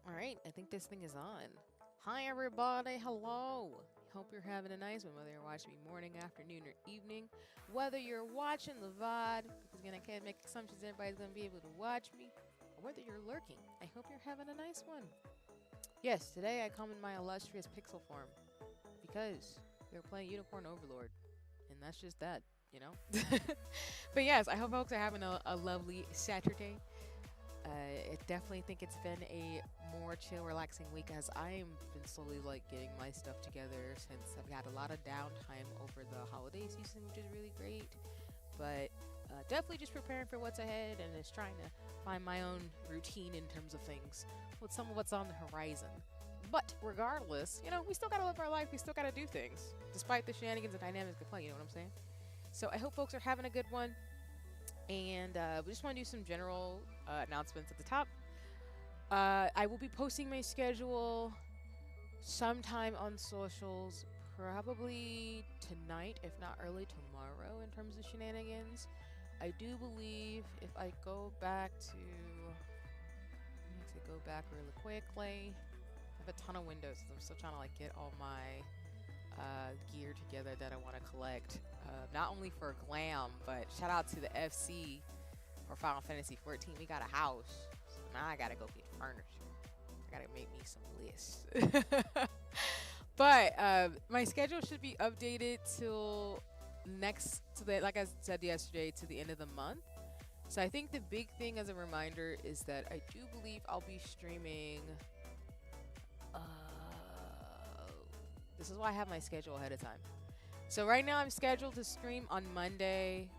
All right, I think this thing is on. Hi, everybody. Hello. Hope you're having a nice one, whether you're watching me morning, afternoon, or evening. Whether you're watching the VOD, because again, I can't make assumptions everybody's going to be able to watch me, or whether you're lurking. I hope you're having a nice one. Yes, today I come in my illustrious pixel form because we're playing Unicorn Overlord, and that's just that, you know? But yes, I hope folks are having a lovely Saturday. I definitely think it's been a more chill, relaxing week as I've been slowly like getting my stuff together since I've had a lot of downtime over the holiday season, which is really great. But definitely just preparing for what's ahead and just trying to find my own routine in terms of things with some of what's on the horizon. But regardless, we still gotta live our life. We still gotta do things, despite the shenanigans and dynamics of play. You know what I'm saying? So I hope folks are having a good one. And we just want to do some general announcements at the top. I will be posting my schedule sometime on socials, probably tonight, if not early tomorrow, in terms of shenanigans. I do believe if I go back to. I need to go back really quickly. I have a ton of windows, so I'm still trying to get all my gear together that I want to collect. Not only for glam, but shout out to the FC or Final Fantasy 14. We got a house, so now I gotta go get furniture. I gotta make me some lists. But my schedule should be updated till like I said yesterday, to the end of the month. So I think the big thing as a reminder is that I do believe I'll be streaming. This is why I have my schedule ahead of time. So right now I'm scheduled to stream on Monday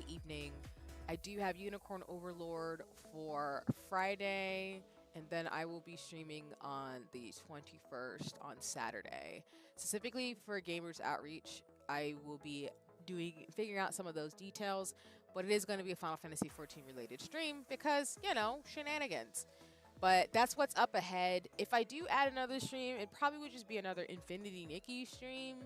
evening. I do have Unicorn Overlord for Friday, and then I will be streaming on the 21st on Saturday. Specifically for Gamers Outreach, I will be figuring out some of those details, but it is going to be a Final Fantasy 14 related stream because, shenanigans. But that's what's up ahead. If I do add another stream, it probably would just be another Infinity Nikki stream.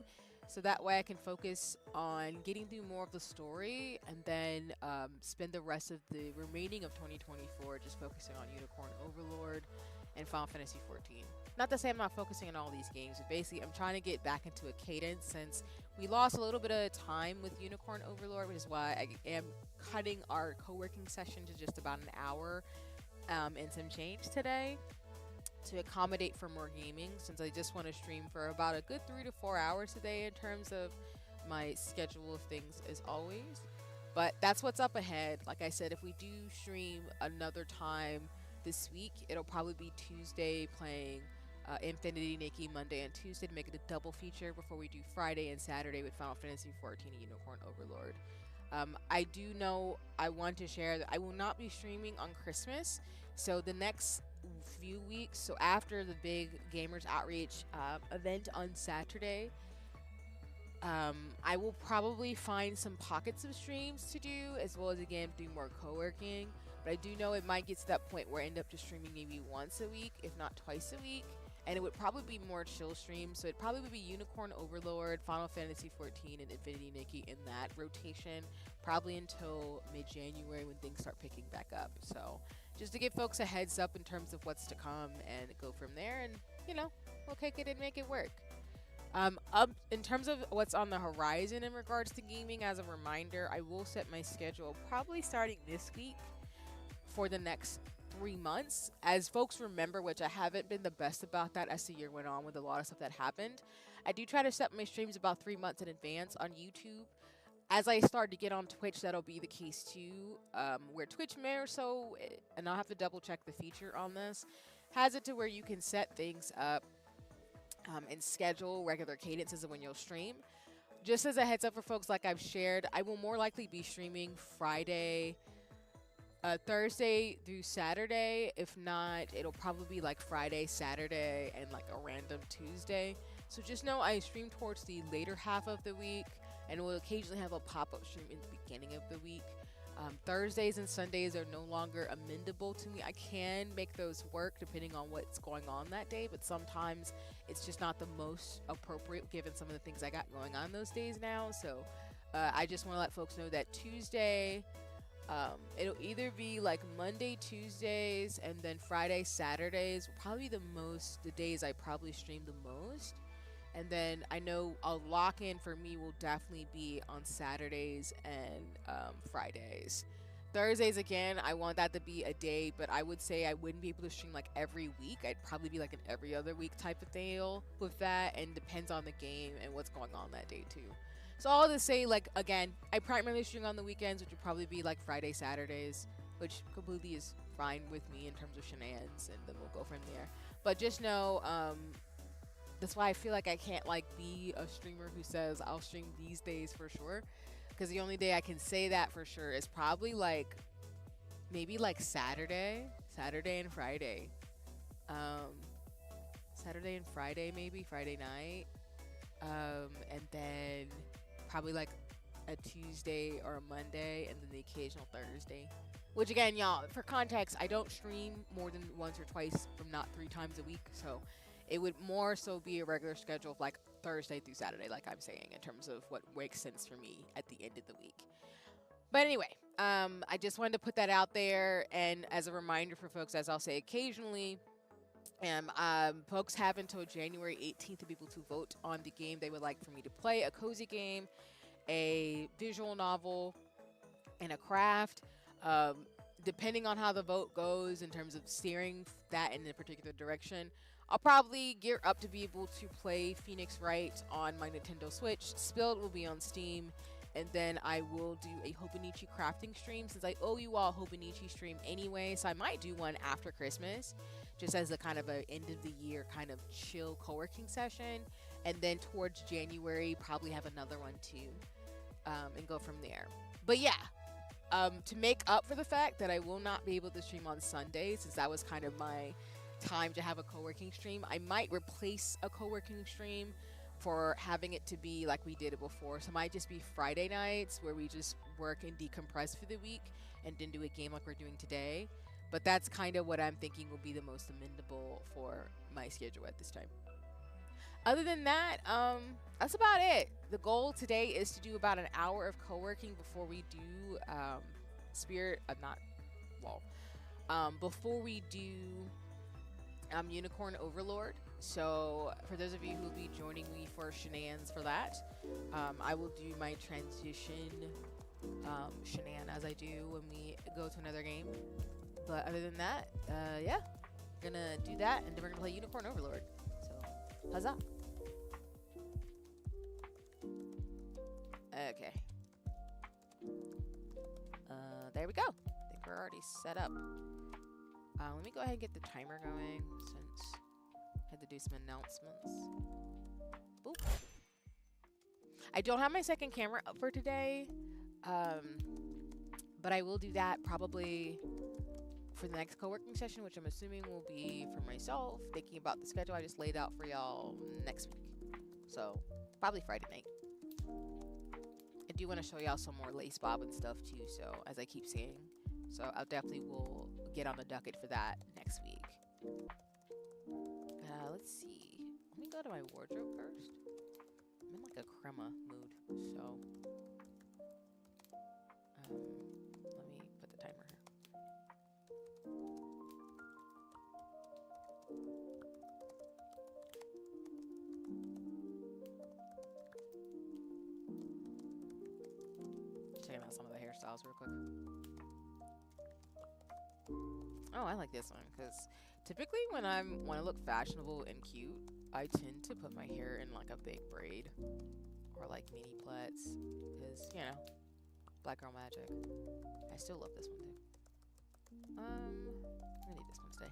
So that way I can focus on getting through more of the story and then spend the rest of the remaining of 2024 just focusing on Unicorn Overlord and Final Fantasy 14. Not to say I'm not focusing on all these games, but basically I'm trying to get back into a cadence since we lost a little bit of time with Unicorn Overlord, which is why I am cutting our co-working session to just about an hour and some change today to accommodate for more gaming, since I just want to stream for about a good 3 to 4 hours today in terms of my schedule of things as always. But that's what's up ahead. Like I said, if we do stream another time this week, it'll probably be Tuesday playing Infinity Nikki, Monday and Tuesday to make it a double feature before we do Friday and Saturday with Final Fantasy 14 and Unicorn Overlord. I do know I want to share that I will not be streaming on Christmas. So the next few weeks, so after the big Gamers Outreach event on Saturday, I will probably find some pockets of streams to do, as well as again do more co-working. But I do know it might get to that point where I end up just streaming maybe once a week, if not twice a week. And it would probably be more chill streams. So it probably would be Unicorn Overlord, Final Fantasy 14, and Infinity Nikki in that rotation, probably until mid-January when things start picking back up. So just to give folks a heads up in terms of what's to come and go from there. And, we'll kick it and make it work. Up in terms of what's on the horizon in regards to gaming, as a reminder, I will set my schedule probably starting this week for the next 3 months. As folks remember, which I haven't been the best about that as the year went on with a lot of stuff that happened, I do try to set my streams about 3 months in advance on YouTube. As I start to get on Twitch, that'll be the case too, where Twitch may or so, and I'll have to double check the feature on this, has it to where you can set things up and schedule regular cadences of when you'll stream. Just as a heads up for folks, like I've shared, I will more likely be streaming Thursday through Saturday. If not, it'll probably be Friday, Saturday, and a random Tuesday. So just know I stream towards the later half of the week, and we'll occasionally have a pop-up stream in the beginning of the week. Thursdays and Sundays are no longer amendable to me. I can make those work depending on what's going on that day, but sometimes it's just not the most appropriate given some of the things I got going on those days now. So I just want to let folks know that Tuesday, It'll either be like Monday, Tuesdays, and then Friday, Saturdays. Probably the days I probably stream the most. And then I know a lock in for me will definitely be on Saturdays and Fridays. Thursdays again, I want that to be a day, but I would say I wouldn't be able to stream like every week. I'd probably be like an every other week type of deal with that, and depends on the game and what's going on that day too. So all to say, like again, I primarily stream on the weekends, which would probably be like Friday, Saturdays, which completely is fine with me in terms of shenanigans, and then we'll go from there. But just know, that's why I feel like I can't like be a streamer who says I'll stream these days for sure, because the only day I can say that for sure is probably like maybe like Saturday and Friday. Um, Saturday and Friday, maybe Friday night. And then probably like a Tuesday or a Monday, and then the occasional Thursday. Which again, y'all, for context, I don't stream more than once or twice, from not 3 times a week. So it would more so be a regular schedule of like Thursday through Saturday, like I'm saying, in terms of what makes sense for me at the end of the week. But anyway, I just wanted to put that out there, and as a reminder for folks, as I'll say occasionally, folks have until January 18th to be able to vote on the game they would like for me to play: a cozy game, a visual novel, and a craft. Depending on how the vote goes in terms of steering that in a particular direction, I'll probably gear up to be able to play Phoenix Wright on my Nintendo Switch. Spilled will be on Steam, and then I will do a Hobonichi crafting stream, since I owe you all a Hobonichi stream anyway. So I might do one after Christmas, just as a kind of a end of the year kind of chill co-working session, and then towards January probably have another one too, and go from there. But yeah, to make up for the fact that I will not be able to stream on Sundays, since that was kind of my time to have a co-working stream, I might replace a co-working stream for having it to be like we did it before. So it might just be Friday nights where we just work and decompress for the week, and then do a game like we're doing today. But that's kind of what I'm thinking will be the most amendable for my schedule at this time. Other than that, that's about it. The goal today is to do about an hour of co-working before we do before we do Unicorn Overlord. So for those of you who will be joining me for shenanigans for that, I will do my transition shenan as I do when we go to another game. But other than that, yeah, we're gonna do that, and then we're gonna play Unicorn Overlord. So, huzzah! Okay. There we go. I think we're already set up. Let me go ahead and get the timer going, since I had to do some announcements. Boop. I don't have my second camera up for today, but I will do that probably for the next co-working session, which I'm assuming will be for myself, thinking about the schedule I just laid out for y'all next week. So, probably Friday night. I do want to show y'all some more lace bob and stuff too, so as I keep saying. So I'll definitely will get on the docket for that next week. Let's see. Let me go to my wardrobe first. I'm in like a crema mood, so let me put the timer here. Checking out some of the hairstyles real quick. Oh, I like this one, because typically when I want to look fashionable and cute, I tend to put my hair in like a big braid or like mini plaits, because, you know, black girl magic. I still love this one too. I need this one today.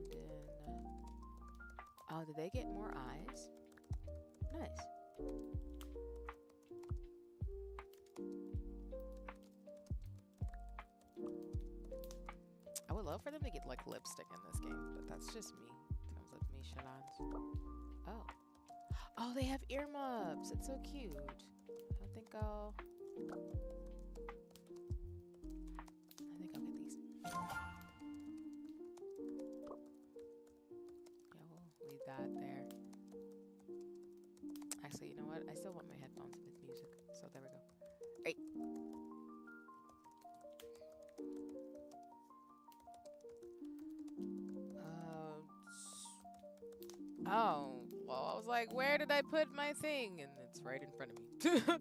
And then, oh, did they get more eyes? Nice. I would love for them to get like lipstick in this game, but that's just me. In terms of me shenanigans. Oh. Oh, they have earmuffs. It's so cute. I think I'll get these. Yeah, we'll leave that there. Actually, you know what? I still want my headphones with music. So there we go. Right. Oh, well, I was like, where did I put my thing? And it's right in front of me.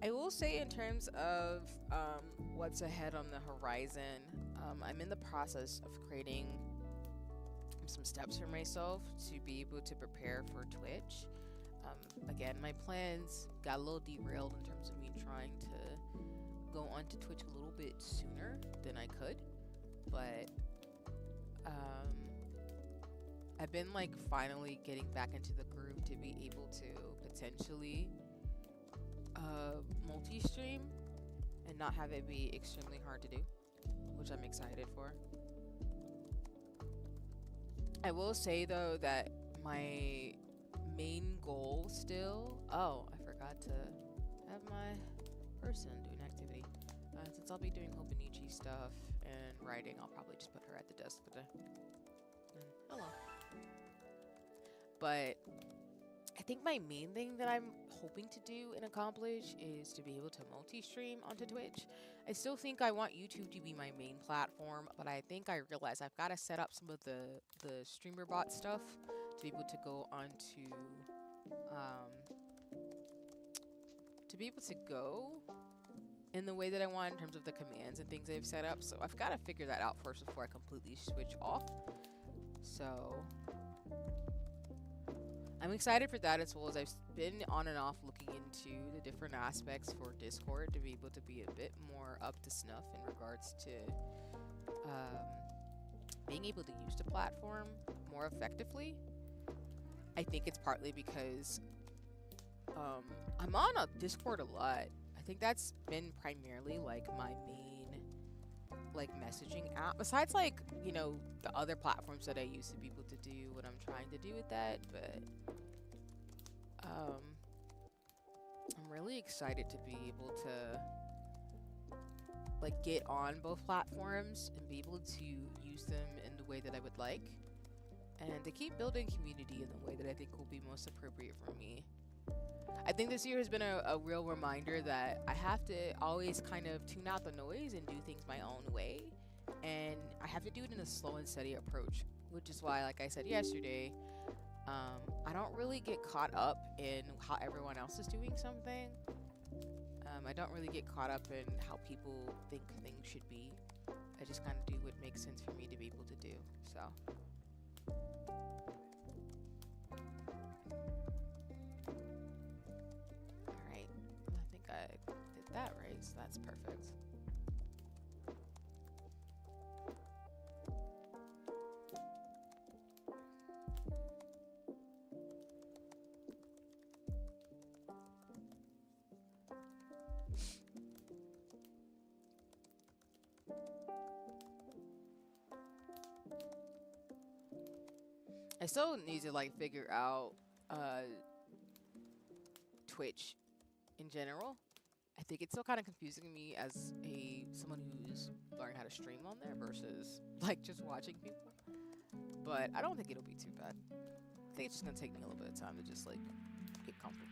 I will say, in terms of what's ahead on the horizon, I'm in the process of creating some steps for myself to be able to prepare for Twitch. Again, my plans got a little derailed in terms of me trying to go onto Twitch a little bit sooner than I could, but I've been like finally getting back into the groove to be able to potentially multi-stream and not have it be extremely hard to do, which I'm excited for. I will say though that my main goal still, oh, I forgot to have my person do an activity. Since I'll be doing Kopintea stuff and writing, I'll probably just put her at the desk today. And hello. But I think my main thing that I'm hoping to do and accomplish is to be able to multi-stream onto Twitch. I still think I want YouTube to be my main platform, but I think I realize I've got to set up some of the streamer bot stuff to be able to go onto to be able to go in the way that I want in terms of the commands and things they've set up. So I've got to figure that out first before I completely switch off. So I'm excited for that, as well as I've been on and off looking into the different aspects for Discord to be able to be a bit more up to snuff in regards to being able to use the platform more effectively. I think it's partly because I'm on a Discord a lot. I think that's been primarily like my main like messaging app, besides like, you know, the other platforms that I use to be able to do what I'm trying to do with that. But I'm really excited to be able to like get on both platforms and be able to use them in the way that I would like, and to keep building community in the way that I think will be most appropriate for me. I think this year has been a real reminder that I have to always kind of tune out the noise and do things my own way. And I have to do it in a slow and steady approach, which is why, like I said yesterday, I don't really get caught up in how everyone else is doing something. I don't really get caught up in how people think things should be. I just kind of do what makes sense for me to be able to do. So. I did that right, so that's perfect. I still need to like figure out Twitch in general. I think it's still kind of confusing me as someone who's learning how to stream on there versus like just watching people. But I don't think it'll be too bad. I think it's just gonna take me a little bit of time to just like get comfortable.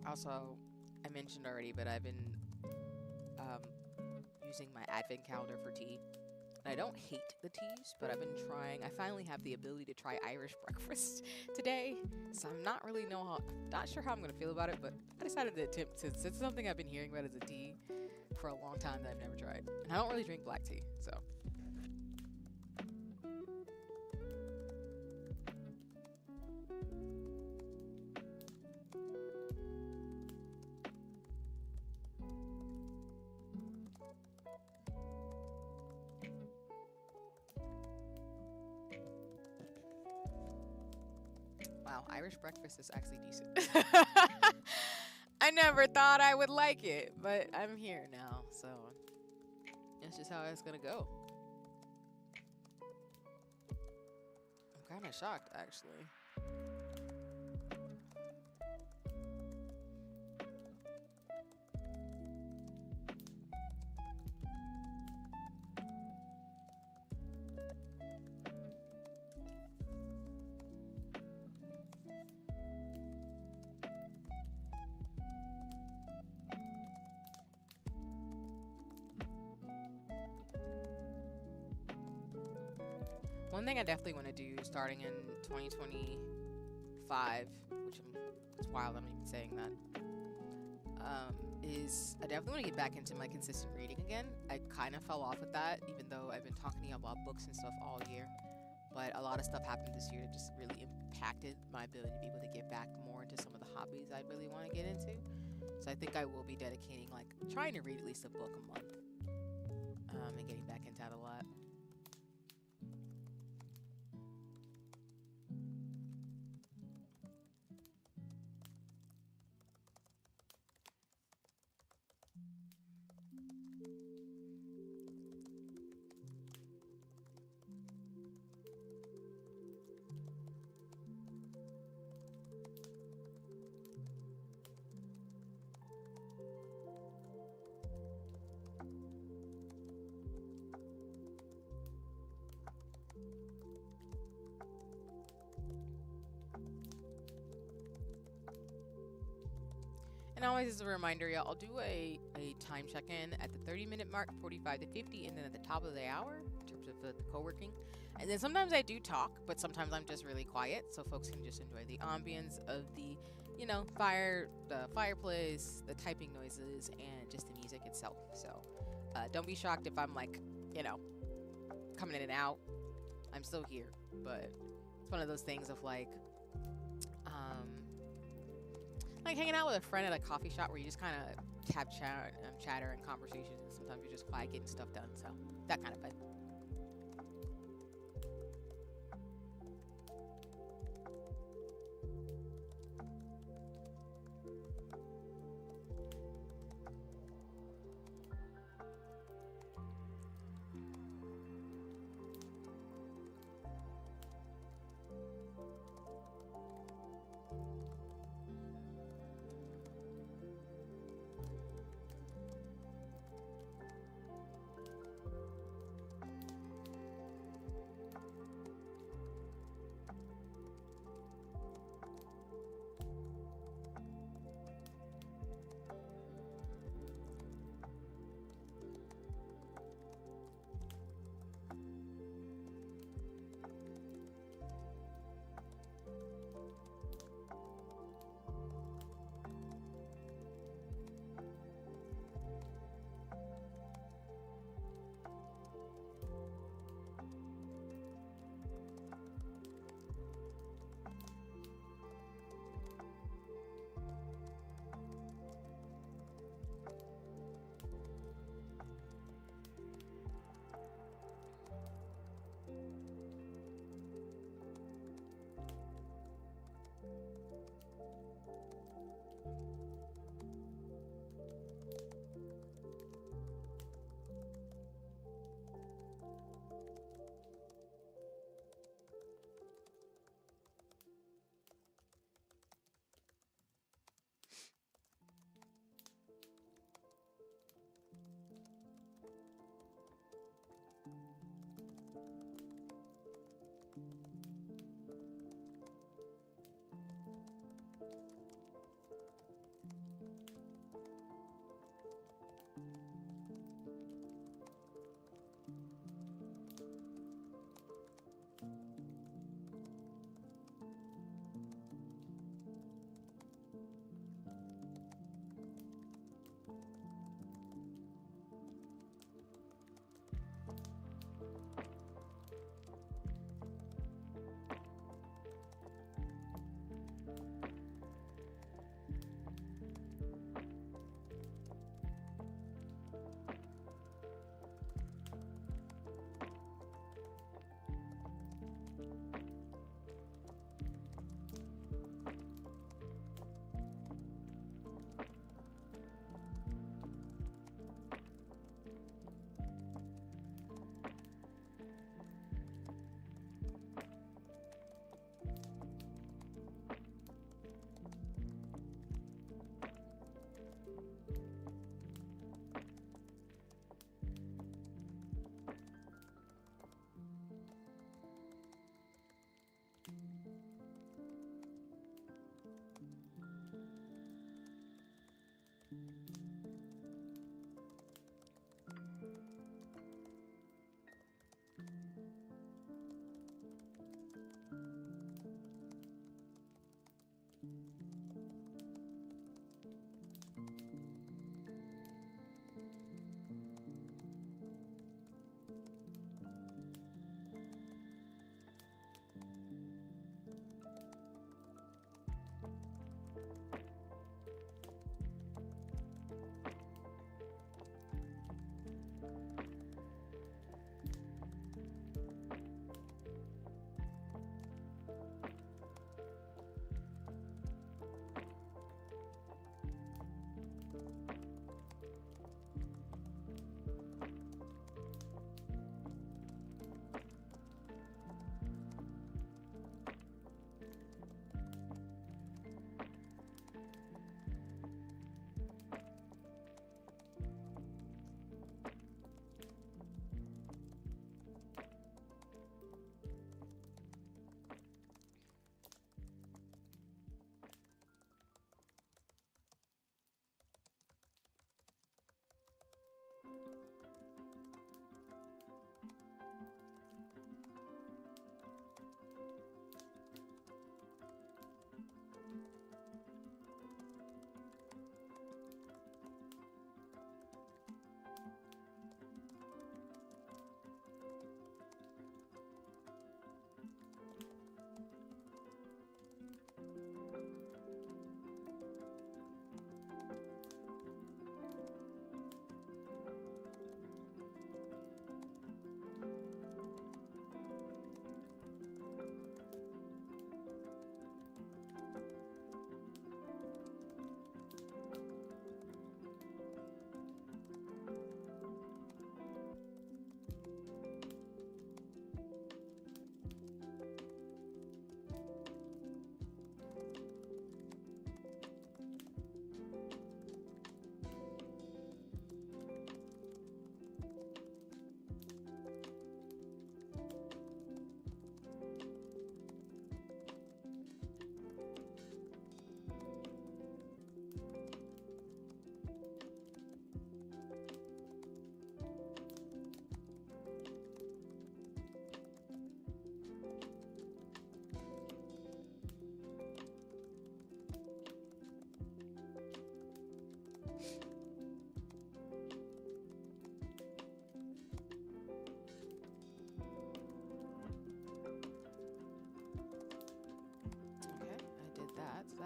Also, I mentioned already, but I've been um, using my advent calendar for tea. And I don't hate the teas, but I've been trying. I finally have the ability to try Irish breakfast today, so I'm not sure how I'm gonna feel about it. But I decided to attempt since it's something I've been hearing about as a tea for a long time that I've never tried, and I don't really drink black tea, so. Wow, Irish breakfast is actually decent. I never thought I would like it, but I'm here now, so that's just how it's gonna go. I'm kind of shocked, actually. One thing I definitely want to do starting in 2025, which it's wild I'm even saying that, is I definitely want to get back into my consistent reading again. I kind of fell off with that, even though I've been talking to you about books and stuff all year. But a lot of stuff happened this year that just really impacted my ability to be able to get back more into some of the hobbies I really want to get into. So I think I will be dedicating, like, trying to read at least a book a month, and getting back into that a lot. And always as a reminder, y'all, I'll do a time check-in at the 30-minute mark, 45 to 50, and then at the top of the hour in terms of the co-working. And then sometimes I do talk, but sometimes I'm just really quiet, so folks can just enjoy the ambience of the, the fireplace, the typing noises, and just the music itself. So don't be shocked if I'm like, coming in and out. I'm still here, but it's one of those things of like hanging out with a friend at a coffee shop where you just kind of have chatter and conversations, and sometimes you're just quiet getting stuff done. So that kind of vibe.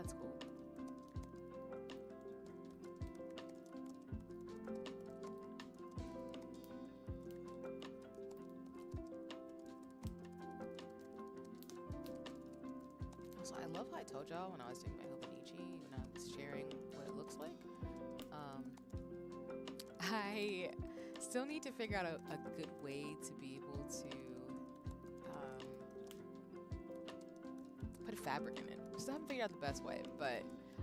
That's cool. Also, I love how I told y'all when I was doing my Hobonichi and I was sharing what it looks like. I still need to figure out a good way to be able to put fabric in it. Still haven't figured out the best way, but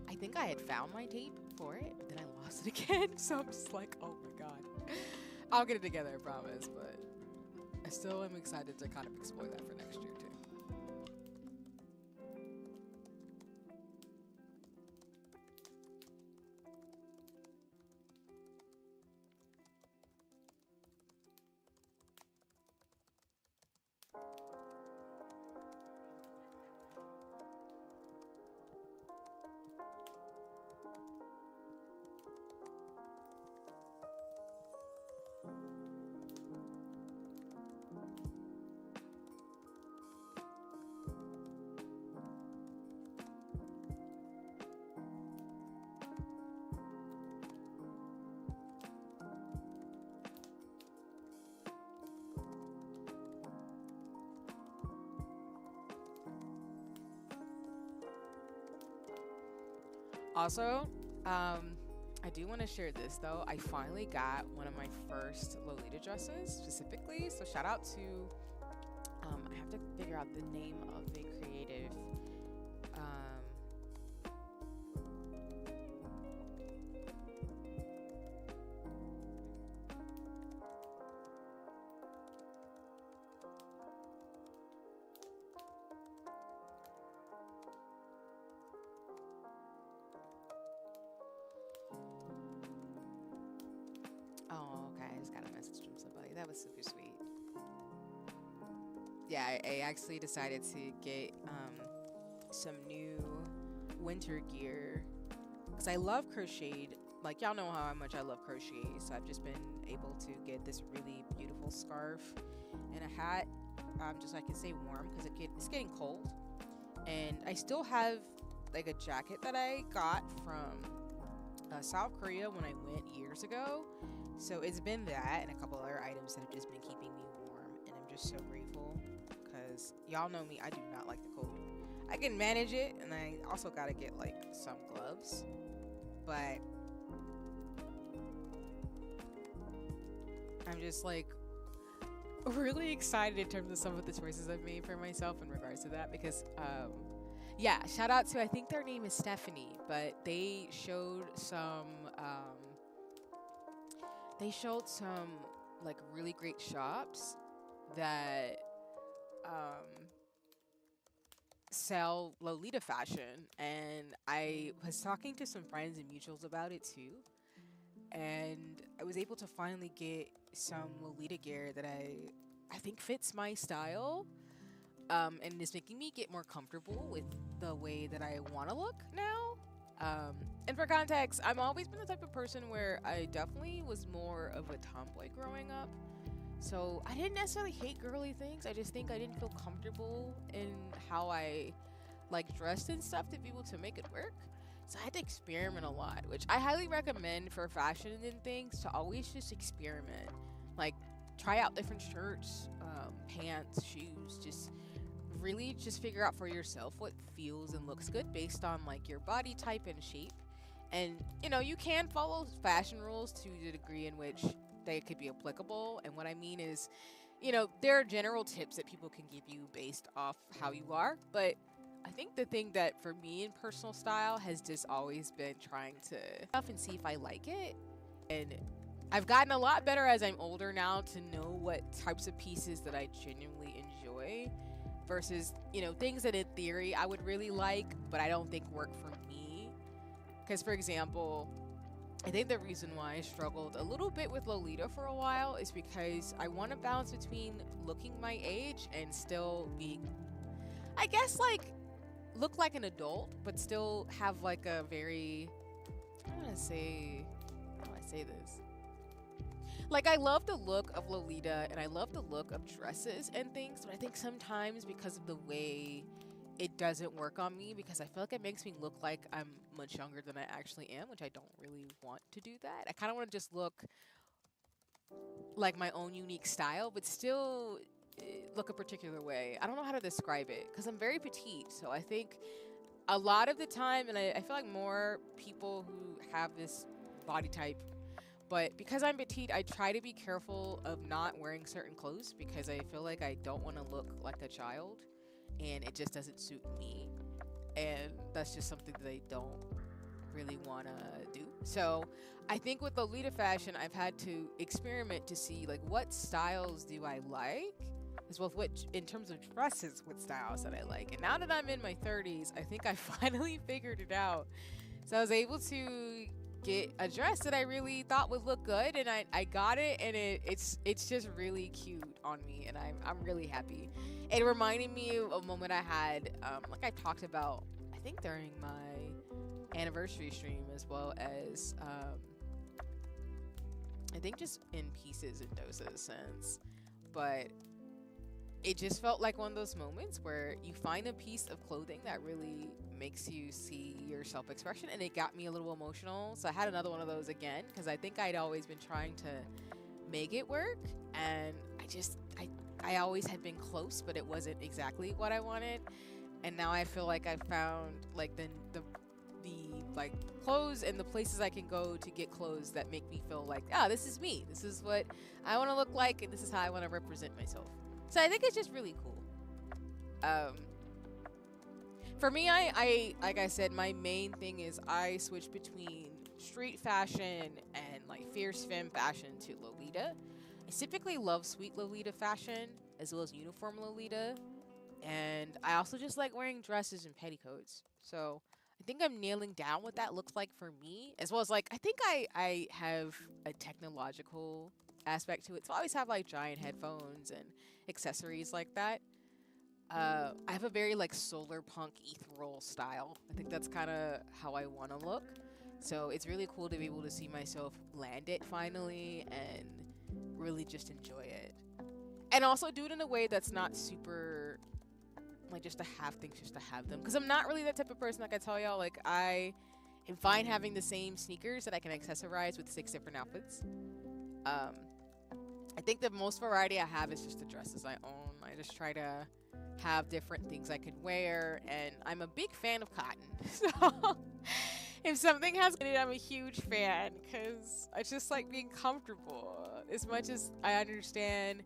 I think I had found my tape for it, but then I lost it again. So I'm just like, oh my god. I'll get it together, I promise, but I still am excited to kind of explore that for next year too. Also, I do want to share this though. I finally got one of my first Lolita dresses specifically. So shout out to, I have to figure out the name of the creative. Oh, okay. I just got a message from somebody. That was super sweet. Yeah, I actually decided to get some new winter gear because I love crocheted. Like y'all know how much I love crochet, so I've just been able to get this really beautiful scarf and a hat, just so I can stay warm because it's getting cold. And I still have like a jacket that I got from South Korea when I went years ago. So it's been that and a couple other items that have just been keeping me warm, and I'm just so grateful because y'all know me, I do not like the cold. I can manage it, and I also gotta get like some gloves, but I'm just like really excited in terms of some of the choices I've made for myself in regards to that because yeah, shout out to, I think their name is Stephanie, but they showed some like really great shops that sell Lolita fashion, and I was talking to some friends and mutuals about it too, and I was able to finally get some Lolita gear that I think fits my style, and is making me get more comfortable with the way that I want to look now. And for context, I've always been the type of person where I definitely was more of a tomboy growing up. So I didn't necessarily hate girly things. I just think I didn't feel comfortable in how I like dressed and stuff to be able to make it work. So I had to experiment a lot, which I highly recommend for fashion and things, to always just experiment. Like try out different shirts, pants, shoes, just really just figure out for yourself what feels and looks good based on like your body type and shape. And you know, you can follow fashion rules to the degree in which they could be applicable. And what I mean is, you know, there are general tips that people can give you based off how you are, but I think the thing that for me in personal style has just always been trying to stuff and see if I like it. And I've gotten a lot better as I'm older now to know what types of pieces that I genuinely enjoy versus, you know, things that in theory I would really like, but I don't think work for me. Because, for example, I think the reason why I struggled a little bit with Lolita for a while is because I want to balance between looking my age and still being, I guess, like, look like an adult, but still have like a very, I want to say, how do I say this? Like, I love the look of Lolita and I love the look of dresses and things, but I think sometimes because of the way it doesn't work on me because I feel like it makes me look like I'm much younger than I actually am, which I don't really want to do that. I kind of want to just look like my own unique style, but still look a particular way. I don't know how to describe it because I'm very petite. So I think a lot of the time, and I feel like more people who have this body type, but because I'm petite, I try to be careful of not wearing certain clothes because I feel like I don't want to look like a child and it just doesn't suit me. And that's just something that I don't really want to do. So I think with Lolita fashion, I've had to experiment to see like what styles do I like, as well as what, in terms of dresses, what styles that I like. And now that I'm in my 30s, I think I finally figured it out. So I was able to get a dress that I really thought would look good, and I got it, and it's just really cute on me, and I'm really happy. It reminded me of a moment I had, like I talked about, I think during my anniversary stream, as well as I think just in pieces and doses sense, but it just felt like one of those moments where you find a piece of clothing that really makes you see your self-expression, and it got me a little emotional. So I had another one of those again because I think I'd always been trying to make it work, and I always had been close, but it wasn't exactly what I wanted. And now I feel like I found like the like clothes and the places I can go to get clothes that make me feel like, ah, this is me. This is what I want to look like, and this is how I want to represent myself. So I think it's just really cool. For me, I like I said, my main thing is I switch between street fashion and like fierce femme fashion to Lolita. I typically love sweet Lolita fashion as well as uniform Lolita, and I also just like wearing dresses and petticoats. So I think I'm nailing down what that looks like for me, as well as like I think I have a technological aspect to it. So I always have like giant headphones and accessories like that. I have a very like solar punk ethereal style. I think that's kind of how I want to look. So it's really cool to be able to see myself land it finally and really just enjoy it. And also do it in a way that's not super like just to have things just to have them. Because I'm not really that type of person, like I tell y'all. Like I am fine having the same sneakers that I can accessorize with 6 different outfits. I think the most variety I have is just the dresses I own. I just try to have different things I can wear, and I'm a big fan of cotton. So if something has it, I'm a huge fan because I just like being comfortable. As much as I understand,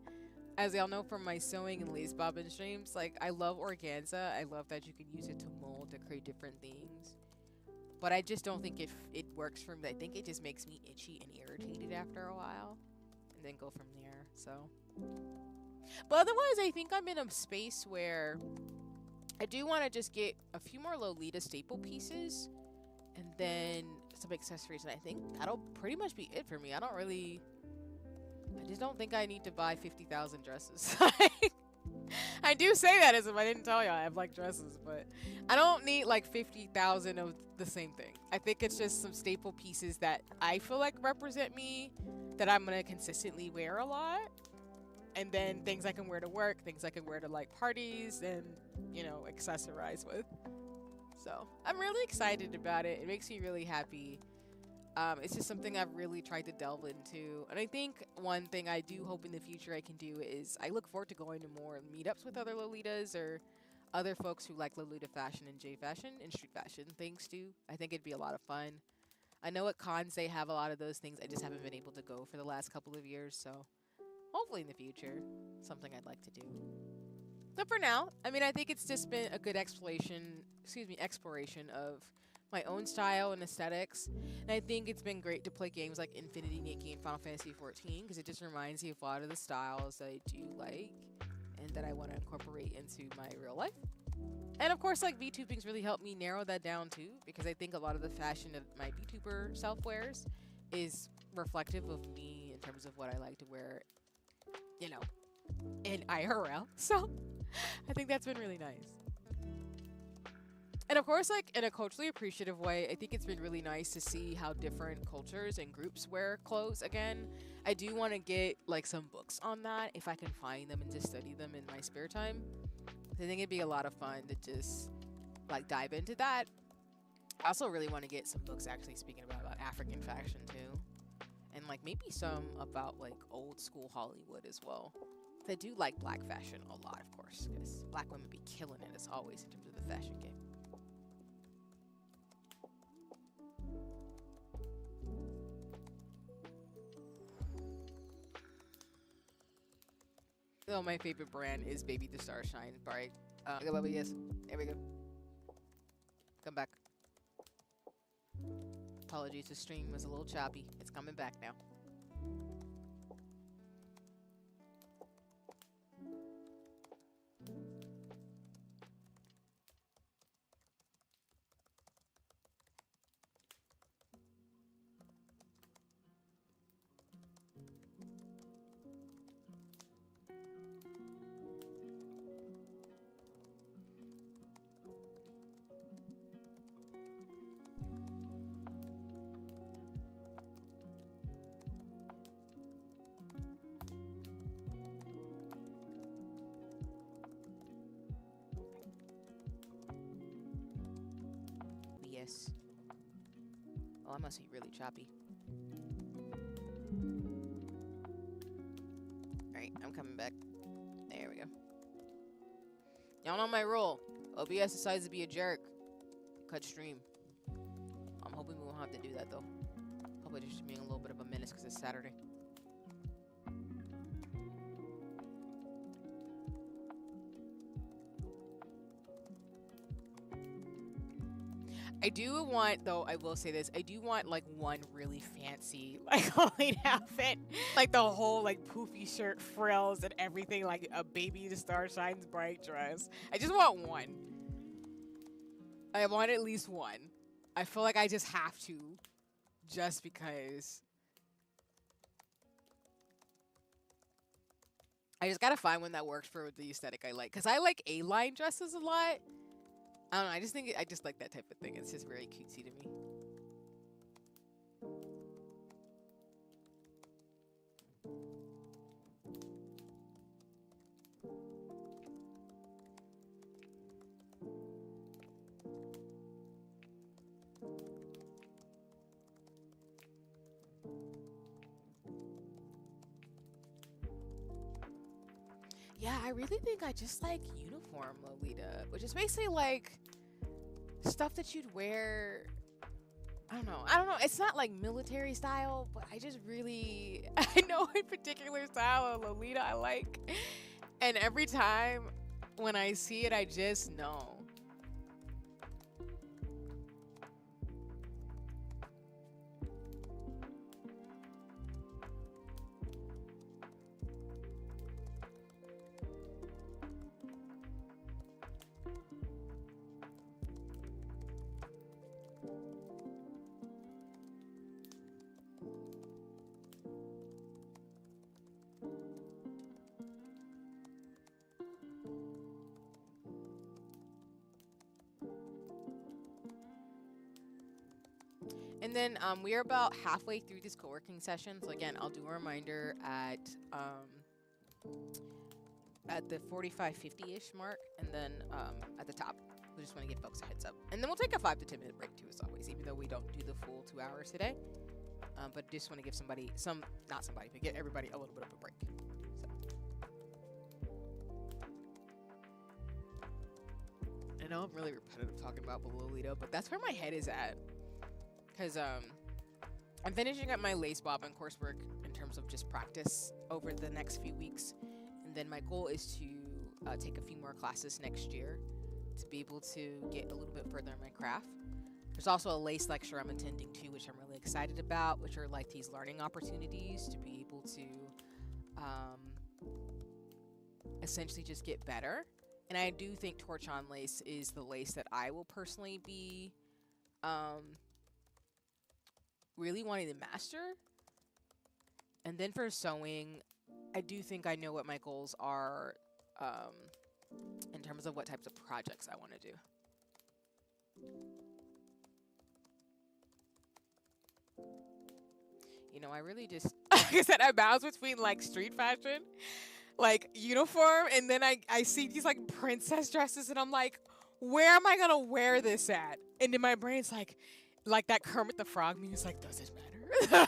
as y'all know from my sewing and lace bobbin streams, like I love organza. I love that you can use it to mold to create different things. But I just don't think it works for me. I think it just makes me itchy and irritated after a while, and then go from there. So, but otherwise, I think I'm in a space where I do want to just get a few more Lolita staple pieces, and then some accessories, and I think that'll pretty much be it for me. I just don't think I need to buy 50,000 dresses. I do say that as if I didn't tell you I have like dresses, but I don't need like 50,000 of the same thing. I think it's just some staple pieces that I feel like represent me, that I'm gonna consistently wear a lot, and then things I can wear to work, things I can wear to like parties, and accessorize with. So I'm really excited about it. It makes me really happy. It's just something I've really tried to delve into. And I think one thing I do hope in the future I can do is I look forward to going to more meetups with other Lolitas or other folks who like Lolita fashion and J fashion and street fashion things too. I think it'd be a lot of fun. I know at cons they have a lot of those things. I just haven't been able to go for the last couple of years. So hopefully in the future, something I'd like to do. But for now, I mean, I think it's just been a good exploration of my own style and aesthetics. And I think it's been great to play games like Infinity Nikki and Final Fantasy XIV because it just reminds me of a lot of the styles that I do like and that I want to incorporate into my real life. And of course, like VTubing's really helped me narrow that down too, because I think a lot of the fashion of my VTuber self wears is reflective of me in terms of what I like to wear, in IRL. So I think that's been really nice. And of course, like in a culturally appreciative way, I think it's been really nice to see how different cultures and groups wear clothes again. I do want to get like some books on that if I can find them and just study them in my spare time. I think it'd be a lot of fun to just like dive into that. I also really want to get some books actually speaking about African fashion too. And like maybe some about like old school Hollywood as well. I do like black fashion a lot, of course, because black women be killing it as always in terms of the fashion game. Oh, my favorite brand is Baby the Star Shine Bright. Yes, there we go. Come back. Apologies, the stream was a little choppy. It's coming back now. Yes. Oh, I must be really choppy. Alright, I'm coming back. There we go. Y'all know my rule. OBS decides to be a jerk. Cut stream. I'm hoping we won't have to do that though. Hopefully just being a little bit of a menace because it's Saturday. I do want, though, I will say this, I do want, like, one really fancy, like, Halloween outfit. Like, the whole, like, poofy shirt, frills, and everything, like, a Baby the Star Shines Bright dress. I just want one. I want at least one. I feel like I just have to, just because. I just gotta find one that works for the aesthetic I like. Because I like A-line dresses a lot. I don't know, I just like that type of thing. It's just very cutesy to me. Yeah, I really think I just like uniform Lolita, which is basically like stuff that you'd wear. I don't know. It's not like military style, but I just really, I know a particular style of Lolita I like. And every time when I see it, I just know. And then we are about halfway through this co-working session. So again, I'll do a reminder at the 45-50-ish mark, and then at the top. We just want to give folks a heads up. And then we'll take a 5 to 10 minute break too, as always, even though we don't do the full 2 hours today. But just want to give somebody, but get everybody a little bit of a break. So. I know I'm really repetitive talking about Lolita, but that's where my head is at. Because I'm finishing up my lace bobbin coursework in terms of just practice over the next few weeks. And then my goal is to take a few more classes next year to be able to get a little bit further in my craft. There's also a lace lecture I'm attending too, which I'm really excited about, which are like these learning opportunities to be able to essentially just get better. And I do think torchon lace is the lace that I will personally be really wanting to master. And then for sewing, I do think I know what my goals are in terms of what types of projects I want to do. You know, I really just, like I said, I bounce between like street fashion, like uniform, and then I see these like princess dresses, and I'm like, where am I gonna wear this at? And then my brain's like that Kermit the Frog music, like, does it matter?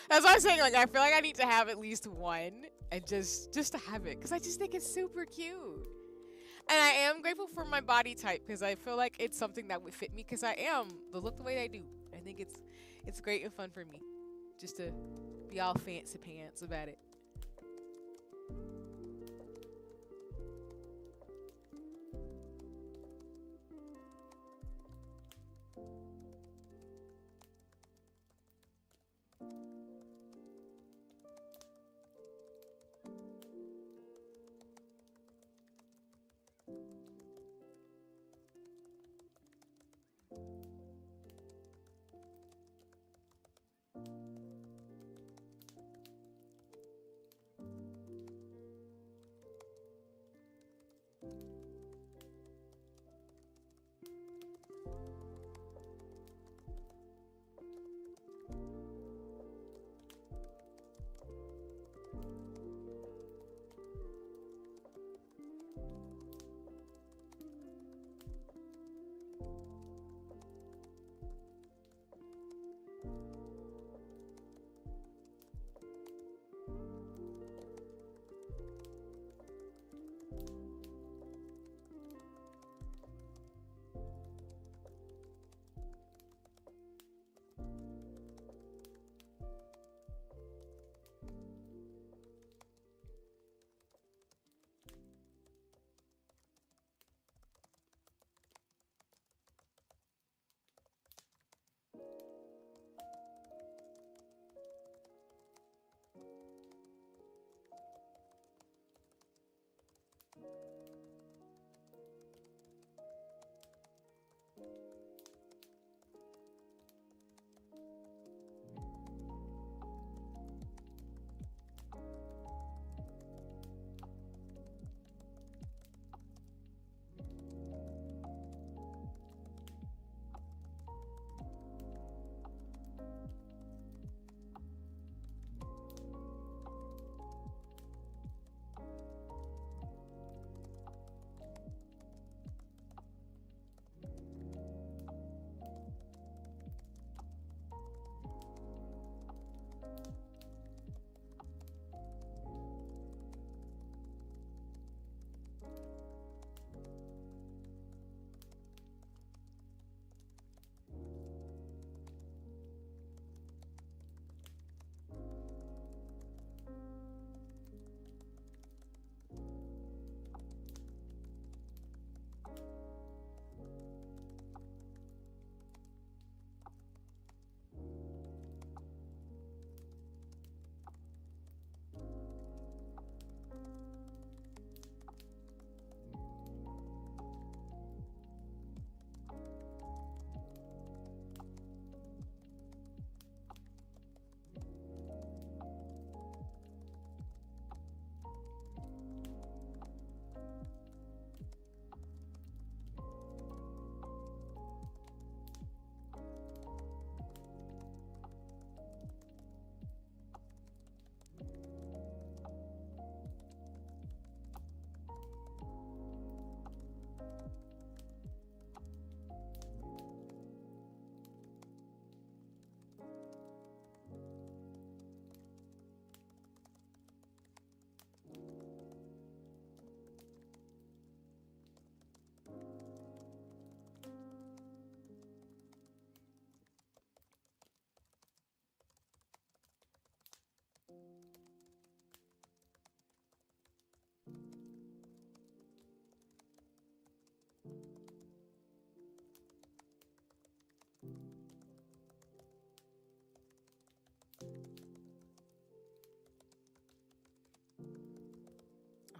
That's what I'm saying. Like, I feel like I need to have at least one, and just to have it, because I just think it's super cute. And I am grateful for my body type, because I feel like it's something that would fit me, because I am the look the way I do. I think it's great and fun for me, just to be all fancy pants about it.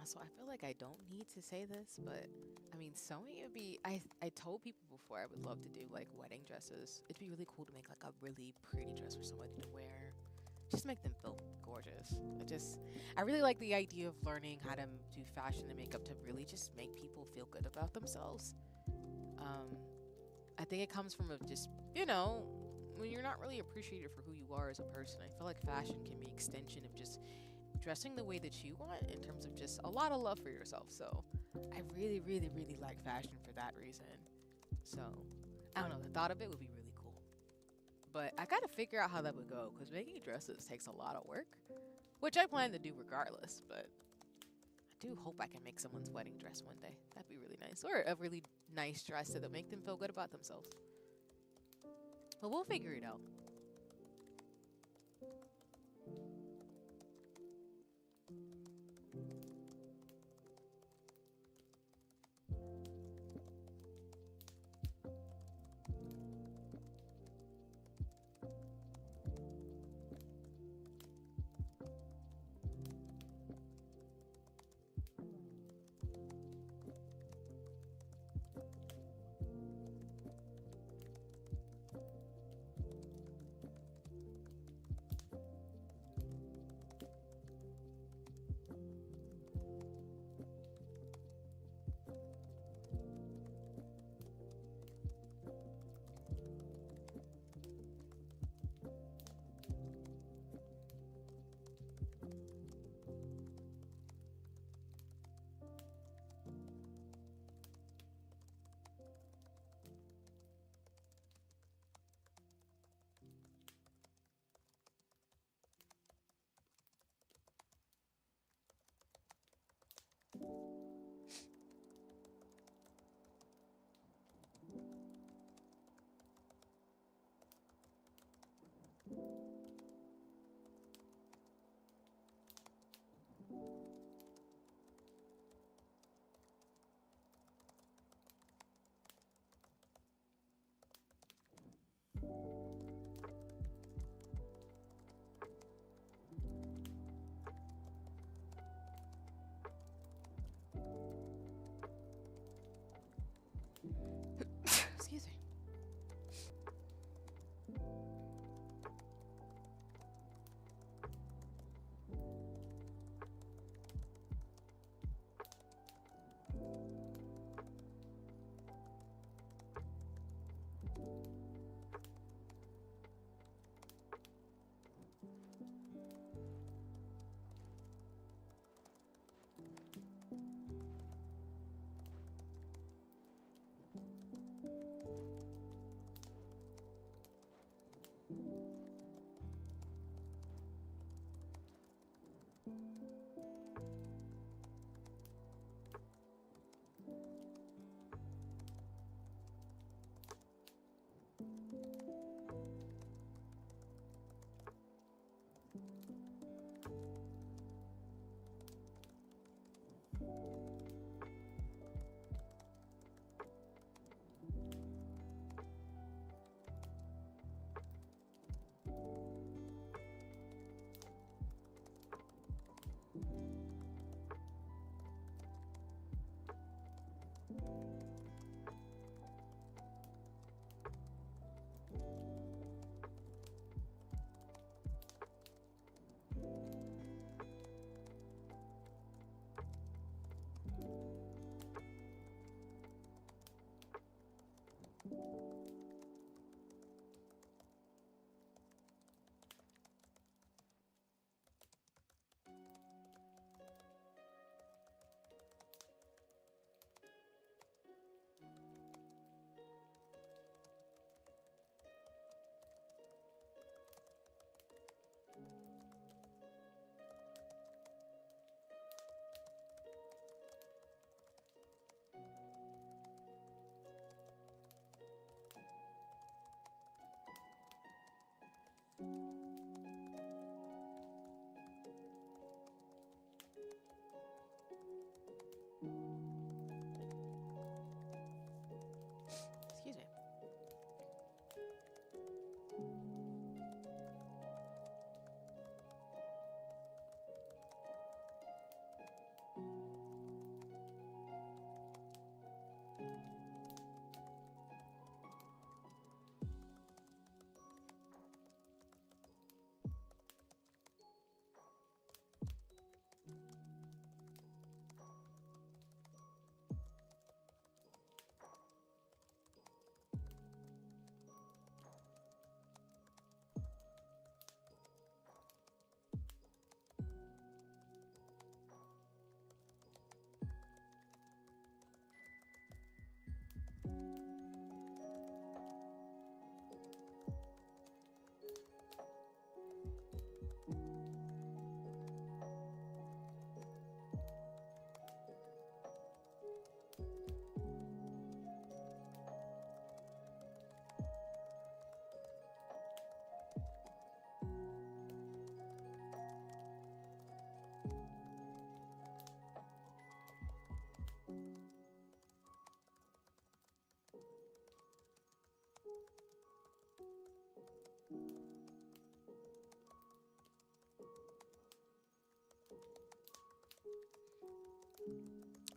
So I feel like I don't need to say this, but I mean, sewing would be. I told people before I would love to do like wedding dresses. It'd be really cool to make like a really pretty dress for somebody to wear, just make them feel gorgeous. I really like the idea of learning how to do fashion and makeup to really just make people feel good about themselves. Um, I think it comes from a just when you're not really appreciated for who you are as a person. I feel like fashion can be extension of just dressing the way that you want in terms of just a lot of love for yourself. So I really, really, really like fashion for that reason. So I don't know, the thought of it would be really cool. But I gotta figure out how that would go because making dresses takes a lot of work, which I plan to do regardless. But I do hope I can make someone's wedding dress one day. That'd be really nice. Or a really nice dress that'll make them feel good about themselves. But we'll figure it out.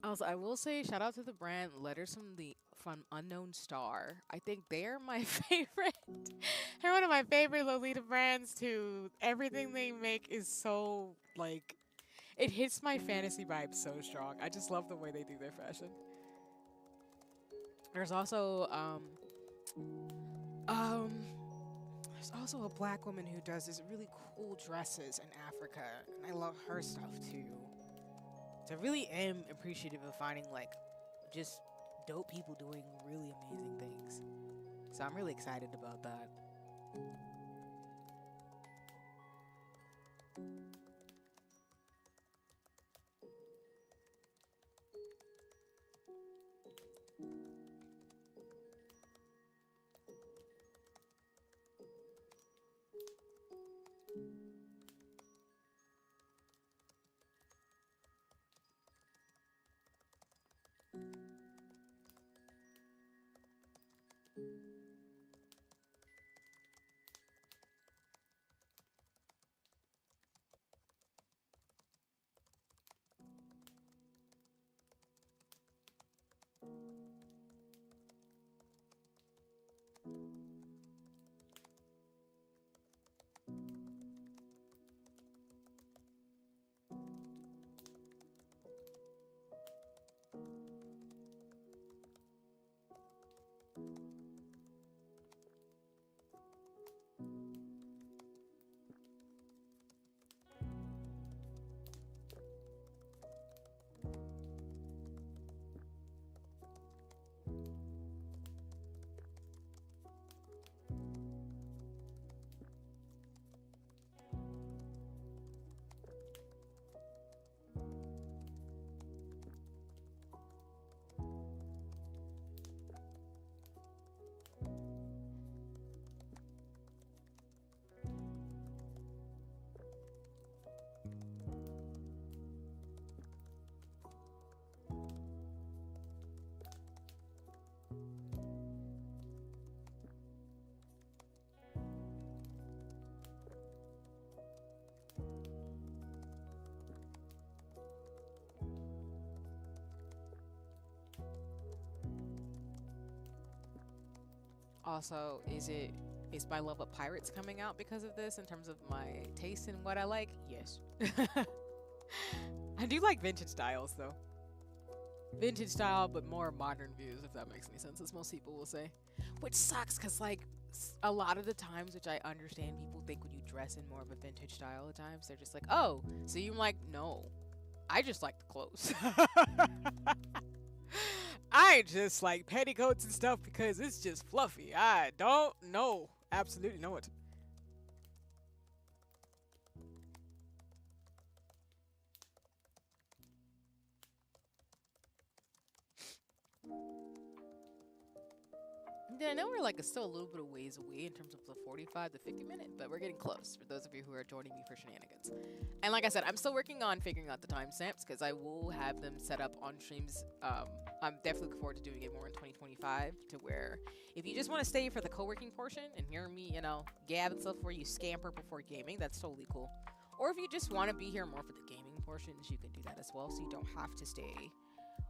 Also, I will say shout out to the brand Letters from Unknown Star. I think they're my favorite. They're one of my favorite Lolita brands too. Everything they make is so like it hits my fantasy vibe so strong. I just love the way they do their fashion. There's also um there's also a black woman who does these really cool dresses in Africa, and I love her stuff too. So I really am appreciative of finding like just dope people doing really amazing things. So I'm really excited about that. Also, is my love of pirates coming out because of this in terms of my taste and what I like? Yes. I do like vintage styles though. Vintage style, but more modern views, if that makes any sense, as most people will say. Which sucks, because, like, a lot of the times, which I understand, people think when you dress in more of a vintage style at times, they're just like, oh, so you're like, no, I just like the clothes. I just like petticoats and stuff because it's just fluffy. I don't know. Absolutely know it. Yeah, I know we're like still a little bit of ways away in terms of the 45 to 50 minute, but we're getting close for those of you who are joining me for shenanigans. And like I said, I'm still working on figuring out the timestamps because I will have them set up on streams. I'm definitely looking forward to doing it more in 2025 to where if you just want to stay for the co-working portion and hear me, you know, gab and stuff where you scamper before gaming, that's totally cool. Or if you just want to be here more for the gaming portions, you can do that as well, so you don't have to stay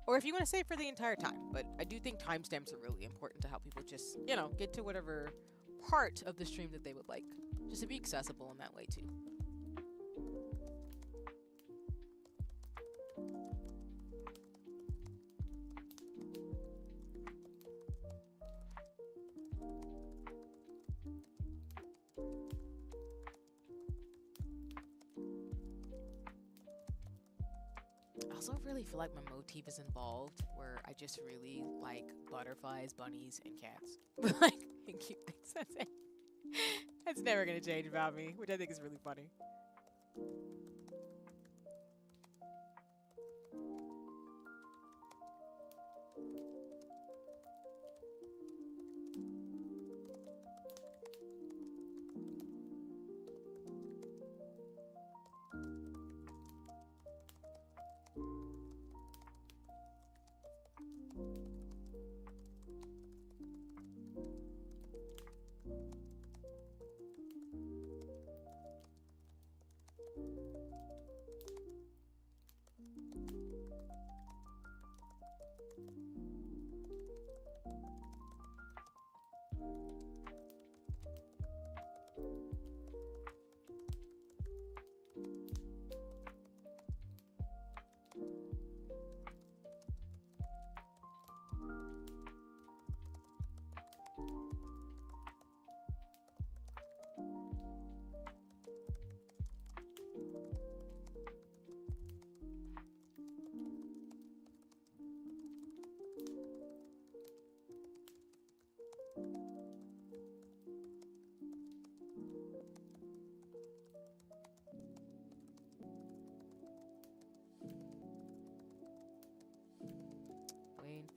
or if you want to stay for the entire time. But I do think timestamps are really important to help people just, you know, get to whatever part of the stream that they would like, just to be accessible in that way too. I also really feel like my motif is involved where I just really like butterflies, bunnies, and cats. Like, and cute things. That's it. That's never gonna change about me, which I think is really funny.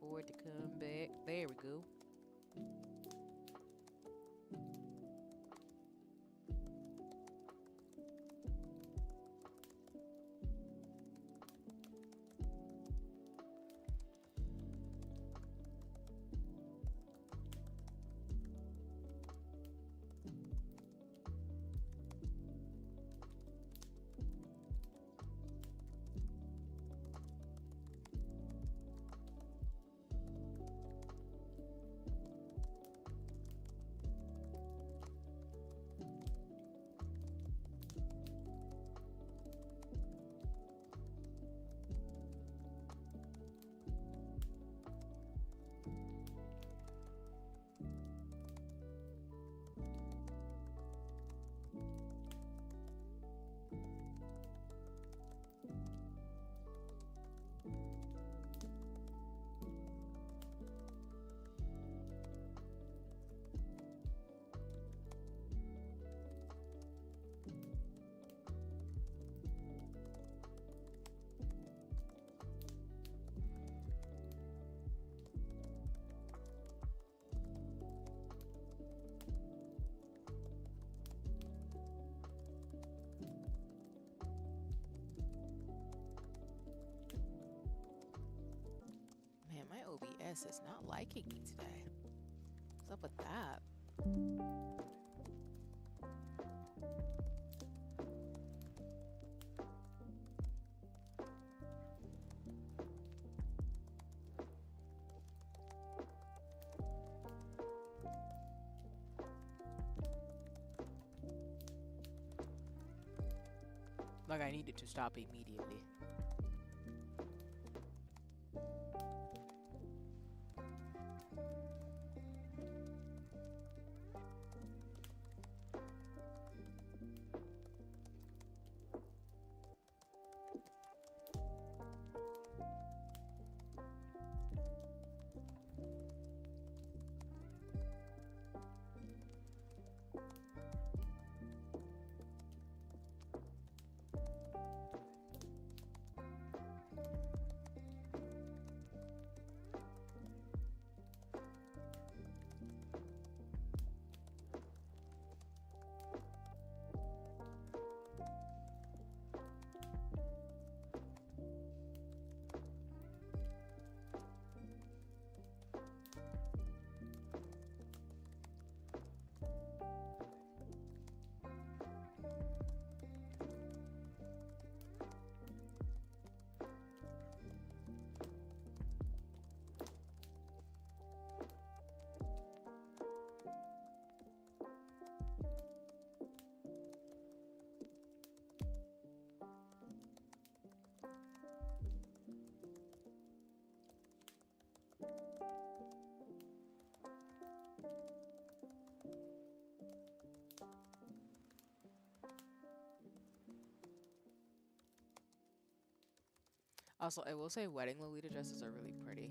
for it to come back. There we go. My OBS is not liking me today. What's up with that? Like I needed to stop immediately. Also, I will say wedding Lolita dresses are really pretty.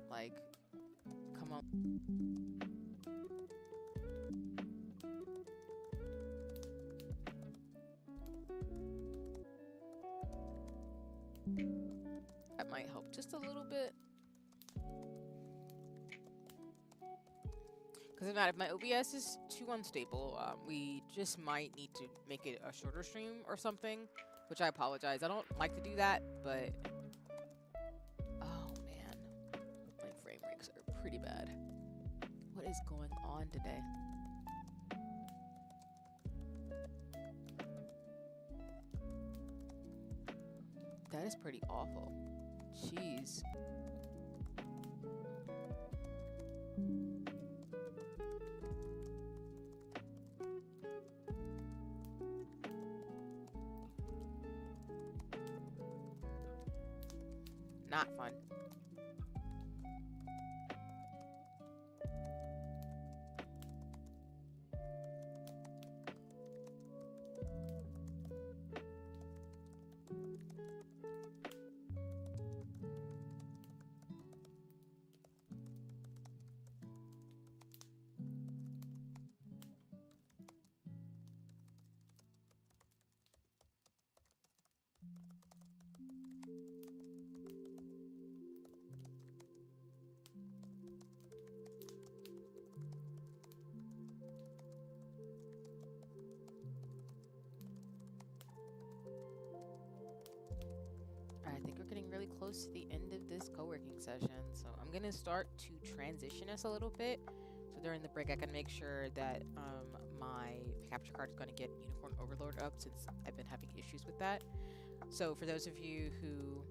Like, come on. That might help just a little bit. Because if not, if my OBS is too unstable, we just might need to make it a shorter stream or something, which I apologize. I don't like to do that, but oh man, my frame rates are pretty bad. What is going on today? That is pretty awful. Jeez. Not fun. really close to the end of this co-working session, so I'm gonna start to transition us a little bit. So during the break, I can make sure that my capture card is going to get Unicorn Overlord up, since I've been having issues with that. So for those of you who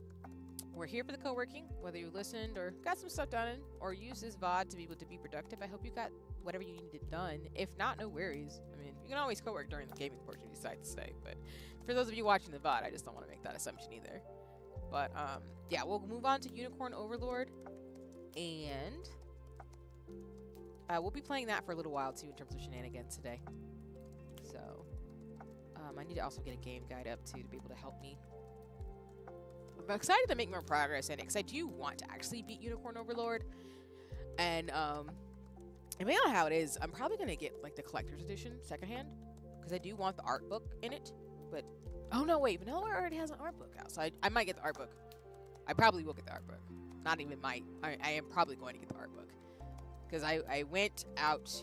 were here for the co-working, whether you listened or got some stuff done or used this VOD to be able to be productive, I hope you got whatever you needed done. If not, no worries. I mean, you can always co-work during the gaming portion if you decide to stay. But for those of you watching the VOD, I just don't want to make that assumption either. But yeah, we'll move on to Unicorn Overlord, and we'll be playing that for a little while too in terms of shenanigans today. So I need to also get a game guide up too to be able to help me. I'm excited to make more progress in it because I do want to actually beat Unicorn Overlord. And depending on how it is, I'm probably going to get like the collector's edition secondhand because I do want the art book in it. But oh no, wait, Vanilla already has an art book out, so I might get the art book. I probably will get the art book. Not even might. I am probably going to get the art book. Because I went out to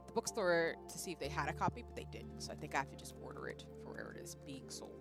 the bookstore to see if they had a copy, but they didn't. So I think I have to just order it for where it is being sold.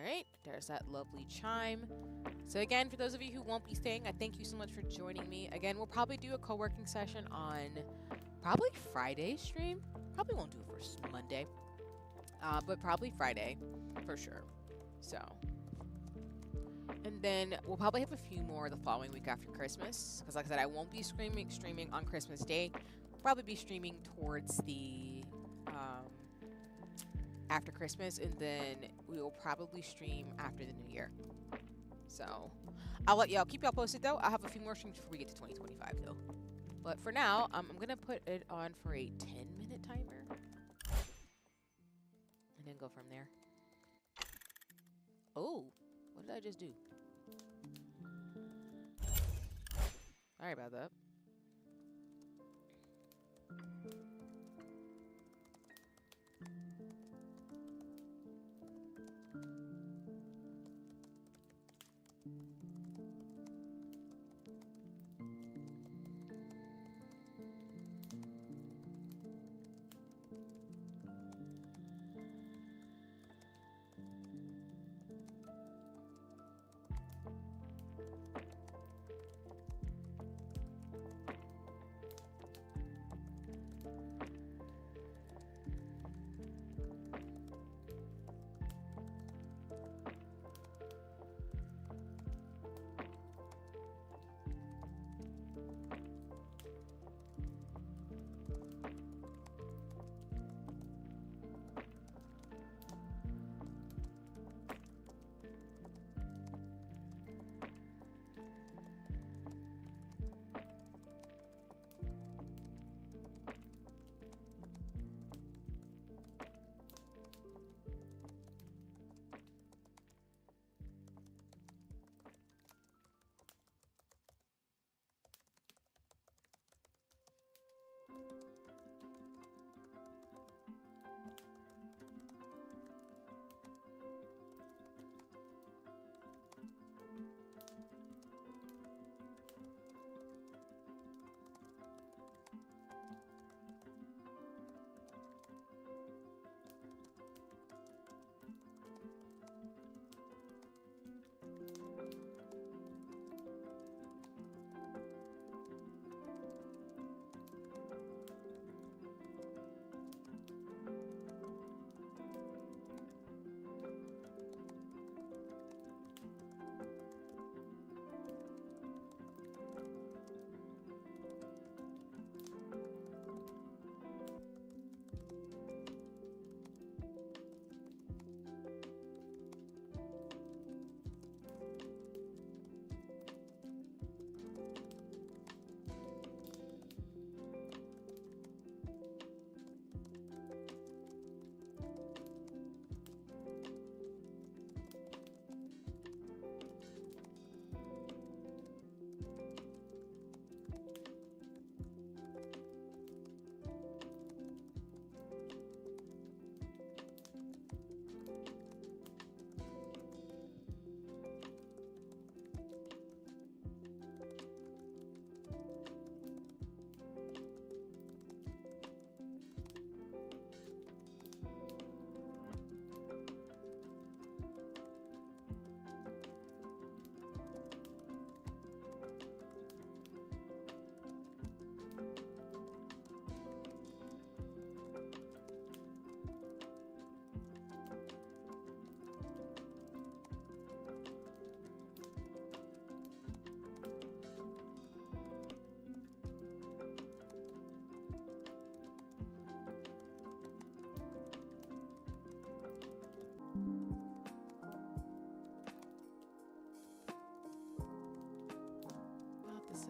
Alright, there's that lovely chime. So again, for those of you who won't be staying, I thank you so much for joining me. Again, we'll probably do a co-working session on probably Friday stream. Probably won't do it for Monday. But probably Friday for sure. So. And then we'll probably have a few more the following week after Christmas. Because like I said, I won't be streaming on Christmas Day. Probably be streaming towards the after Christmas, and then we will probably stream after the new year. So I'll keep y'all posted though. I'll have a few more streams before we get to 2025 though. But for now, I'm gonna put it on for a 10-minute timer, and then go from there. Oh, what did I just do? Sorry about that.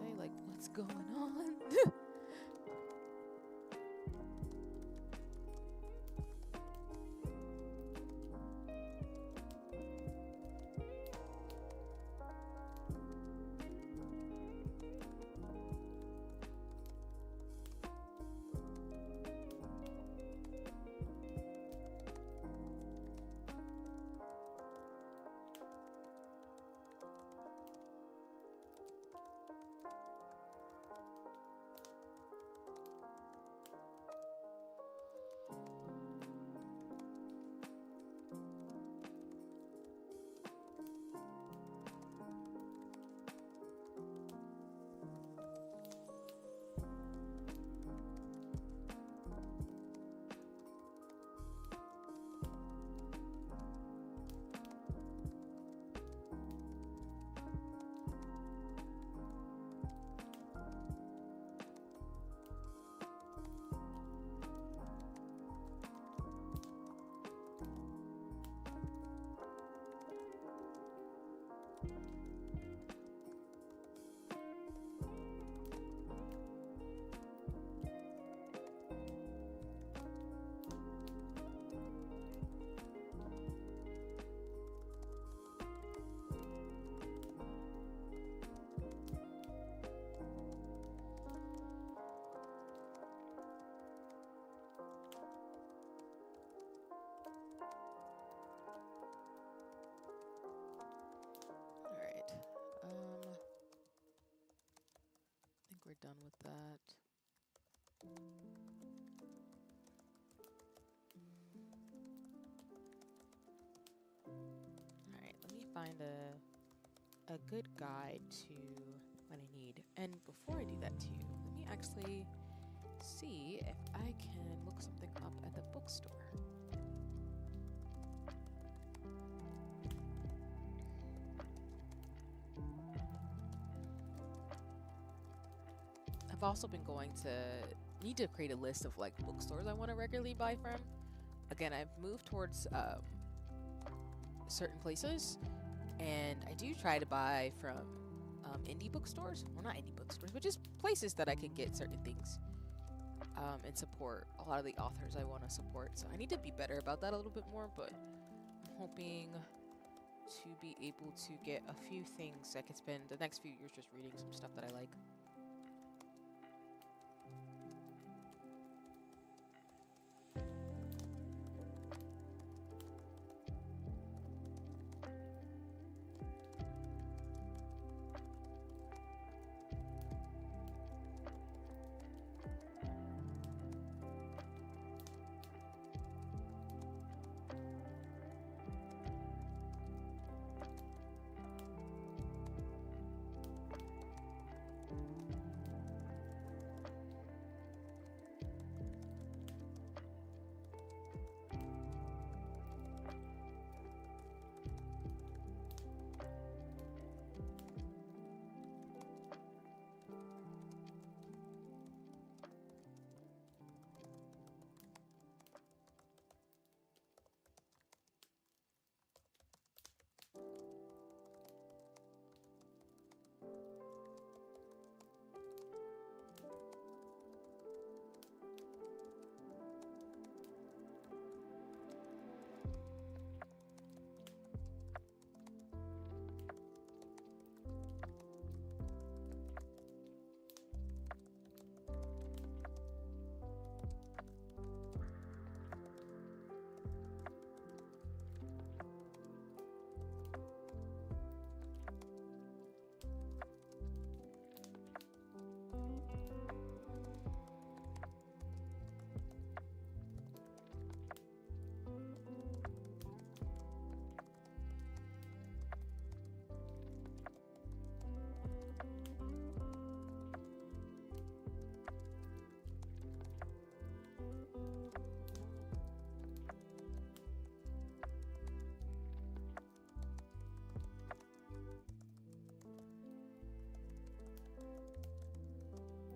say, like, what's going on? I think we're done with that. Alright, let me find a good guide to what I need. And before I do that too, let me actually see if I can look something up at the bookstore. I've also been need to create a list of like bookstores I want to regularly buy from. Again, I've moved towards certain places, and I do try to buy from indie bookstores. Well, not indie bookstores, but just places that I can get certain things and support a lot of the authors I want to support. So I need to be better about that a little bit more, but I'm hoping to be able to get a few things I can spend the next few years just reading some stuff that I like.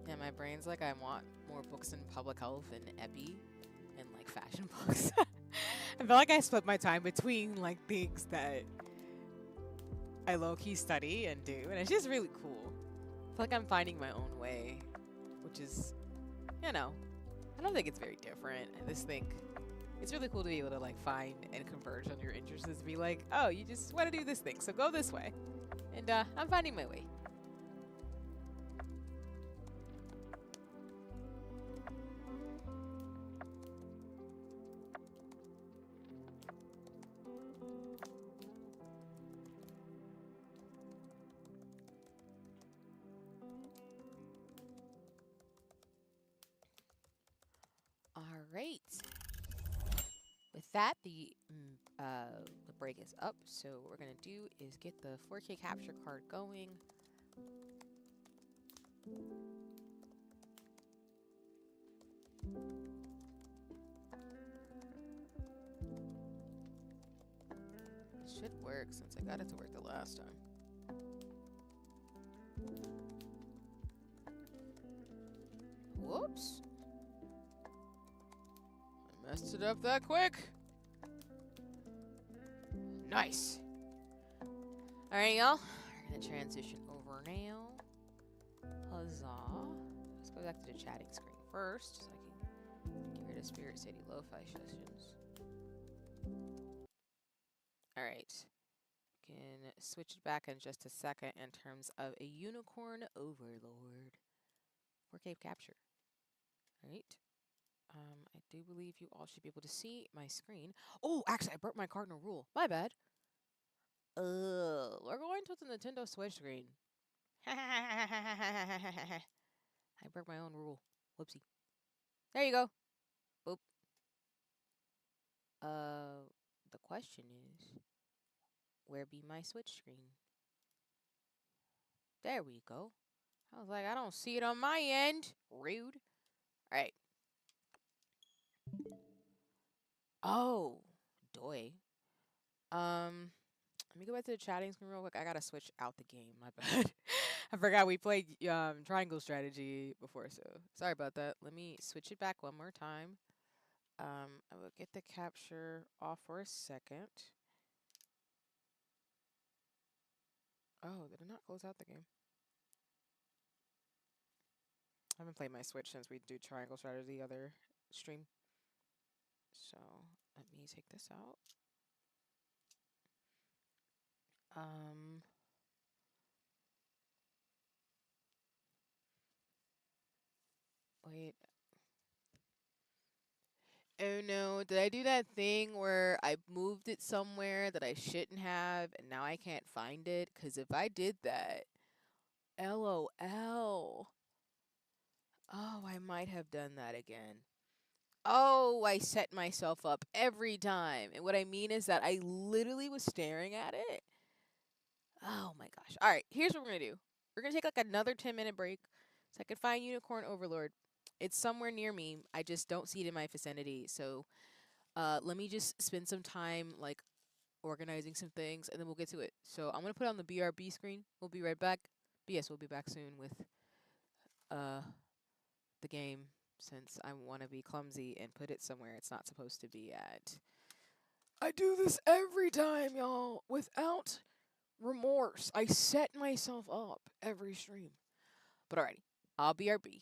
Yeah, my brain's like, I want more books in public health and epi and like fashion books. I feel like I split my time between like things that I low-key study and do, and it's just really cool. feel like I'm finding my own way, which is, you know, I don't think it's very different. I just think it's really cool to be able to like find and converge on your interests. Be like, oh, you just want to do this thing, so go this way. And I'm finding my way. All right. With that, the break is up. So what we're gonna do is get the 4K capture card going. It should work since I got it to work the last time. Whoops. I messed it up that quick. Nice. Alright, y'all. We're gonna transition over now. Huzzah. Let's go back to the chatting screen first so I can get rid of Spirit City Lo-Fi sessions. Alright. Can switch it back in just a second in terms of a Unicorn Overlord. 4K capture. Alright. I do believe you all should be able to see my screen. Oh, actually, I broke my cardinal rule. My bad. We're going to the Nintendo Switch screen. I broke my own rule. Whoopsie. There you go. Boop. The question is, where be my Switch screen? There we go. I was like, I don't see it on my end. Rude. All right. Oh, doy. Let me go back to the chatting screen real quick. I gotta switch out the game. My bad. I forgot we played triangle strategy before, so sorry about that. Let me switch it back one more time. I will get the capture off for a second. Oh, did it not close out the game? I haven't played my Switch since we do triangle strategy the other stream. So let me take this out. Wait. Oh no, did I do that thing where I moved it somewhere that I shouldn't have and now I can't find it? Because if I did that, LOL. Oh, I might have done that again. Oh, I set myself up every time. And what I mean is that I literally was staring at it. Oh my gosh. All right, here's what we're going to do. We're going to take like another 10-minute break so I can find Unicorn Overlord. It's somewhere near me. I just don't see it in my vicinity. So let me just spend some time like organizing some things and then we'll get to it. So I'm going to put on the BRB screen. We'll be right back. But yes, we'll be back soon with the game since I want to be clumsy and put it somewhere it's not supposed to be at. I do this every time, y'all, without remorse. I set myself up every stream. But alrighty, I'll BRB.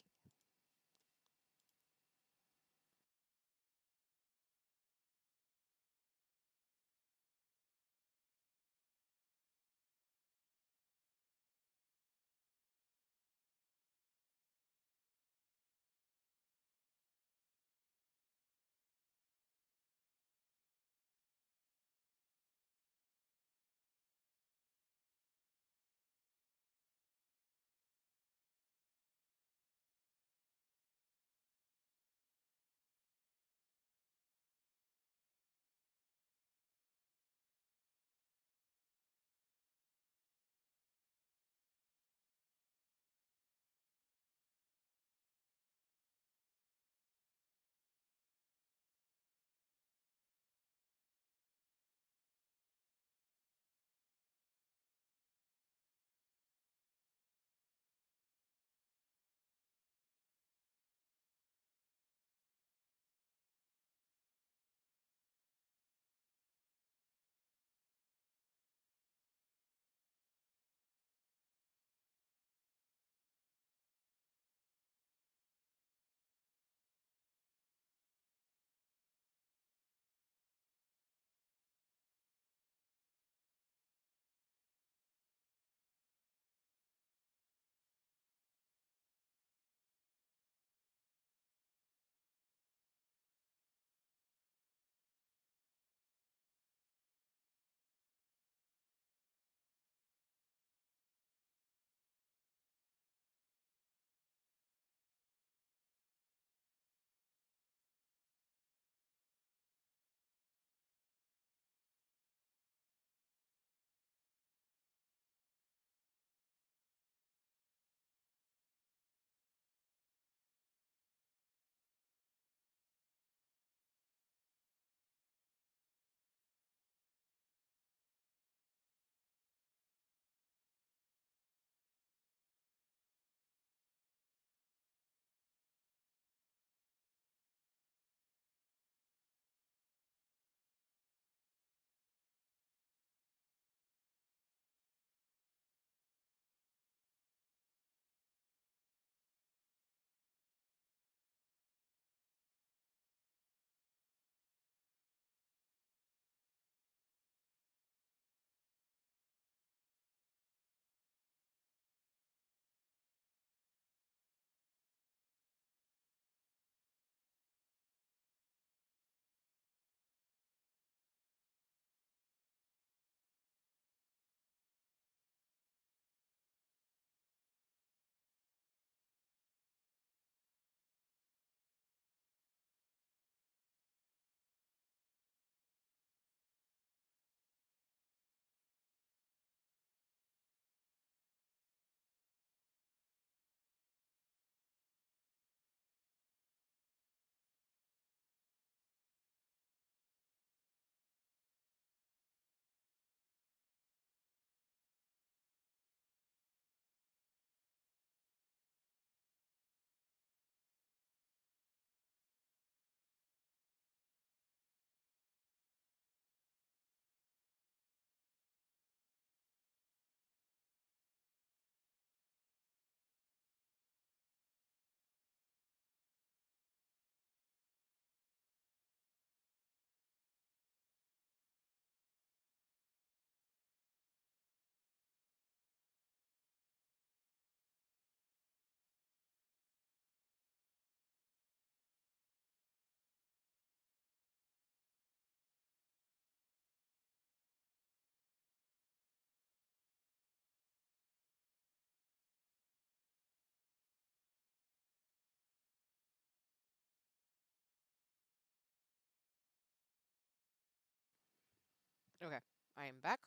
Okay, I am back,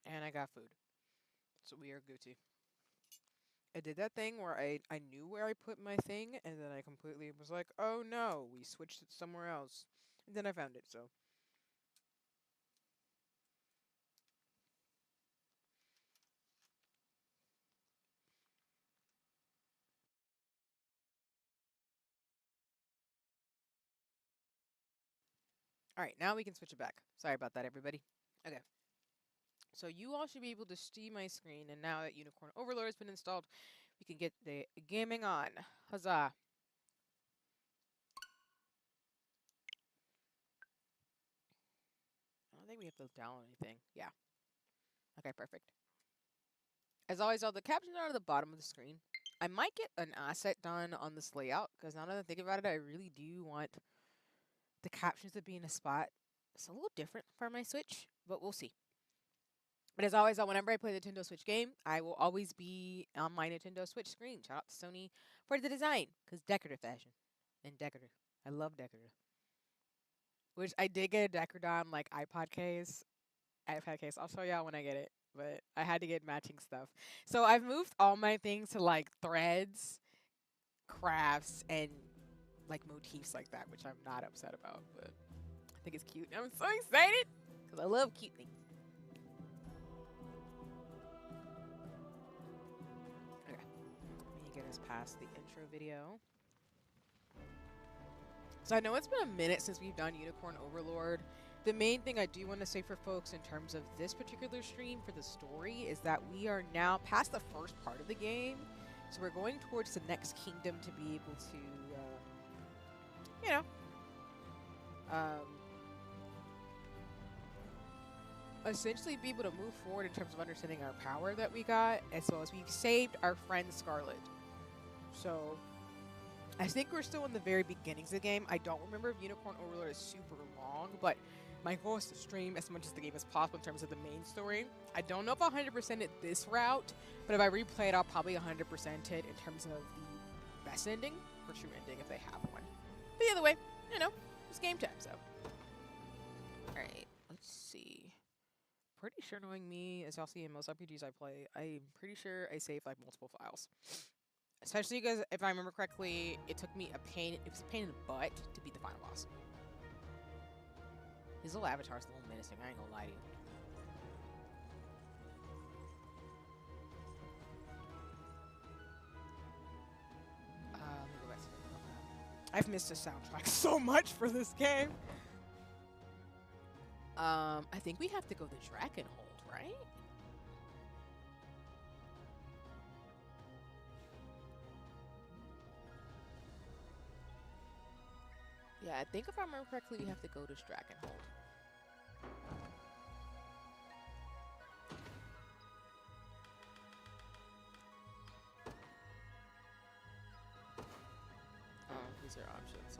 and I got food, so we are Gucci. I did that thing where I knew where I put my thing, and then I completely was like, oh no, we switched it somewhere else. And then I found it, so. Alright, now we can switch it back. Sorry about that, everybody. Okay. So you all should be able to see my screen, and now that Unicorn Overlord has been installed, we can get the gaming on. Huzzah. I don't think we have to download anything. Yeah. Okay, perfect. As always, all the captions are at the bottom of the screen. I might get an asset done on this layout, because now that I think about it, I really do want the captions to be in a spot. It's a little different for my Switch, but we'll see. But as always, whenever I play the Nintendo Switch game, I will always be on my Nintendo Switch screen. Shout out to Sony for the design, because decorative fashion. And decorative. I love decorative. Which I did get a Decradon, like, iPad case. I'll show y'all when I get it. But I had to get matching stuff. So I've moved all my things to, like, threads, crafts, and, like, motifs like that, which I'm not upset about. But I think it's cute. I'm so excited, because I love cute things. Okay. Let me get us past the intro video. So I know it's been a minute since we've done Unicorn Overlord. The main thing I do want to say for folks in terms of this particular stream for the story is that we are now past the first part of the game. So we're going towards the next kingdom to be able to, you know, essentially be able to move forward in terms of understanding our power that we got, as well as we've saved our friend Scarlet. So I think we're still in the very beginnings of the game. I don't remember if Unicorn Overlord is super long, but my goal is to stream as much as the game as possible in terms of the main story. I don't know if I'll 100% it this route, but if I replay it, I'll probably 100% it in terms of the best ending, or true ending if they have one. But either way, you know, it's game time, so. Alright, let's see. Pretty sure, knowing me, as y'all see in most RPGs I play, I'm pretty sure I save like multiple files. Especially because, if I remember correctly, it was a pain in the butt to beat the final boss. His little avatar's a little menacing, I ain't gonna lie to you. Let me go back to the I've missed the soundtrack so much for this game. I think we have to go to Dragonhold, right? Yeah, I think if I remember correctly, we have to go to Dragonhold. These are options.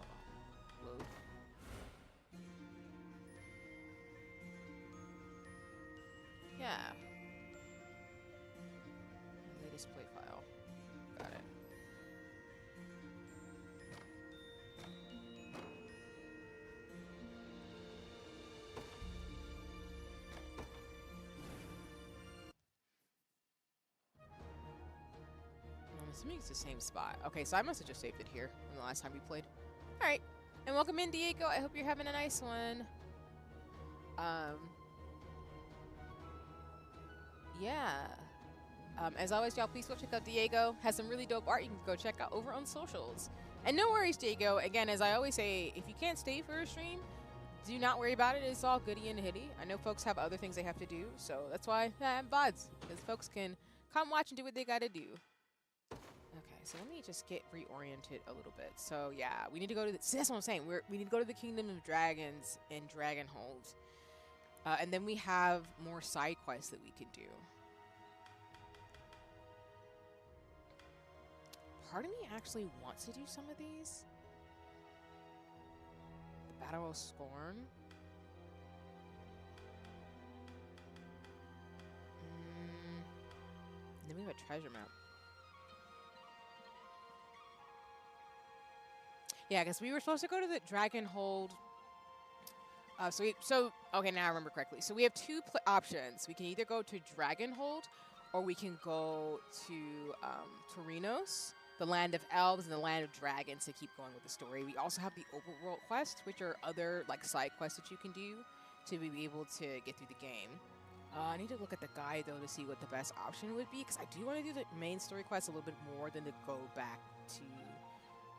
Load. Yeah. Latest play file. Got it. I'm assuming it's the same spot. Okay, so I must have just saved it here from the last time we played. Alright. And welcome in, Diego. I hope you're having a nice one. Yeah. As always, y'all, please go check out Diego. Has some really dope art you can go check out over on socials. And no worries, Diego. Again, as I always say, if you can't stay for a stream, do not worry about it. It's all goody and hitty. I know folks have other things they have to do, so that's why I have VODs, because folks can come watch and do what they gotta do. Okay, so let me just get reoriented a little bit. So yeah, we need to go to the, see, that's what I'm saying. We need to go to the Kingdom of Dragons in Dragonhold. And then we have more side quests that we can do. Part of me actually wants to do some of these. The Battle of Scorn. And then we have a treasure map. Yeah, because we were supposed to go to the Dragonhold Okay, now I remember correctly. So we have two options. We can either go to Dragonhold, or we can go to Torinos, the land of elves and the land of dragons, to keep going with the story. We also have the overworld quest, which are other like side quests that you can do to be able to get through the game. I need to look at the guide though to see what the best option would be, because I do want to do the main story quest a little bit more than to go back to,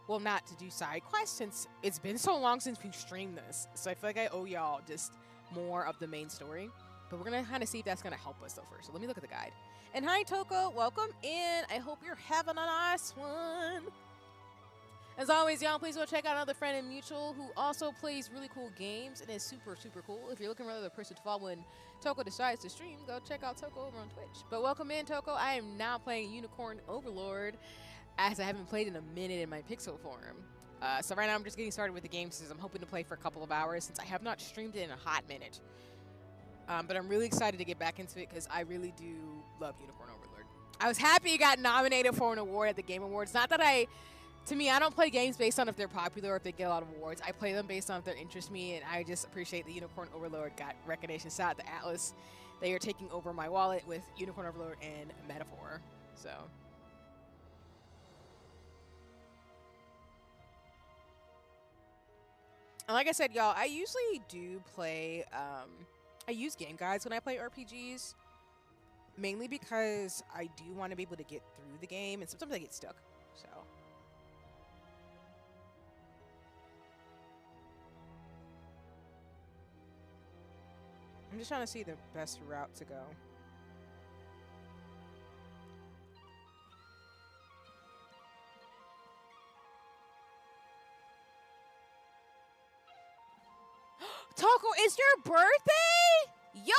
well, not to do side quests, since it's been so long since we've streamed this. So I feel like I owe y'all just more of the main story. But we're going to kind of see if that's going to help us though first. So let me look at the guide. And hi, Toko. Welcome in. I hope you're having a nice one. As always, y'all, please go check out another friend and mutual who also plays really cool games and is super, super cool. If you're looking for another person to follow when Toko decides to stream, go check out Toko over on Twitch. But welcome in, Toko. I am now playing Unicorn Overlord, as I haven't played in a minute in my pixel form. So right now I'm just getting started with the game, since I'm hoping to play for a couple of hours, since I have not streamed it in a hot minute. But I'm really excited to get back into it, because I really do love Unicorn Overlord. I was happy it got nominated for an award at the Game Awards. Not that to me, I don't play games based on if they're popular or if they get a lot of awards. I play them based on if they interest me, and I just appreciate that Unicorn Overlord got recognition. Shout out to Atlas. They are taking over my wallet with Unicorn Overlord and Metaphor. So. And like I said, y'all, I usually do play, I use game guides when I play RPGs, mainly because I do want to be able to get through the game, and sometimes I get stuck, so. I'm just trying to see the best route to go. Toko, it's your birthday? Yo!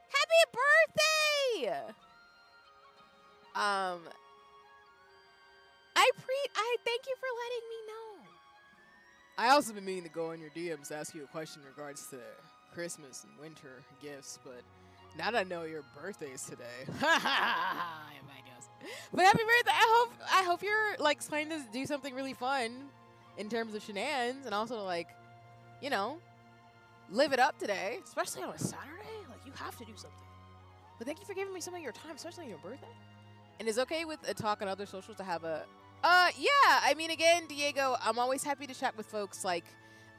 Happy birthday! I thank you for letting me know. I also been meaning to go in your DMs to ask you a question in regards to Christmas and winter gifts, but now that I know your birthday is today. But happy birthday! I hope you're like planning to do something really fun in terms of shenanigans, and also like, you know, live it up today, especially on a Saturday. Like, you have to do something. But thank you for giving me some of your time, especially on your birthday. And it's okay with a talk on other socials to have a, yeah. I mean, again, Diego, I'm always happy to chat with folks like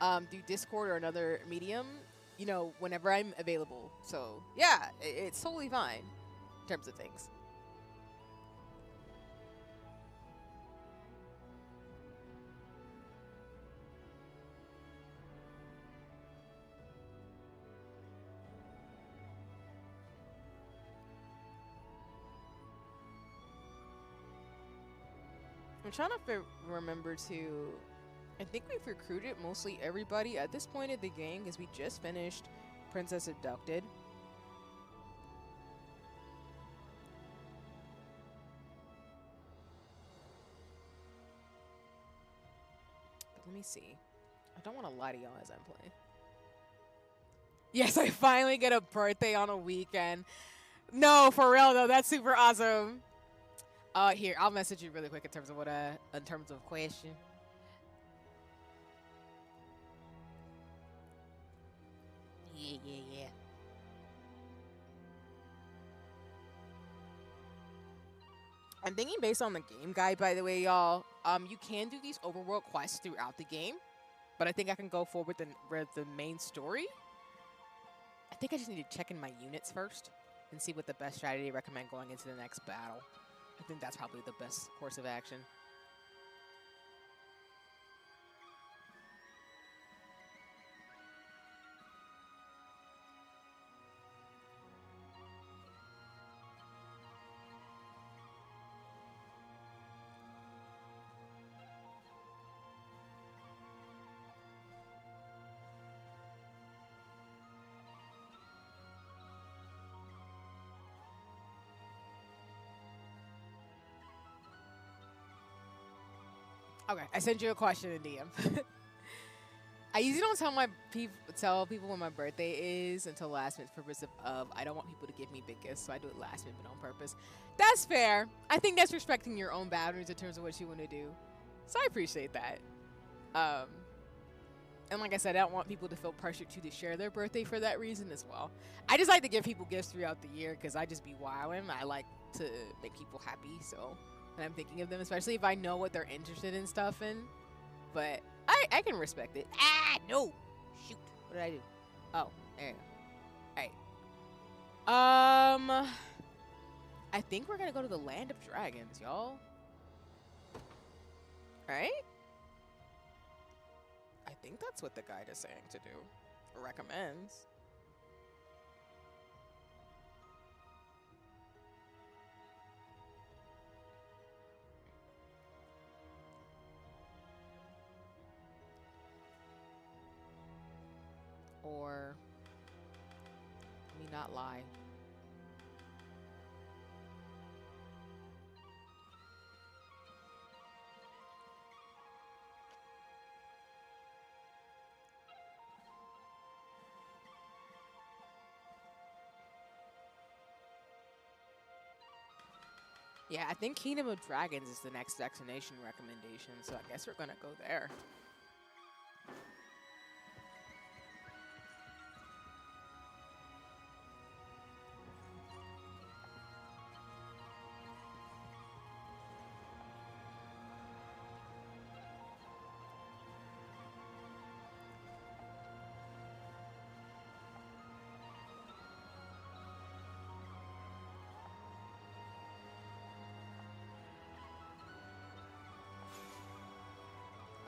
through Discord or another medium, you know, whenever I'm available. So yeah, it's totally fine in terms of things. I'm trying to remember to. I think we've recruited mostly everybody at this point of the game, because we just finished Princess Abducted. But let me see. I don't want to lie to y'all as I'm playing. Yes, I finally get a birthday on a weekend. No, for real though, that's super awesome. Here, I'll message you really quick in terms of in terms of question. Yeah. I'm thinking based on the game guide, by the way, y'all. You can do these overworld quests throughout the game, but I think I can go forward with the main story. I think I just need to check in my units first and see what the best strategy I recommend going into the next battle. I think that's probably the best course of action. Okay, I sent you a question in DM. I usually don't tell people when my birthday is until last minute, for purpose of I don't want people to give me big gifts, so I do it last minute on purpose. That's fair. I think that's respecting your own boundaries in terms of what you want to do. So I appreciate that. And like I said, I don't want people to feel pressured to share their birthday for that reason as well. I just like to give people gifts throughout the year because I just be wilding. I like to make people happy, so when I'm thinking of them, especially if I know what they're interested in stuff in. But I can respect it. Ah, no! Shoot. What did I do? Oh, there you go. Alright. I think we're gonna go to the Land of Dragons, y'all. Right? I think that's what the guide is saying to do. Or recommends. Or let me not lie. Yeah, I think Kingdom of Dragons is the next destination recommendation, so I guess we're gonna go there.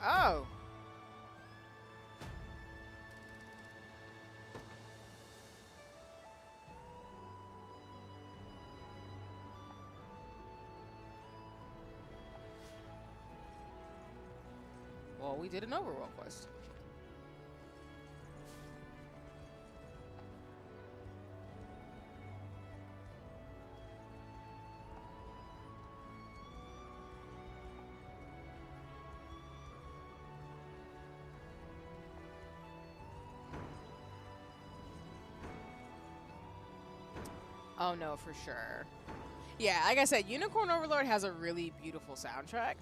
Oh. Well, we did an overworld quest. Oh no, for sure. Yeah, like I said, Unicorn Overlord has a really beautiful soundtrack.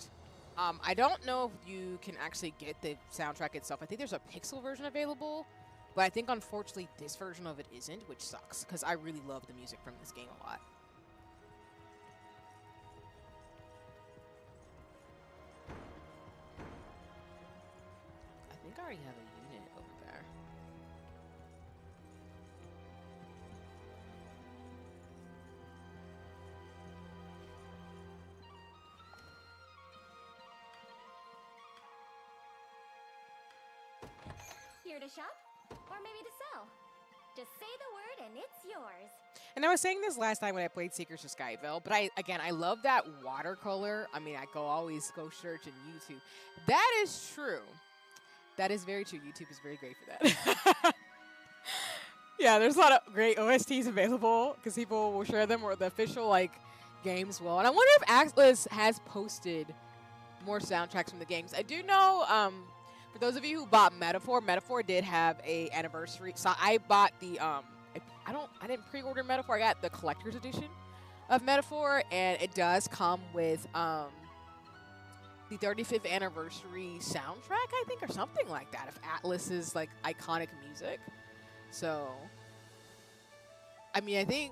I don't know if you can actually get the soundtrack itself. I think there's a pixel version available, but I think unfortunately this version of it isn't, which sucks because I really love the music from this game a lot. I think I already have a unit over there. Here to shop, or maybe to sell. Just say the word and it's yours. And I was saying this last time when I played Secrets of Skyville, but I love that watercolor. I mean, I always go search in YouTube. That is true. That is very true. YouTube is very great for that. Yeah, there's a lot of great OSTs available because people will share them or the official games will. And I wonder if Atlas has posted more soundtracks from the games. I do know. For those of you who bought Metaphor did have a anniversary. So I bought the I didn't pre-order Metaphor. I got the collector's edition of Metaphor, and it does come with the 35th anniversary soundtrack, I think, or something like that, of Atlas's iconic music. So, I mean,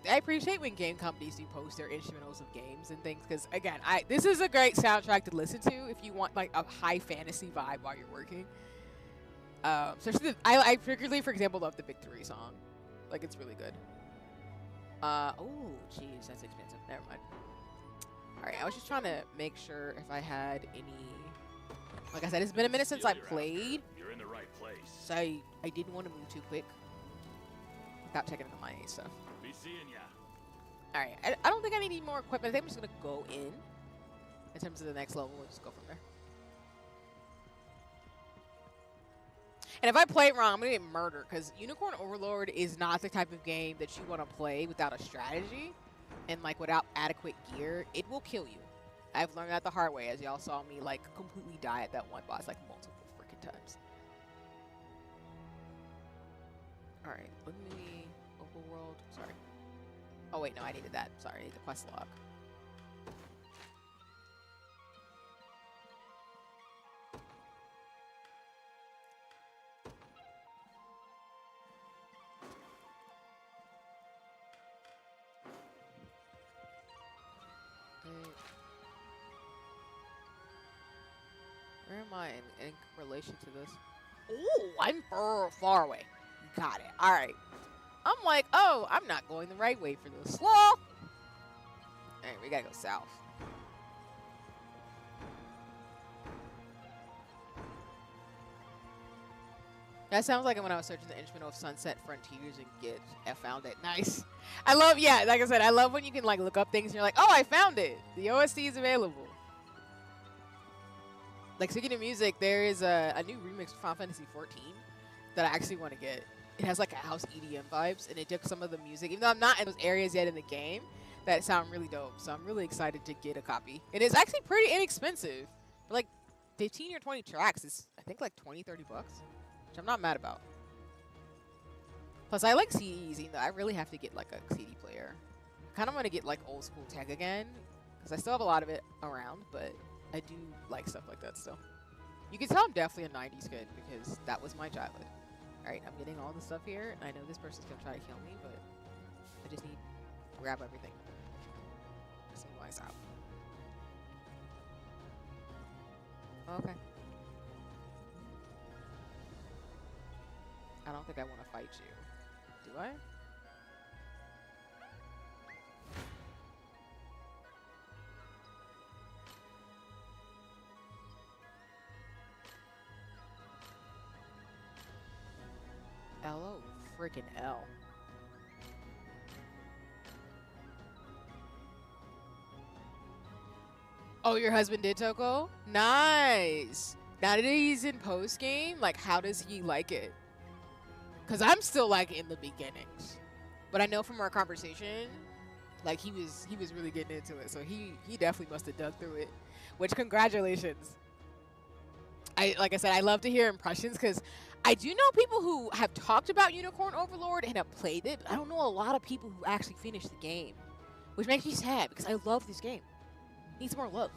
I appreciate when game companies do post their instrumentals of games and things, because again, this is a great soundtrack to listen to if you want a high fantasy vibe while you're working. Especially I particularly, for example, love the Victory song. It's really good. Oh, jeez, that's expensive. Never mind. All right, I was just trying to make sure if I had any. Like I said, it's been a minute since I played. You're in the right place. So I didn't want to move too quick without checking into my stuff. Be seeing ya. All right, I don't think I need any more equipment. I think I'm just gonna go in terms of the next level. We'll just go from there. And if I play it wrong, I'm gonna get murdered because Unicorn Overlord is not the type of game that you want to play without a strategy and without adequate gear. It will kill you. I've learned that the hard way, as y'all saw me completely die at that one boss multiple freaking times. All right, let me overworld. Sorry. Oh wait, no, I needed that. Sorry, I need the quest log. am I in relation to this? Oh, I'm far away. Got it. All right. I'm like, oh, I'm not going the right way for this. Slow. All right, we gotta go south. That sounds like when I was searching the instrument of Sunset Frontiers and I found it. Nice. I love, yeah, like I said, I love when you can like look up things and you're like, oh, I found it. The OST is available. Like, speaking of music, there is a new remix of Final Fantasy 14 that I actually want to get. It has like a house EDM vibes, and it took some of the music, even though I'm not in those areas yet in the game, that sound really dope. So I'm really excited to get a copy. And it's actually pretty inexpensive. For like 15 or 20 tracks, it's I think like 20, 30 bucks. Which I'm not mad about. Plus, I like CDs, even though I really have to get like a CD player. I kind of want to get like old school tech again, because I still have a lot of it around, but I do like stuff like that still. You can tell I'm definitely a 90s kid, because that was my childhood. Alright, I'm getting all the stuff here, and I know this person's going to try to kill me, but I just need to grab everything. Just need wise out. Okay. I don't think I want to fight you. Do I? L-O freaking L. Oh, your husband did Toko? Nice! Now that he's in post-game, like, how does he like it? Because I'm still, like, in the beginnings. But I know from our conversation, like, he was really getting into it. So he definitely must have dug through it. Which, congratulations. Like I said, I love to hear impressions, because I do know people who have talked about Unicorn Overlord and have played it, but I don't know a lot of people who actually finished the game. Which makes me sad, because I love this game. It needs more love.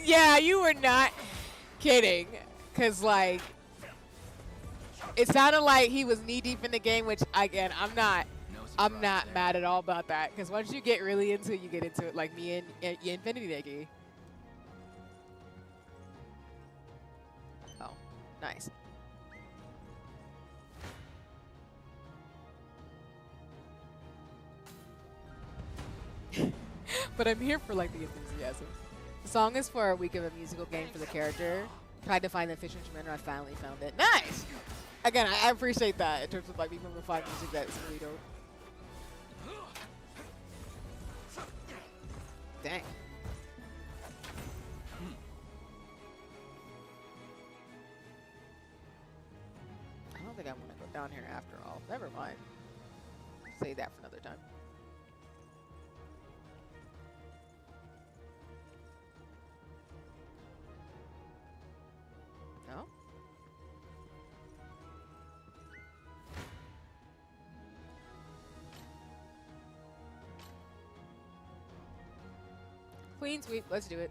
Yeah, you were not kidding. Because, like, it sounded like he was knee-deep in the game, which, again, I'm not mad at all about that. Because once you get really into it, you get into it, like me and Infinity Neggy. Oh, nice. But I'm here for, like, the enthusiasm. The song is for a week of a musical game for the character. Tried to find the official instrument, and I finally found it. Nice! Again, I appreciate that in terms of, like, being able to find music that's really dope. Dang. I don't think I want to go down here after all. Never mind. Save that for another time. No? Queen sweep, let's do it.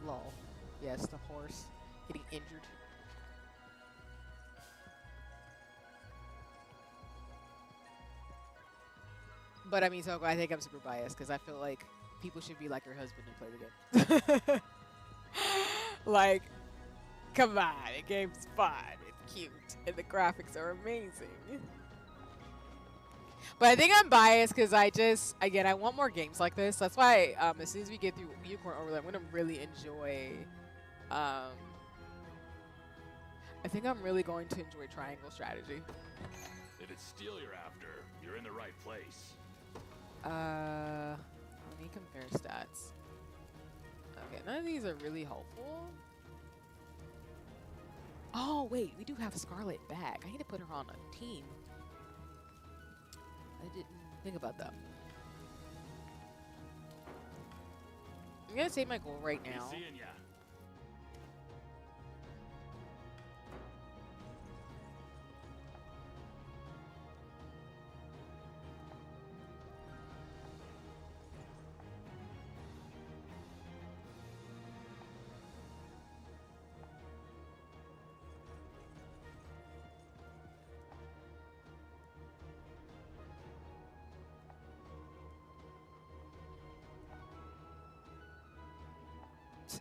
Lol. Yes, the horse getting injured. But I mean, Soko, I think I'm super biased because I feel like people should be like your husband and play the game. Like, come on, the game's fun, it's cute, and the graphics are amazing. But I think I'm biased because I want more games like this. That's why as soon as we get through Unicorn Overlord, I'm going to really enjoy, I think I'm really going to enjoy triangle strategy. If it's steel you're after, you're in the right place. Let me compare stats. Okay, none of these are really helpful. Oh, wait, we do have Scarlet back. I need to put her on a team. I didn't think about that. I'm gonna save my goal right now. Be seeing ya.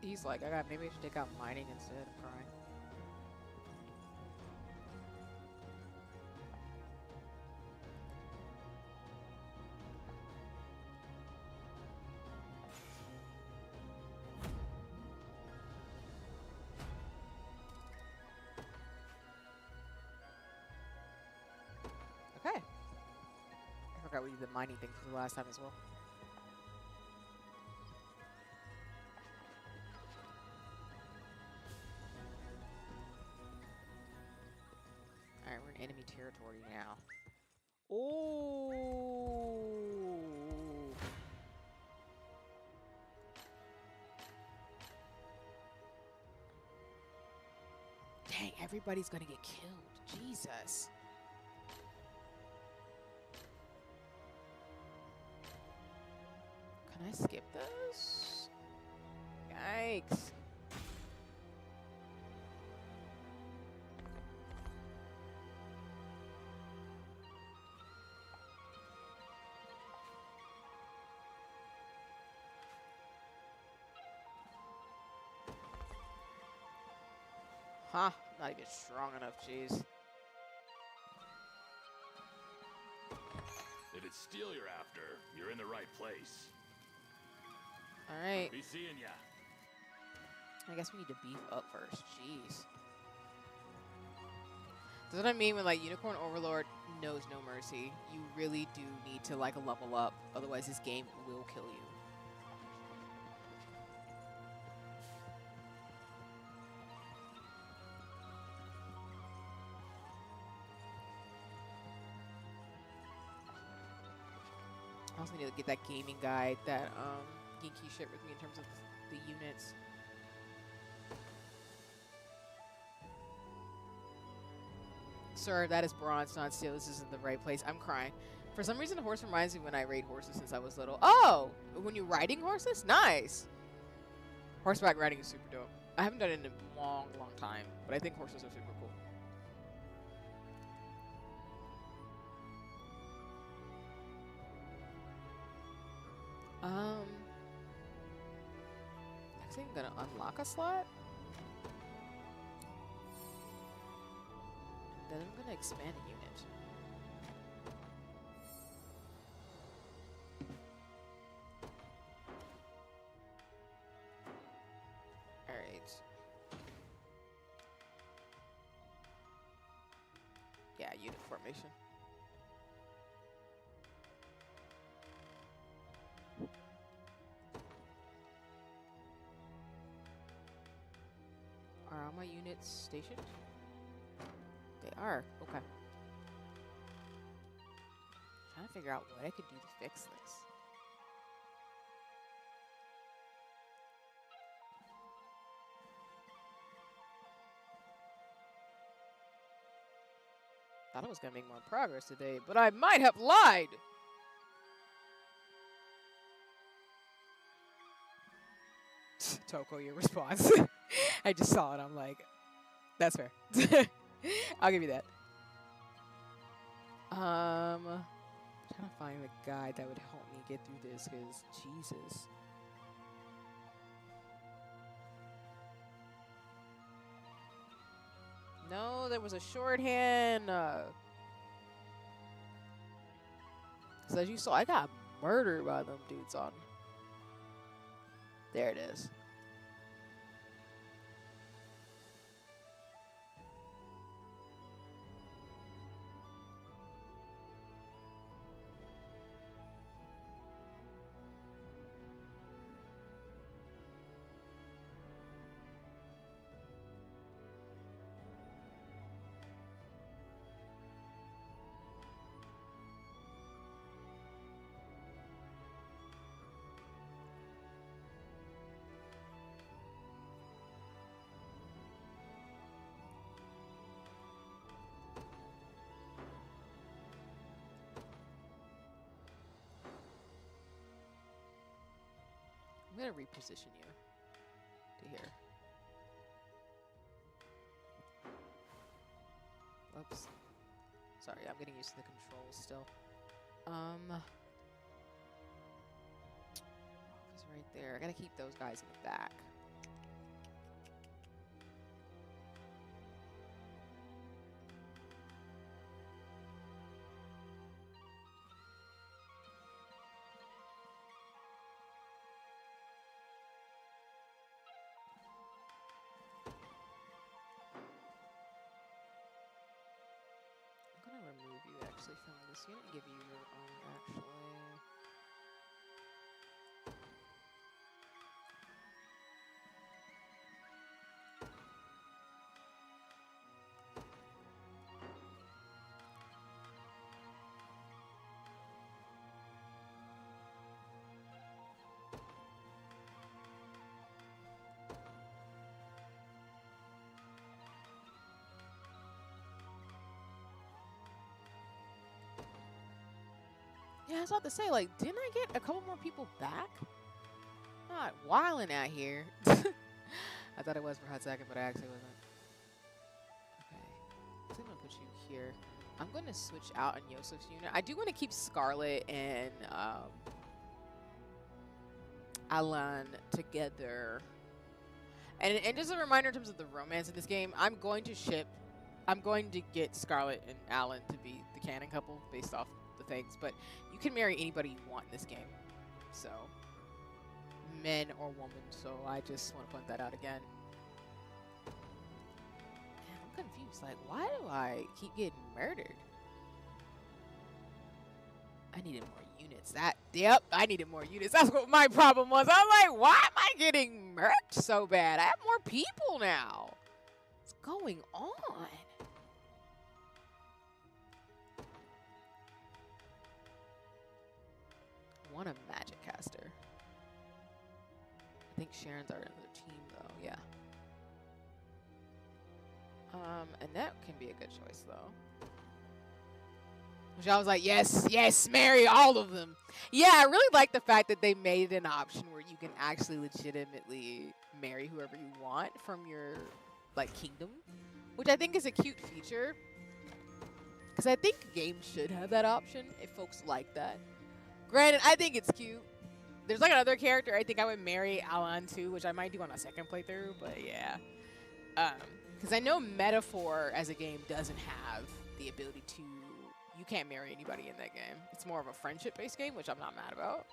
He's like, maybe I should take out mining instead. I'm crying. Okay. I forgot we did the mining thing for the last time as well. Alright, we're in enemy territory now. Oh! Dang, everybody's gonna get killed. Jesus. Can I skip this? Yikes. Huh, not even strong enough, jeez. If it's steel you're after, you're in the right place. Alright, Be seeing ya. I guess we need to beef up first, jeez. That's what I mean when, like, Unicorn Overlord knows no mercy. You really do need to, like, level up, otherwise this game will kill you. I also need to get that gaming guide, that Genki shit with me in terms of the units. Sir, that is bronze, not steel. This isn't the right place. I'm crying. For some reason, horse reminds me when I ride horses since I was little. Oh! When you're riding horses? Nice! Horseback riding is super dope. I haven't done it in a long, long time, but I think horses are super cool. Next thing I'm gonna unlock a slot. Then I'm gonna expand a unit. Alright. Yeah, unit formation. Are all my units stationed? They are. Okay. Trying to figure out what I could do to fix this. Thought I was gonna make more progress today, but I might have lied! Toko, your response. I just saw it, I'm like, that's fair. I'll give you that. Trying to find a guide that would help me get through this, because Jesus. No, there was a shorthand. So as you saw, I got murdered by them dudes on. There it is. gonna reposition you to here. Whoops. Sorry, I'm getting used to the controls still. It's right there. I gotta keep those guys in the back. I'm gonna remove you actually from this unit and give you your own actually. Yeah, I was about to say, like, didn't I get a couple more people back? Not wilding out here. I thought it was for a hot second, but I actually wasn't. Okay, so I'm gonna put you here. I'm gonna switch out on Yosef's unit. I do want to keep Scarlet and Alan together. And just a reminder in terms of the romance in this game, I'm going to get Scarlet and Alan to be the canon couple based off the things, but you can marry anybody you want in this game. So, men or women. So I just want to point that out again. Man, I'm confused. Like, why do I keep getting murdered? I needed more units. Yep, I needed more units. That's what my problem was. I was like, why am I getting murked so bad? I have more people now. What's going on? I want a magic caster. I think Sharon's already on their team though, yeah. And that can be a good choice though. Which I was like, yes, yes, marry all of them. Yeah, I really like the fact that they made an option where you can actually legitimately marry whoever you want from your, like, kingdom. Which I think is a cute feature. Because I think games should have that option if folks like that. Granted, I think it's cute. There's, like, another character I think I would marry Alan to, which I might do on a second playthrough, but yeah. Because I know Metaphor as a game doesn't have the ability to... You can't marry anybody in that game. It's more of a friendship-based game, which I'm not mad about.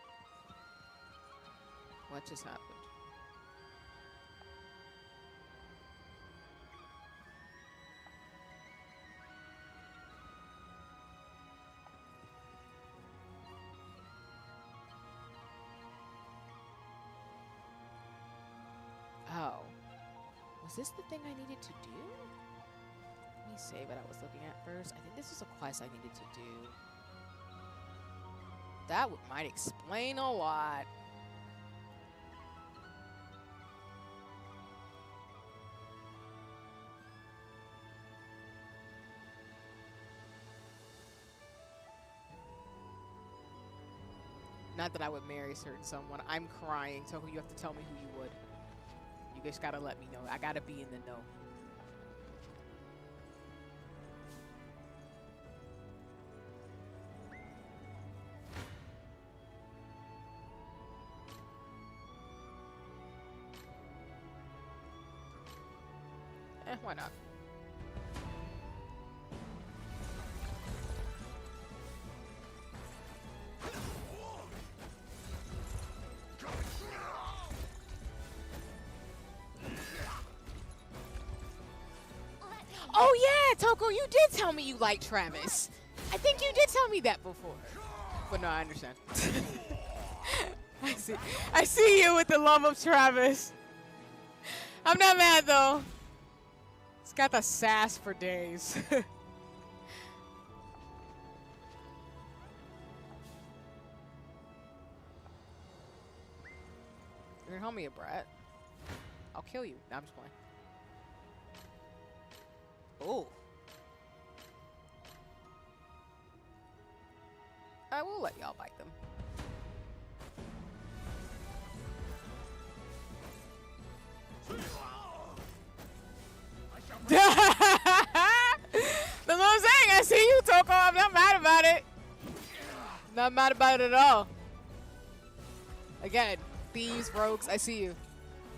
What just happened? Oh. Was this the thing I needed to do? Let me say what I was looking at first. I think this is a quest I needed to do. That might explain a lot. Not that I would marry certain someone. I'm crying, so you have to tell me who you would. You just gotta let me know. I gotta be in the know. Why not? Oh yeah, Toko, you did tell me you liked Travis. I think you did tell me that before. But no, I understand. I see you with the love of Travis. I'm not mad though. It's got the sass for days. You're gonna call me a brat? I'll kill you. No, I'm just playing. Oh. I will let y'all bite them. Not mad about it at all. Again, thieves, rogues, I see you.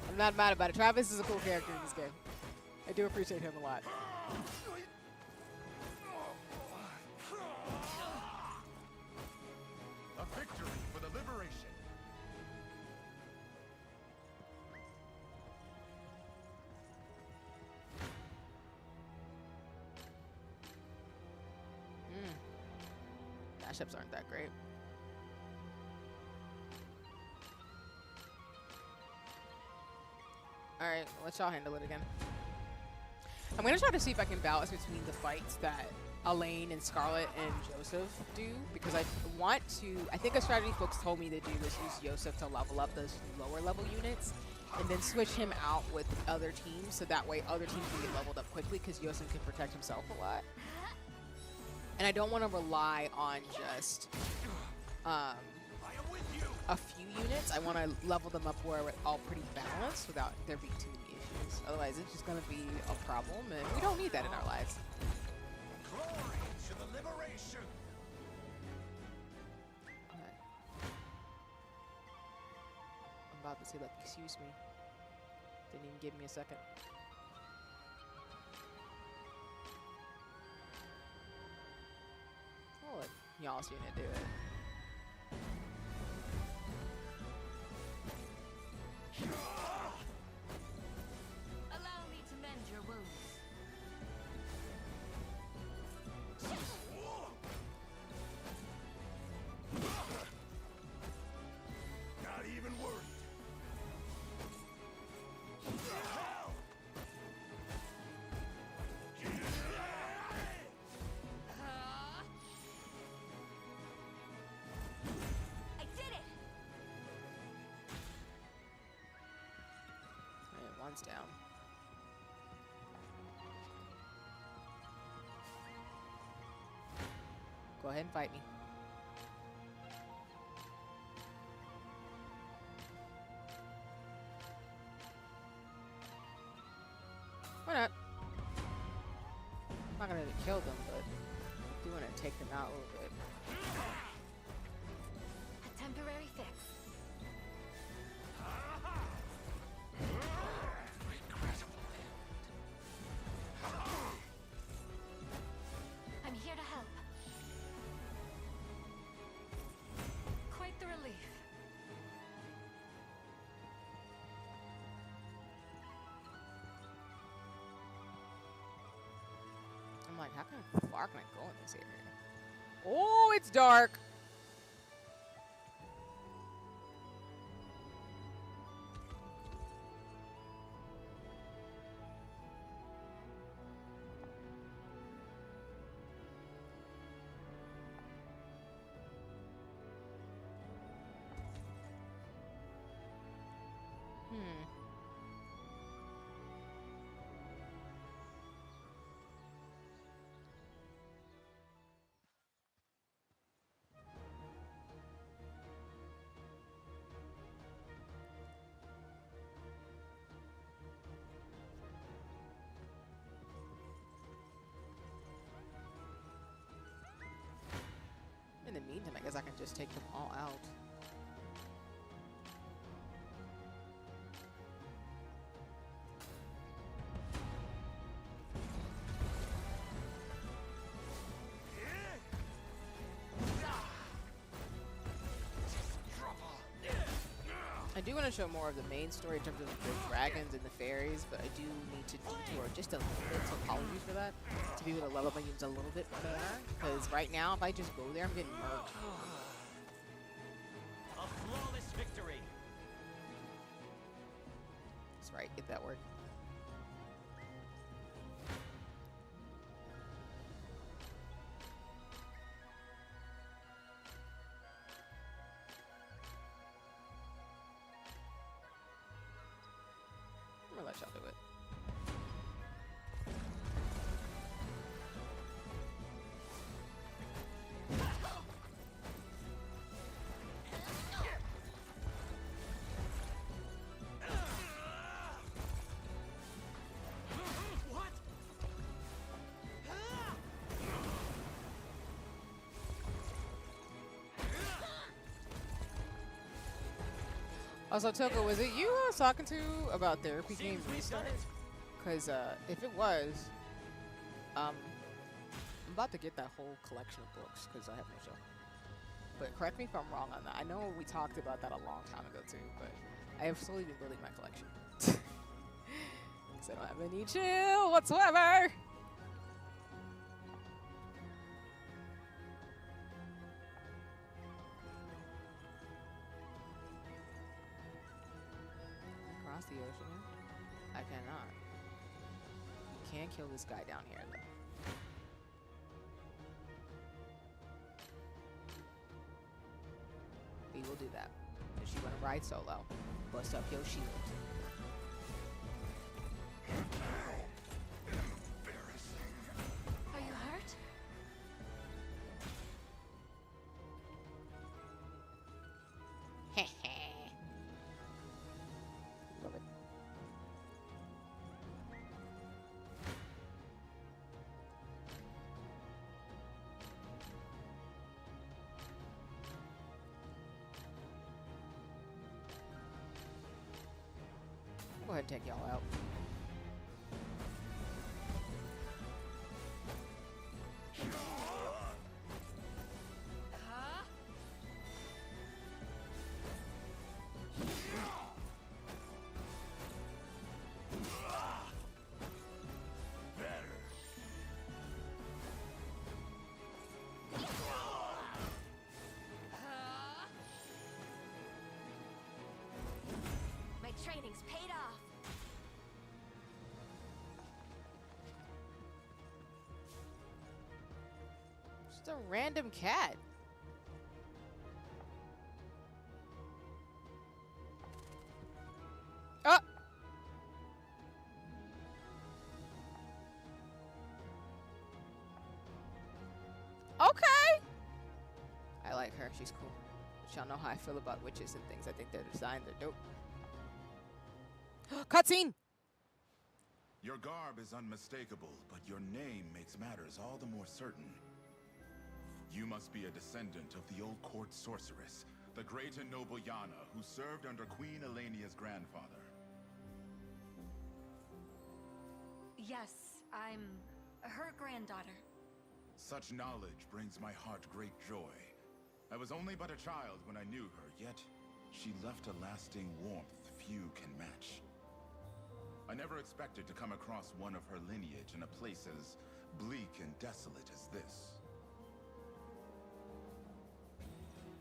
I'm not mad about it. Travis is a cool character in this game. I do appreciate him a lot. A victory for the liberation. Mashups aren't that great. Alright, let y'all handle it again. I'm gonna try to see if I can balance between the fights that Elaine and Scarlet and Joseph do, because I want to, I think a strategy folks told me to do was use Joseph to level up those lower level units, and then switch him out with other teams, so that way other teams can get leveled up quickly, because Joseph can protect himself a lot. And I don't want to rely on just a few units. I want to level them up where we're all pretty balanced without there being too many issues. Otherwise, it's just going to be a problem, and we don't need that in our lives. Glory to the liberation. Okay. I'm about to say, like, excuse me. Didn't even give me a second. I'll let y'all's unit do it. Allow me to mend your wounds. Not even worried. I did it! Alright, one's down. Go ahead and fight me. Why not? I'm not gonna kill them, but I do want to take them out a little bit. A temporary fix. I'm here to help. Quite the relief. I'm like, how far can I go in this area? Oh, it's dark. In the meantime, I guess I can just take them all out. I do want to show more of the main story in terms of the dragons and the fairies, but I do need to detour just a little bit, so apologies for that, to be able to level my units a little bit more, because right now, if I just go there, I'm getting murked. A flawless victory. That's right, get that word. I'm gonna let y'all do it. Also, Toko, was it you I was talking to about therapy game restart? Because if it was, I'm about to get that whole collection of books because I have no show. But correct me if I'm wrong on that. I know we talked about that a long time ago too, but I have slowly been building my collection. Because I don't have any chill whatsoever. Across the ocean? I cannot. You can kill this guy down here though. We will do that. If she wanna ride solo, bust up your shield. Are you hurt? Love it. Go ahead and take y'all out. Huh? My training's paid off. Just a random cat. Oh! Okay! I like her. She's cool. But y'all know how I feel about witches and things. I think their designs are dope. Cutscene! Your garb is unmistakable, but your name makes matters all the more certain. You must be a descendant of the old court sorceress, the great and noble Yana, who served under Queen Elenia's grandfather. Yes, I'm her granddaughter. Such knowledge brings my heart great joy. I was only but a child when I knew her, yet she left a lasting warmth few can match. I never expected to come across one of her lineage in a place as bleak and desolate as this.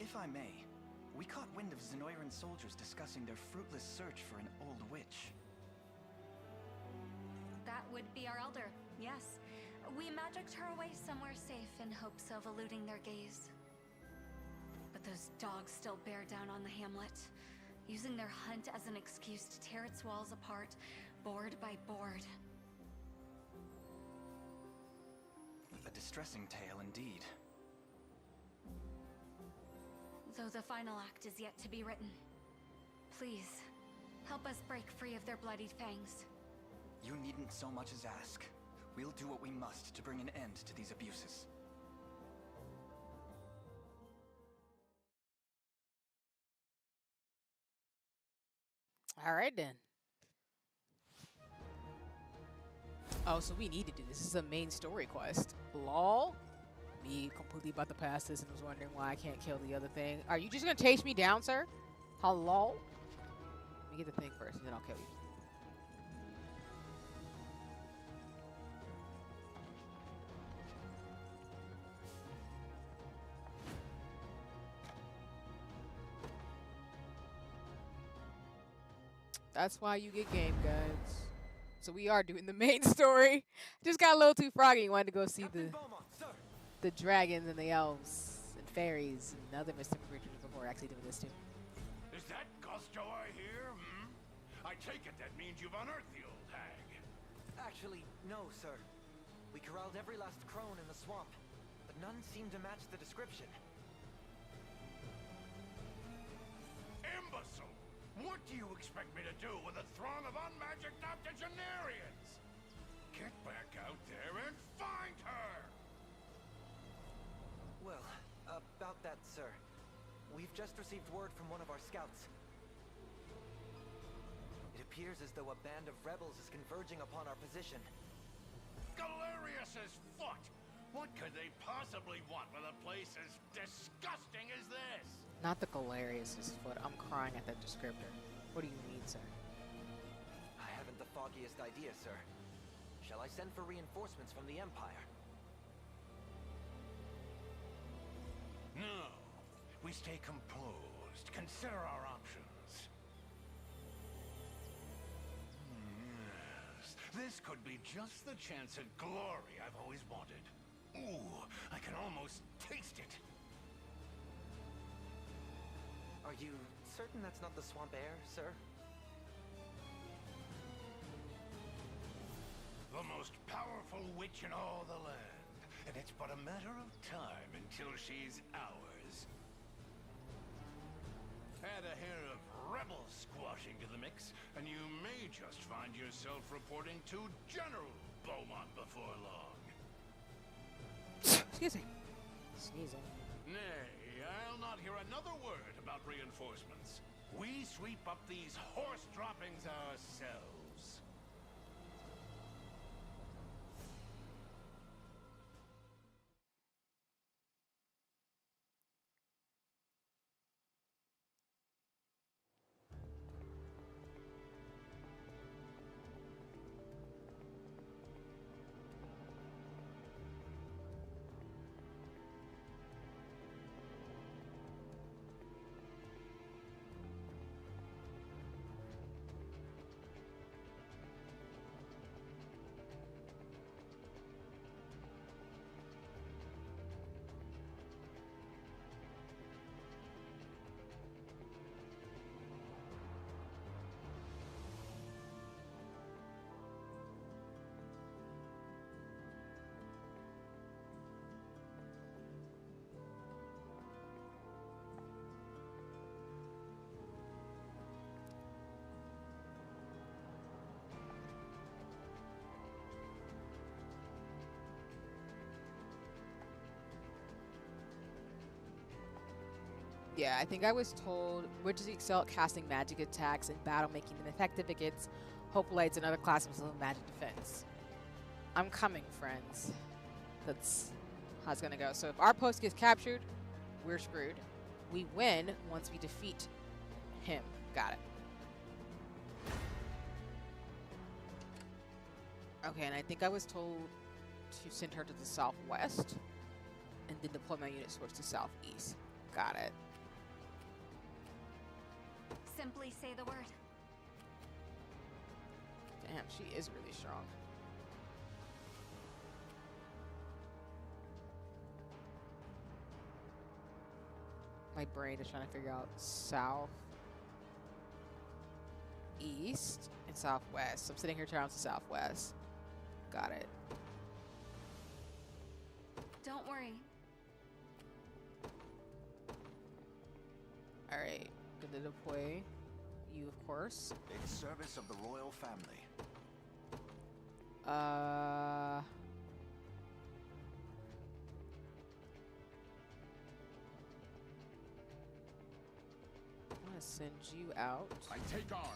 If I may, we caught wind of Zenoiran soldiers discussing their fruitless search for an old witch. That would be our elder, yes. We magicked her away somewhere safe in hopes of eluding their gaze. But those dogs still bear down on the hamlet, using their hunt as an excuse to tear its walls apart, board by board. A distressing tale indeed. Though the final act is yet to be written. Please, help us break free of their bloodied fangs. You needn't so much as ask. We'll do what we must to bring an end to these abuses. All right then. Oh, so we need to do this. This is a main story quest. Lol. Me completely about to pass this and was wondering why I can't kill the other thing. Are you just gonna chase me down, sir? Hello? Let me get the thing first, and then I'll kill you. That's why you get game guides. So we are doing the main story. Just got a little too froggy. Wanted to go see the dragons and the elves and fairies and other mystical creatures before actually doing this too. Is that Gusto I hear? I take it that means you've unearthed the old hag. Actually, no, sir. We corralled every last crone in the swamp, but none seemed to match the description. Imbecile! What do you expect me to do with a throng of unmagicked octogenarians? Get back out there and find her! Well, about that, sir. We've just received word from one of our scouts. appears as though a band of rebels is converging upon our position. Galerius's foot! What could they possibly want with a place as disgusting as this? Not the Galerius' foot. I'm crying at that descriptor. What do you mean, sir? I haven't the foggiest idea, sir. Shall I send for reinforcements from the Empire? No. We stay composed. Consider our options. Yes. This could be just the chance at glory I've always wanted. Ooh, I can almost taste it. Are you certain that's not the swamp air, sir? The most powerful witch in all the land. And it's but a matter of time until she's ours. Add a hair of rebel squashing to the mix, and you may just find yourself reporting to General Beaumont before long. Excuse me. Sneezing. Nay, I'll not hear another word about reinforcements. We sweep up these horse droppings ourselves. Yeah, I think I was told witches excel at casting magic attacks in battle, making them effective against hoplites and other classes of magic defense. I'm coming, friends. That's how it's gonna go. So if our post gets captured, we're screwed. We win once we defeat him. Got it. Okay, and I think I was told to send her to the southwest and then deploy my units towards the southeast. Got it. Simply say the word. Damn, she is really strong. My brain is trying to figure out south, east, and southwest. So I'm sitting here trying to southwest. Got it. Don't worry. All right, gonna deploy you, of course. In service of the royal family. I'm gonna send you out. I take arms.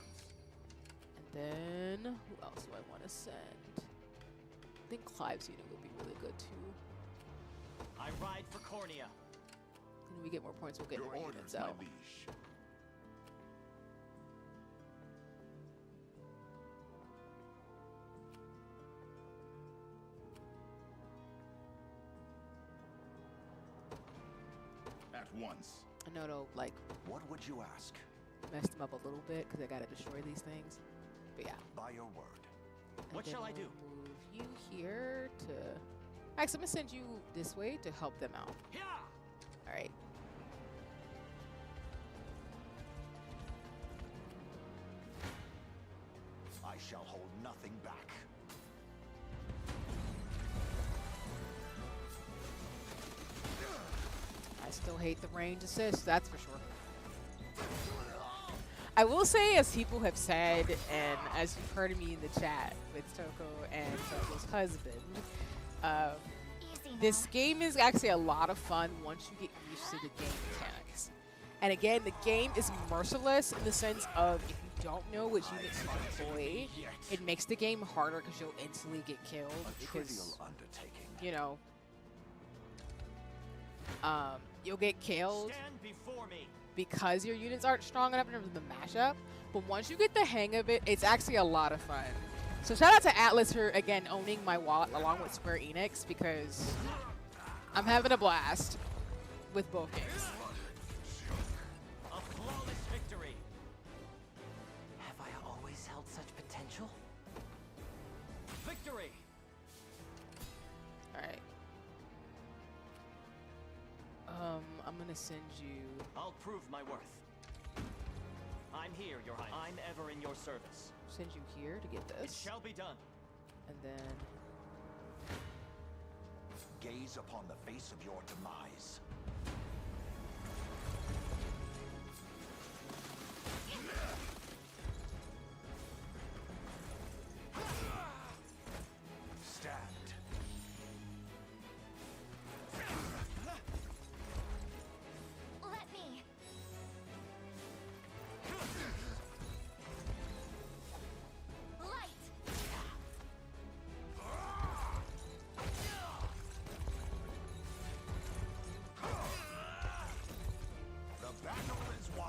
And then, who else do I want to send? I think Clive's unit would be really good too. I ride for Cornea. And we get more points, we'll get Your more orders, units my out. liege. At once. I know it'll like What would you ask? mess them up a little bit because I gotta destroy these things. But yeah. By your word. And What then shall I we'll do? Move you here to. Actually, I'm gonna send you this way to help them out. Yeah. All right. I shall hold nothing back. I still hate the range assist, that's for sure. I will say, as people have said, and as you've heard of me in the chat with Toko and Toko's husband, this game is actually a lot of fun once you get used to the game mechanics. And again, the game is merciless in the sense of if you don't know which units to deploy, it makes the game harder because you'll instantly get killed. Because, you know, you'll get killed because your units aren't strong enough in terms of the mashup. But once you get the hang of it, it's actually a lot of fun. So shout out to Atlas for, again, owning my wallet along with Square Enix because I'm having a blast with both games. A flawless victory. Have I always held such potential? Victory. All right. I'm gonna send you. I'll prove my worth. I'm here, Your Highness. I'm ever in your service. Send you here to get It this, shall be done. and then Gaze upon the face of your demise. Stand. Let me. Light. The battle is won.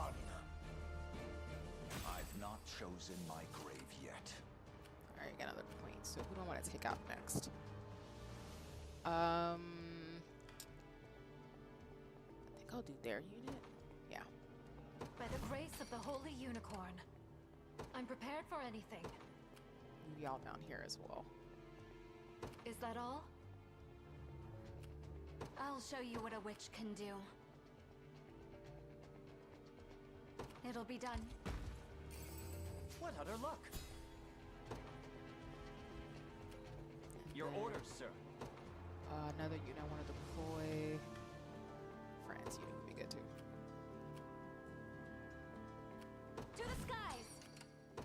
I've not chosen my grave yet. all right, got another point. So who do I want to take out next? I think I'll do their unit. Yeah. By the grace of the Holy Unicorn, I'm prepared for anything. Move y'all down here as well. Is that all? I'll show you what a witch can do. It'll be done. What utter luck! Your then, orders, sir. Another unit I want to deploy. France unit would be good too. To the skies!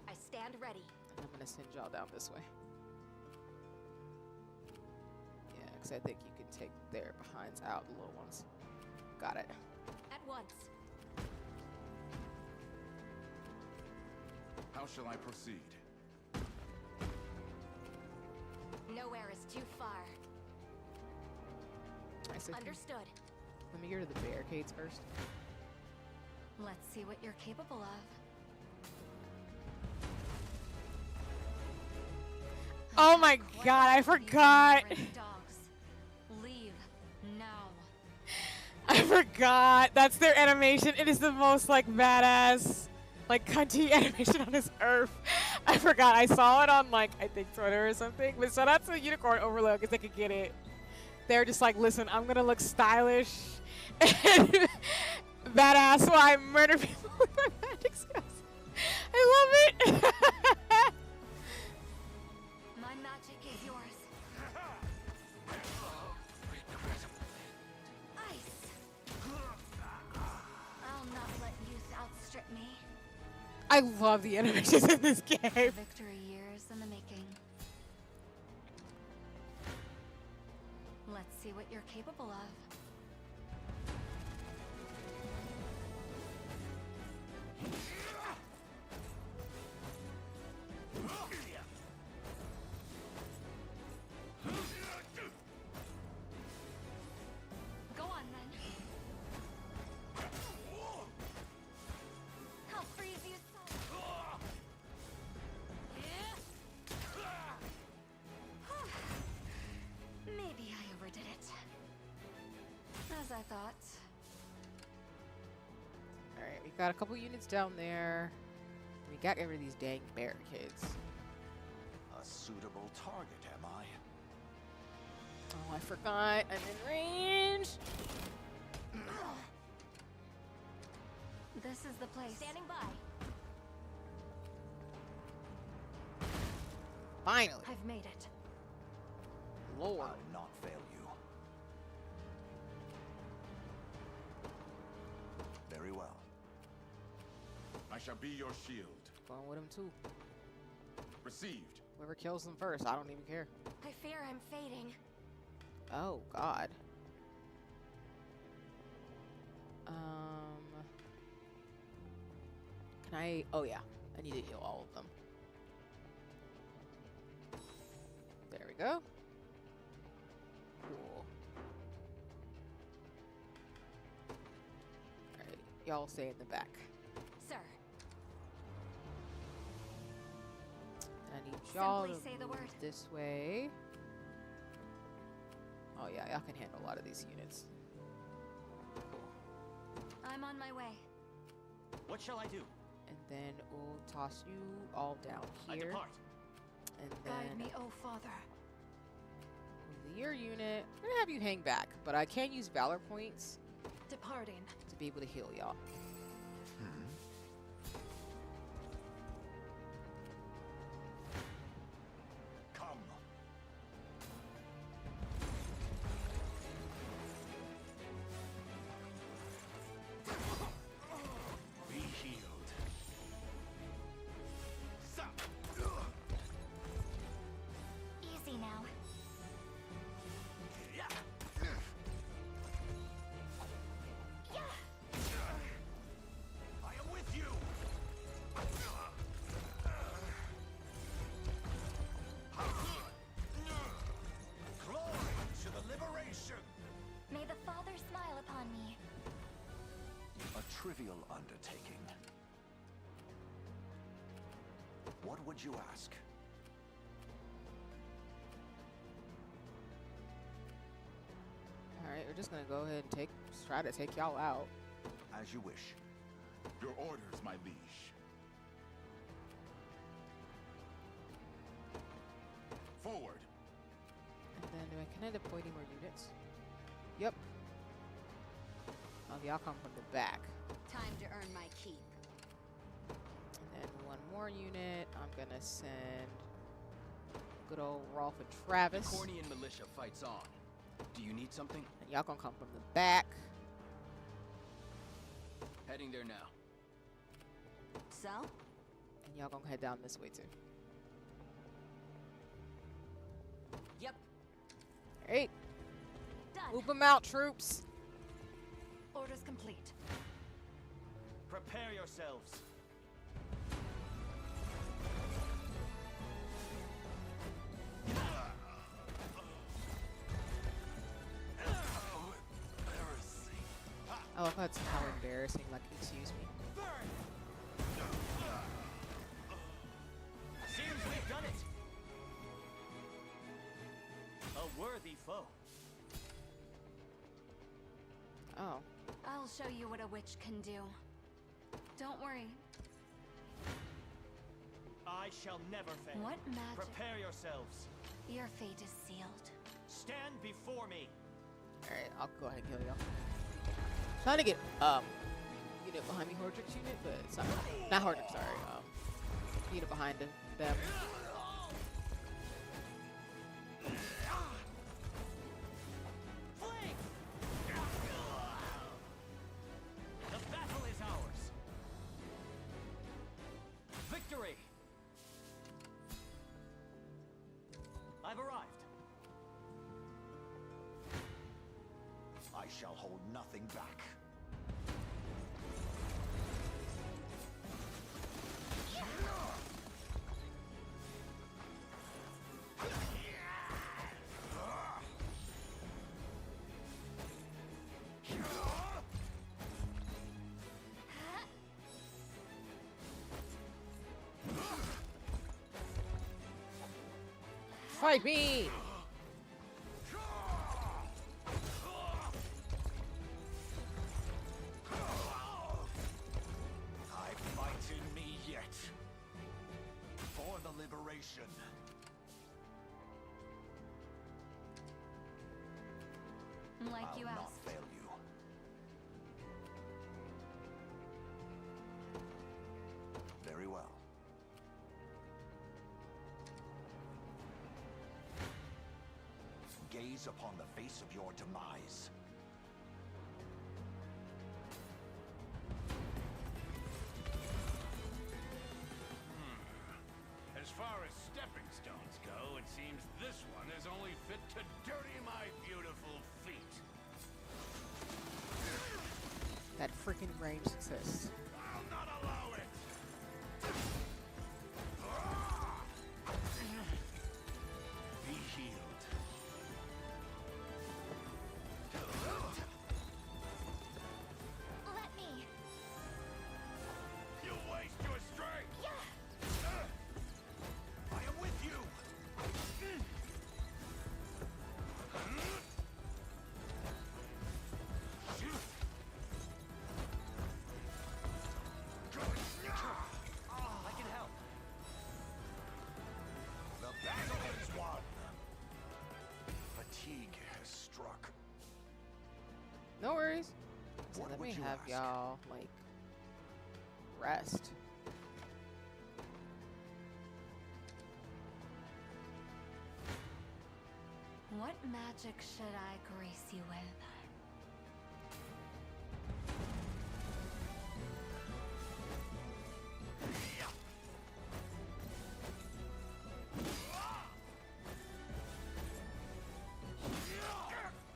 I stand ready. And I'm gonna send y'all down this way. Yeah, because I think you can take their behinds out, the little ones. Got it. At once. How shall I proceed? Nowhere is too far. I said, Understood. let me get to the barricades first. Let's see what you're capable of. Oh my god, I forgot. Dogs. Leave now. I forgot. That's their animation. It is the most like badass like cunty animation on this earth. I forgot. I saw it on like I think Twitter or something. But shout out to Unicorn Overlord because they could get it. They're just like, listen, I'm gonna look stylish and badass while I murder people with my magic skills. I love it. My magic is yours. Ice. I'll not let youth outstrip me. I love the animations in this game. Victory years in the making. Let's see what you're capable of. Go on then. I'll freeze you so. Maybe I overdid it. As I thought. Alright, we got a couple units down there. We got rid of these dang barricades. A suitable target, am I? Oh, I forgot. I'm in range. This is the place. Standing by. Finally. I've made it. Lord. I'll not fail you. Very well. I shall be your shield. Going with him too. Received. Whoever kills them first, I don't even care. I fear I'm fading. Oh, God. Can I? Oh yeah, I need to heal all of them. There we go. Cool. Alright, y'all stay in the back. Sir. I need y'all to Simply say the move word. this way. Oh yeah, y'all can handle a lot of these units. I'm on my way. What shall I do? And then we'll toss you all down I here. depart. And Guide then me, oh father. move your unit. I'm gonna have you hang back, but I can use Valor points Departing. to be able to heal y'all. Come. Be healed. Easy now. I am with you. Glory to the liberation! May the father smile upon me. A trivial undertaking. What would you ask? Alright, we're just gonna go ahead and try to take y'all out. As you wish. Your orders, my liege. Forward. And then can I deploy any more units? Yep. Oh, y'all come from the back. Time to earn my keep. And then one more unit. I'm gonna send good old Rolf and Travis. Cornian militia fights on. Do you need something? And y'all gonna come from the back. Heading there now. So? And y'all gonna head down this way too. Yep. Alright. Done. Move them out, troops. Orders complete. Prepare yourselves. Oh, that's how embarrassing. Like, excuse me. Seems we've done it. A worthy foe. Oh. I'll show you what a witch can do. Don't worry. I shall never fail. What magic? Prepare yourselves. Your fate is sealed. Stand before me. Alright, I'll go ahead and kill y'all. Trying to get unit behind me, Hordrick's unit, but it's not Hordrick, sorry. Unit behind them. Fling! The battle is ours. Victory! I've arrived. I shall hold nothing back. Fight me! I fight in me yet. For the liberation. Like I'll you not asked. fail you. Very well. Gaze upon the face of your demise. As far as stepping stones go, it seems this one is only fit to dirty my beautiful feet. That freaking range success. I'll not allow it! healed. Let me. You waste your strength! I am with you. I can help. The battle is won. Fatigue has struck. No worries. So What let would me you have ask? y'all like rest. What magic should I grace you with?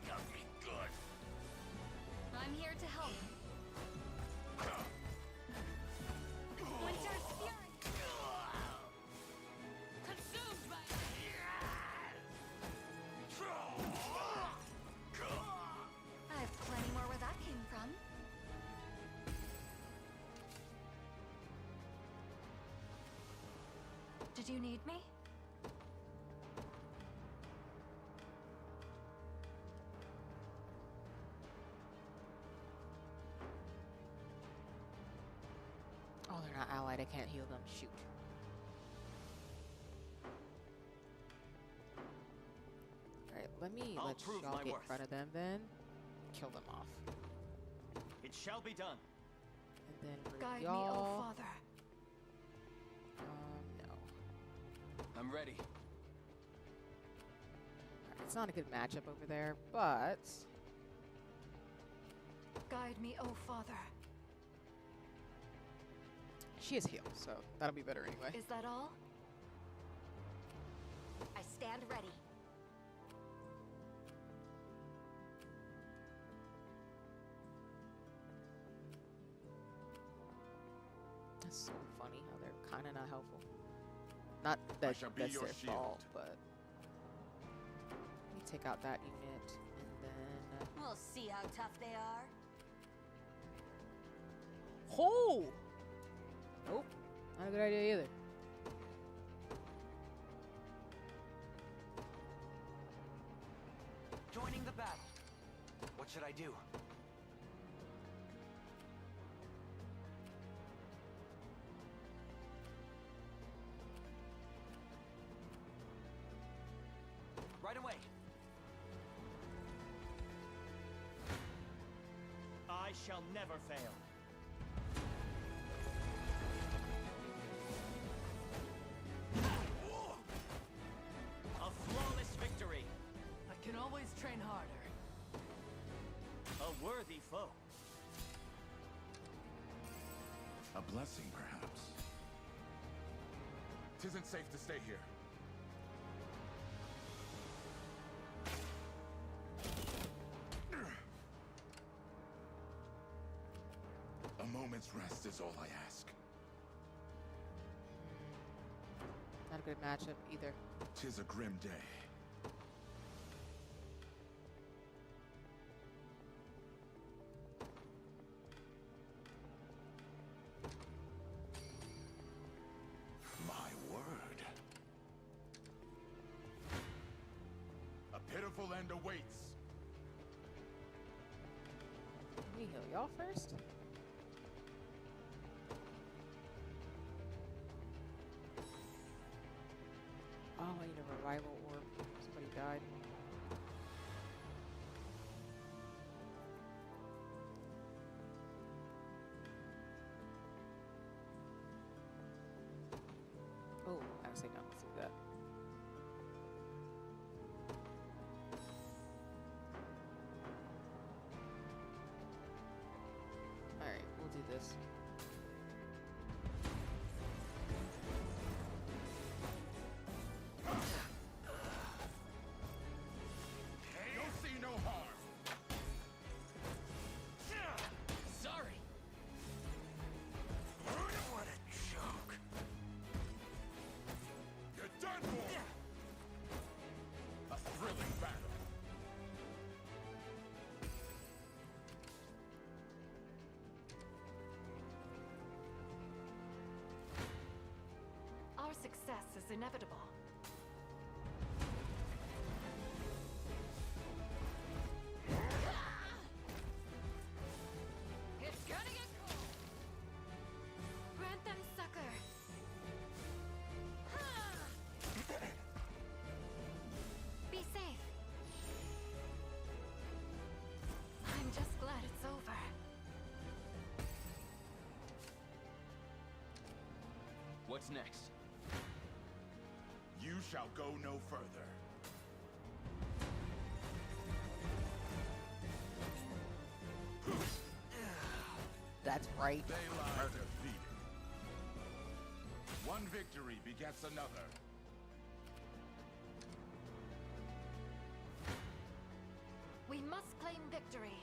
Got me good! I'm here to help. Winter's Fury! Consumed by... I have plenty more where that came from. Did you need me? Oh, they're not allied. I can't heal them. Shoot. Alright, let me I'll let prove y'all my get in worth. front of them then. Kill them off. It shall be done. And then for Guide me, y'all. oh father. No. I'm ready. Alright, it's not a good matchup over there, but Guide me, oh father. she is healed, so that'll be better anyway. Is that all? I stand ready. That's so funny how they're kind of not helpful. Not that shall be that's your their shield. fault, but let me take out that unit and then. We'll see how tough they are. Oh! Nope, not a good idea either. Joining the battle. What should I do? Right away. I shall never fail. A flawless victory. I can always train harder. A worthy foe. A blessing, perhaps. Tisn't safe to stay here. A moment's rest is all I ask. Not a good matchup either. 'Tis a grim day. My word. A pitiful end awaits. Let me heal y'all first. Oh, I need a revival orb. Somebody died. Oh, actually, no, let's do that. Alright, we'll do this. You'll see no harm. Sorry. What a joke. You're done for. success is inevitable. It's gonna get cool. Grant them succor. Be safe. I'm just glad it's over. What's next? You shall go no further. That's right. They lie defeated. One victory begets another. We must claim victory.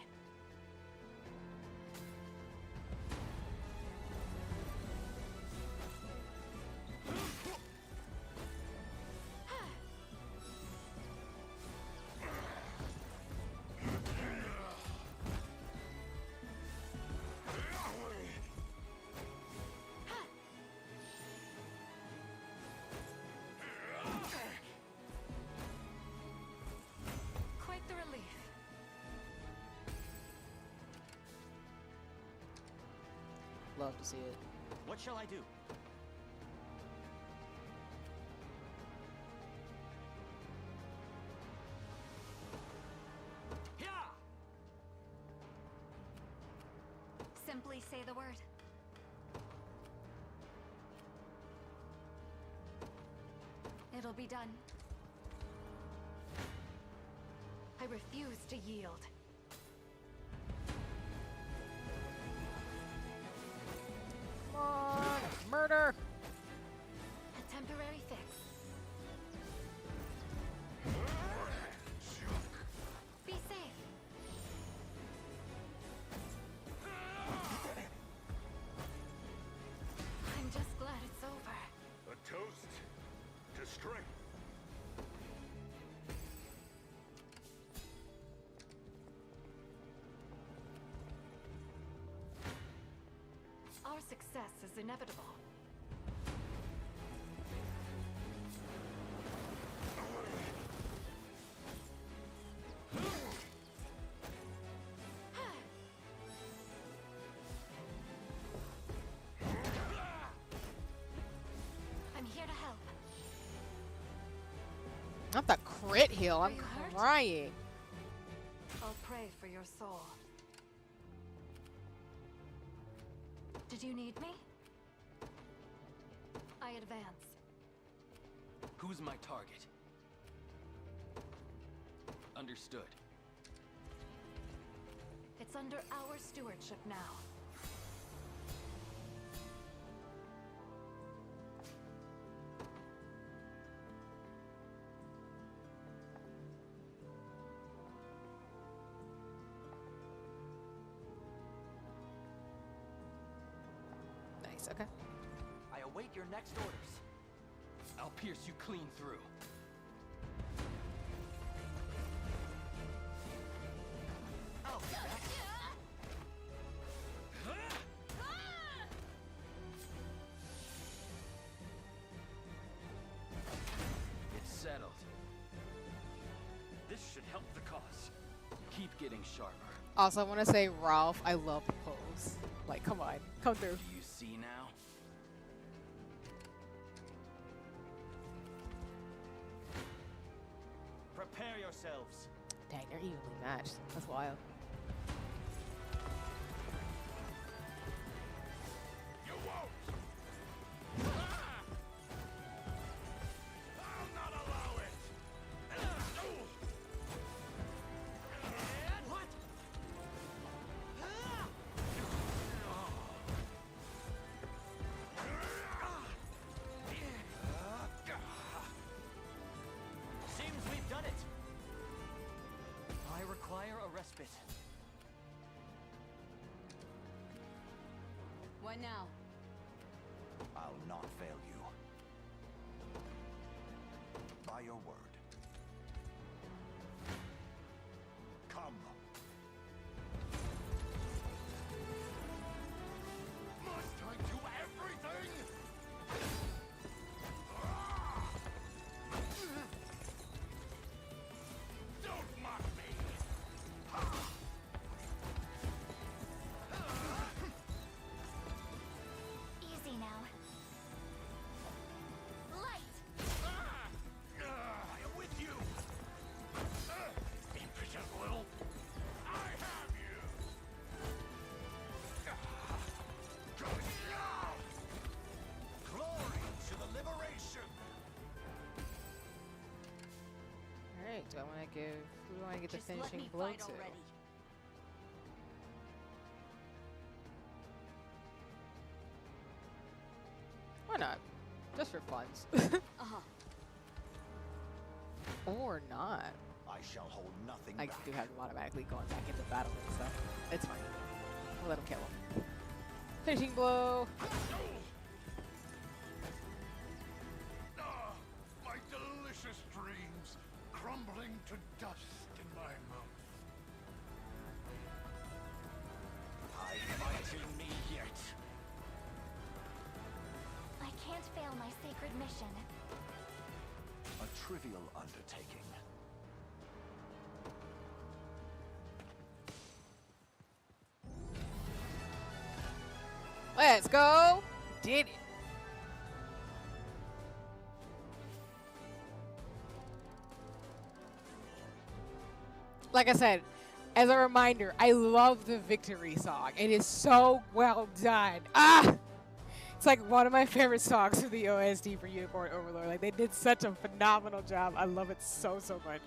Quite the relief. Love to see it. What shall I do? Simply say the word. It'll be done. I refuse to yield. Come on, murder! A temporary fix. Be safe. I'm just glad it's over. A toast to strength. Our success is inevitable. I'm here to help. Not the crit heal. Are I'm you hurt? crying. I'll pray for your soul. Did you need me? I advance. Who's my target? Understood. It's under our stewardship now. Nice, okay. I await your next orders. I'll pierce you clean through. I'll be back. It's settled. This should help the cause. Keep getting sharper. Also, I want to say, Ralph, I love the pose. Like, come on. Come through. Do you see now? Prepare yourselves. Dang, they're evenly matched. That's wild. You won't! I'll not allow it! What? Seems we've done it. I require a respite. What now? I'll not fail you. By your word. Come. Must I do everything? Who do I get Just the let finishing me blow fight to? already. Why not? Just for funs. Uh-huh. Or not. I shall hold nothing I back. do have him automatically going back into battle and stuff. It's fine. We'll let him kill him. Finishing blow. Ah, my delicious dreams crumbling to dust in my mouth. Hide might in me yet. I can't fail my sacred mission. A trivial undertaking. Let's go. Did it. Like I said, as a reminder, I love the victory song. It is so well done. Ah! It's like one of my favorite songs of the OST for Unicorn Overlord. Like, they did such a phenomenal job. I love it so, so much.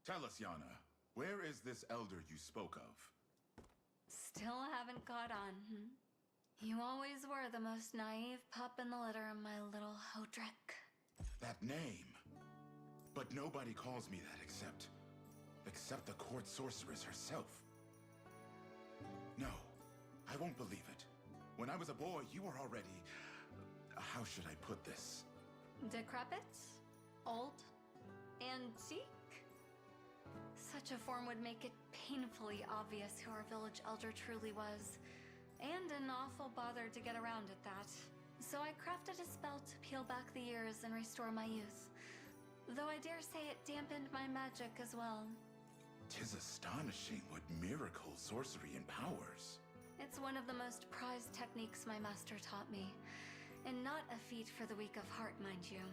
Tell us, Yana, where is this elder you spoke of? Still haven't caught on, You always were the most naive pup in the litter, my little Hodrick. That name. But nobody calls me that except the court sorceress herself. No, I won't believe it. When I was a boy, you were already... how should I put this? Decrepit? Old? Antique? Such a form would make it painfully obvious who our village elder truly was. And an awful bother to get around at that. So I crafted a spell to peel back the years and restore my youth. Though I dare say it dampened my magic as well. 'Tis astonishing what miracle sorcery empowers. It's one of the most prized techniques my master taught me. And not a feat for the weak of heart, mind you.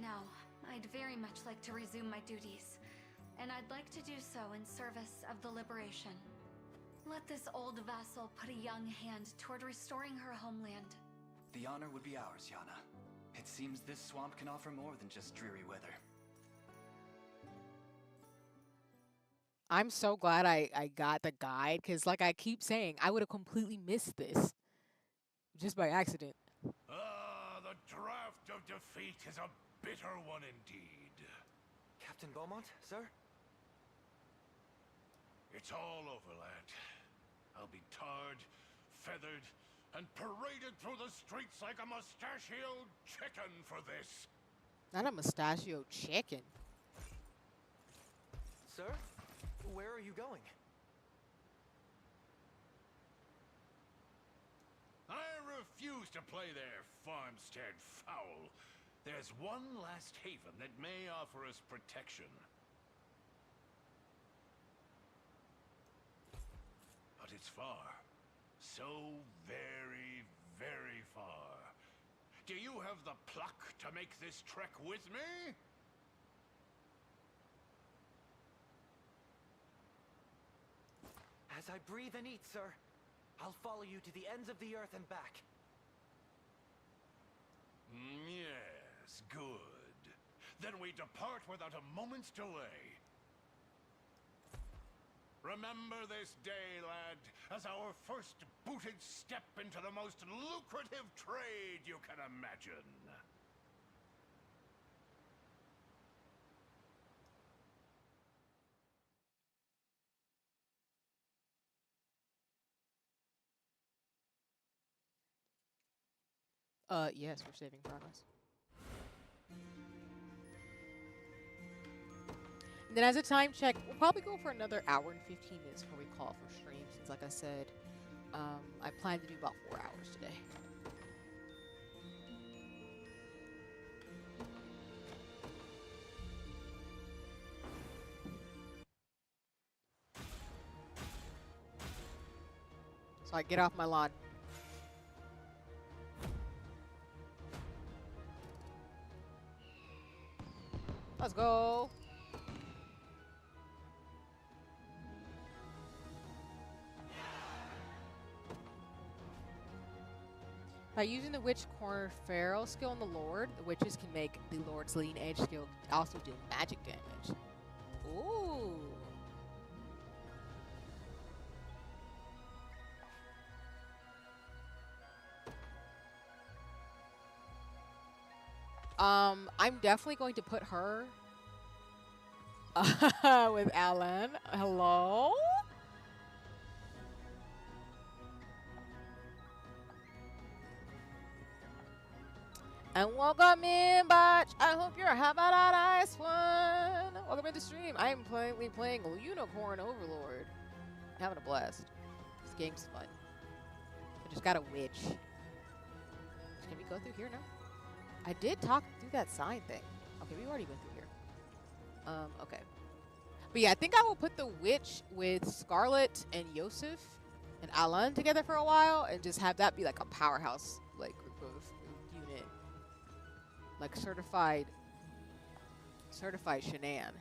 Now, I'd very much like to resume my duties. And I'd like to do so in service of the liberation. Let this old vassal put a young hand toward restoring her homeland. The honor would be ours, Yana. It seems this swamp can offer more than just dreary weather. I'm so glad I got the guide, because like I keep saying, I would have completely missed this. Just by accident. Ah, the draft of defeat is a bitter one indeed. Captain Beaumont, sir? It's all over, lad. I'll be tarred, feathered, and paraded through the streets like a mustachioed chicken for this. Not a mustachio chicken. Sir? Where are you going? I refuse to play their farmstead foul. There's one last haven that may offer us protection. But it's far. So very, very far. Do you have the pluck to make this trek with me? As I breathe and eat, sir, I'll follow you to the ends of the earth and back. Yes, good. Then we depart without a moment's delay. Remember this day, lad, as our first booted step into the most lucrative trade you can imagine. Yes, we're saving progress. And then as a time check, we'll probably go for another hour and 15 minutes before we call for stream. Since, like I said, I plan to do about 4 hours today. So I get off my lawn. Let's go. By using the Witch Corner Feral skill on the Lord, the witches can make the Lord's leading edge skill also do magic damage. Ooh. I'm definitely going to put her with Alan. Hello? And welcome in, Botch. I hope you're having a nice one. Welcome to the stream. I am playing Unicorn Overlord. Having a blast. This game's fun. I just got a witch. Can we go through here now? I did talk through that sign thing. Okay, we already went through here. Okay. But yeah, I think I will put the witch with Scarlet and Yosef and Alan together for a while and just have that be like a powerhouse like group of unit. Like certified Shenan.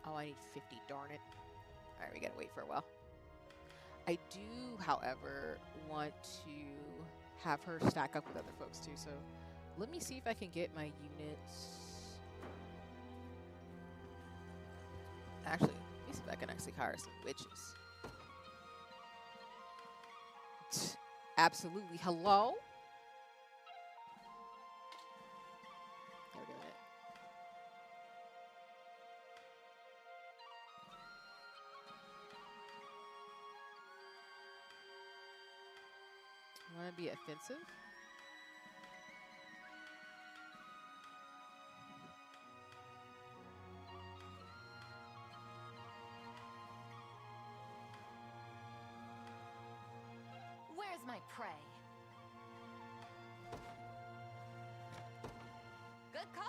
Oh, I need 50, darn it. Alright, we gotta wait for a while. I do, however, want to have her stack up with other folks too, so let me see if I can get my units. Actually, let me see if I can actually hire some witches. Absolutely. Hello? There we go. Want to be offensive? Where's my prey? Good call.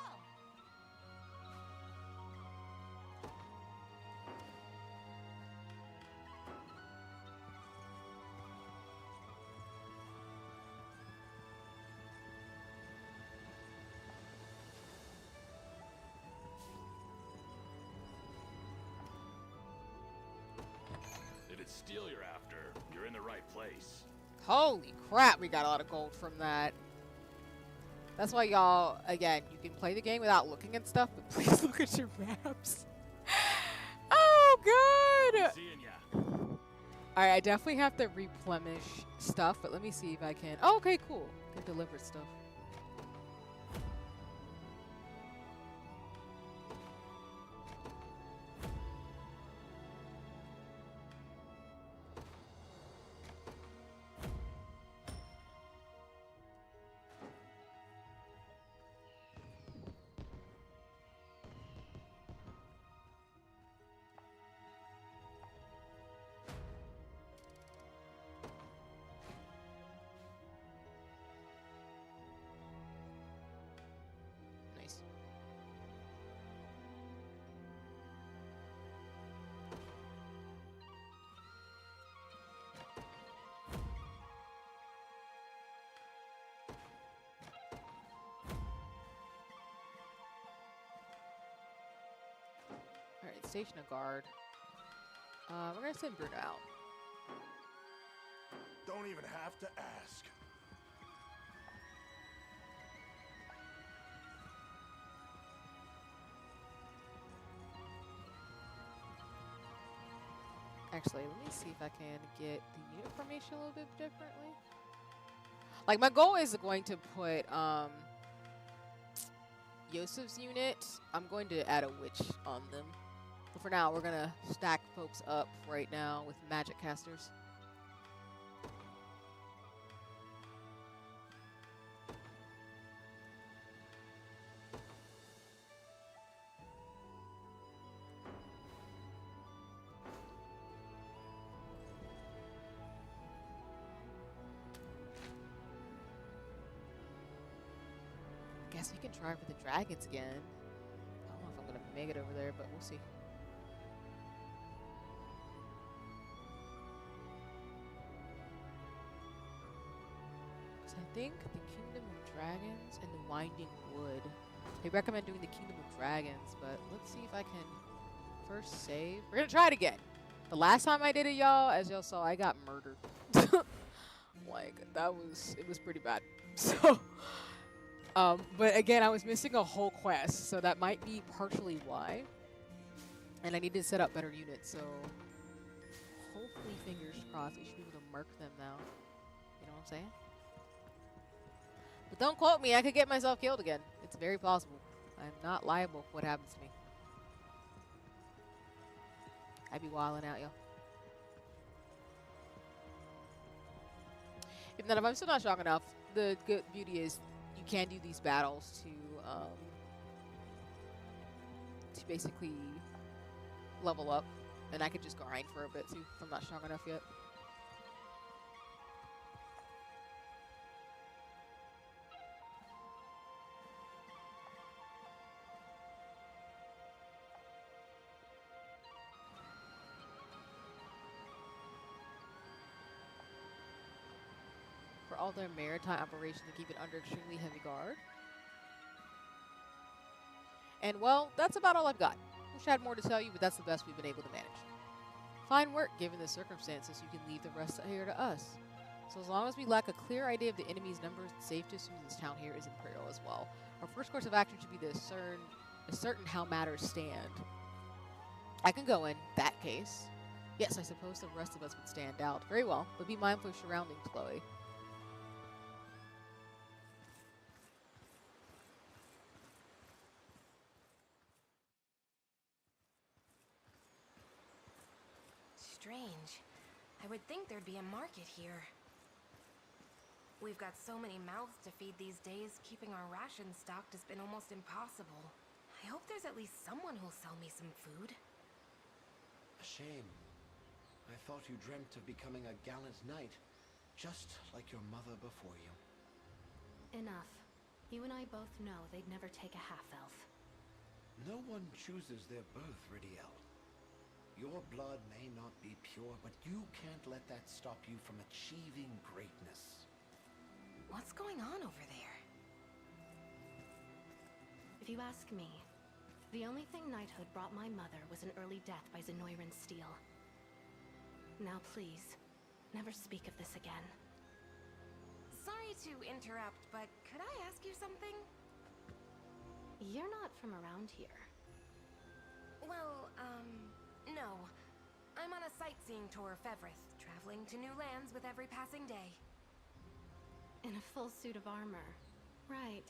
If it's steel you're after, you're in the right place. Holy crap, we got a lot of gold from that. That's why y'all, again, you can play the game without looking at stuff, but please look at your maps. Oh, God! Seeing ya. Alright, I definitely have to replenish stuff, but let me see if I can. Oh, okay, cool. Can deliver stuff. Nice. Alright, station a guard. We're gonna send Bruno out. Don't even have to ask. Actually, let me see if I can get the unit formation a little bit differently. Like, my goal is going to put, Yosef's unit, I'm going to add a witch on them. But for now, we're gonna stack folks up right now with magic casters. Guess we can try for the dragons again. I don't know if I'm gonna make it over there, but we'll see. So I think the Kingdom of Dragons and the Winding Wood. They recommend doing the Kingdom of Dragons, but let's see if I can first save. We're gonna try it again. The last time I did it, y'all, as y'all saw, I got murdered. Like, it was pretty bad. So, but again, I was missing a whole quest, so that might be partially why. And I need to set up better units, so hopefully, fingers crossed, we should be able to mark them now. You know what I'm saying? But don't quote me, I could get myself killed again. It's very possible. I'm not liable for what happens to me. I'd be wilding out, yo. If not, if I'm still not strong enough, the good beauty is you can do these battles to basically level up, and I could just grind for a bit too if I'm not strong enough yet. For all their maritime operations to keep it under extremely heavy guard. And well, that's about all I've got. Wish I had more to tell you, but that's the best we've been able to manage. Fine work given the circumstances. You can leave the rest here to us. So as long as we lack a clear idea of the enemy's numbers, it's safe to assume this town here is Imperial as well. Our first course of action should be to ascertain how matters stand. I can go in that case. Yes, I suppose the rest of us would stand out. Very well, but be mindful of surroundings, Chloe. Strange. I would think there'd be a market here. We've got so many mouths to feed these days, keeping our rations stocked has been almost impossible. I hope there's at least someone who'll sell me some food. A shame. I thought you dreamt of becoming a gallant knight, just like your mother before you. Enough. You and I both know they'd never take a half-elf. No one chooses their birth, Ridiel. Your blood may not be pure, but you can't let that stop you from achieving greatness. What's going on over there? If you ask me, the only thing knighthood brought my mother was an early death by Zenoiran steel. Now please, never speak of this again. Sorry to interrupt, but could I ask you something? You're not from around here. Well, no. I'm on a sightseeing tour of Fevrith, traveling to new lands with every passing day. In a full suit of armor. Right.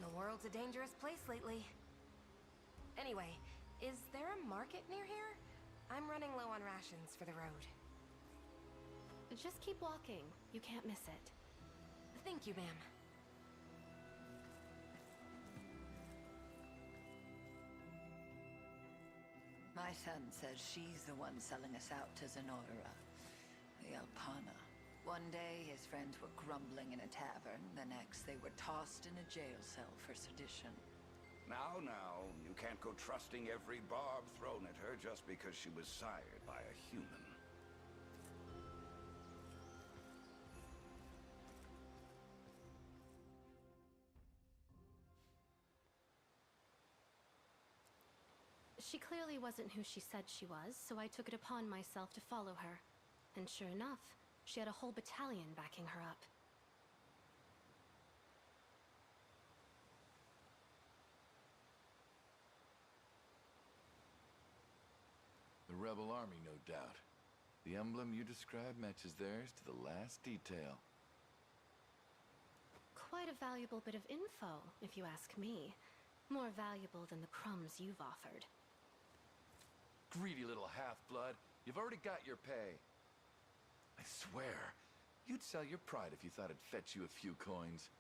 The world's a dangerous place lately. Anyway, is there a market near here? I'm running low on rations for the road. Just keep walking. You can't miss it. Thank you, ma'am. My son says she's the one selling us out to Zenoira, the Alpana. One day, his friends were grumbling in a tavern. The next, they were tossed in a jail cell for sedition. Now, you can't go trusting every barb thrown at her just because she was sired by a human. She clearly wasn't who she said she was, so I took it upon myself to follow her. And sure enough, she had a whole battalion backing her up. The rebel army, no doubt. The emblem you described matches theirs to the last detail. quite a valuable bit of info, if you ask me. More valuable than the crumbs you've offered. Greedy little half-blood. You've already got your pay. I swear, you'd sell your pride if you thought it'd fetch you a few coins.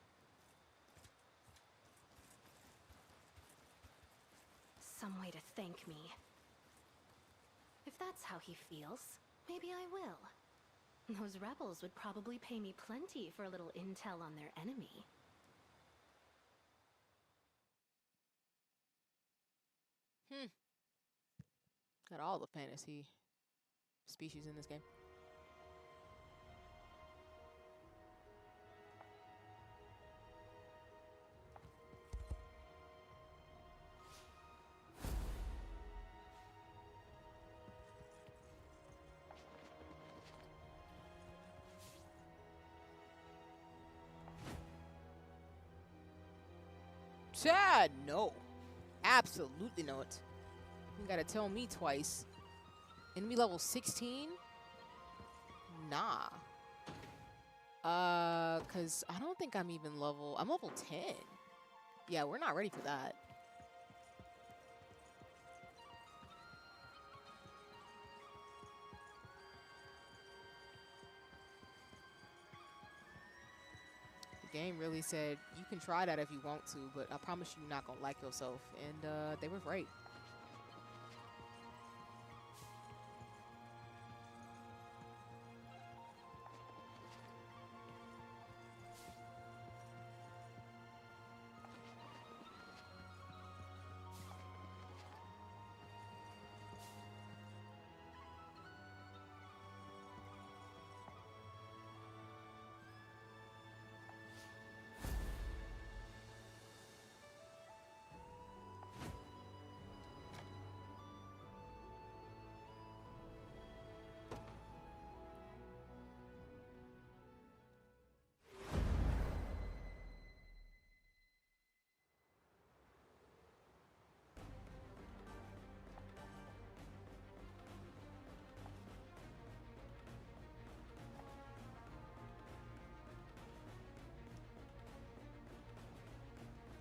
Some way to thank me. If that's how he feels, maybe I will. Those rebels would probably pay me plenty for a little intel on their enemy. Got all the fantasy species in this game. Chad, no. Absolutely not. You gotta tell me twice. Enemy level 16? Nah. Cause I don't think I'm even level... I'm level 10. Yeah, we're not ready for that. The game really said, you can try that if you want to, but I promise you, you're not gonna like yourself. And they were right.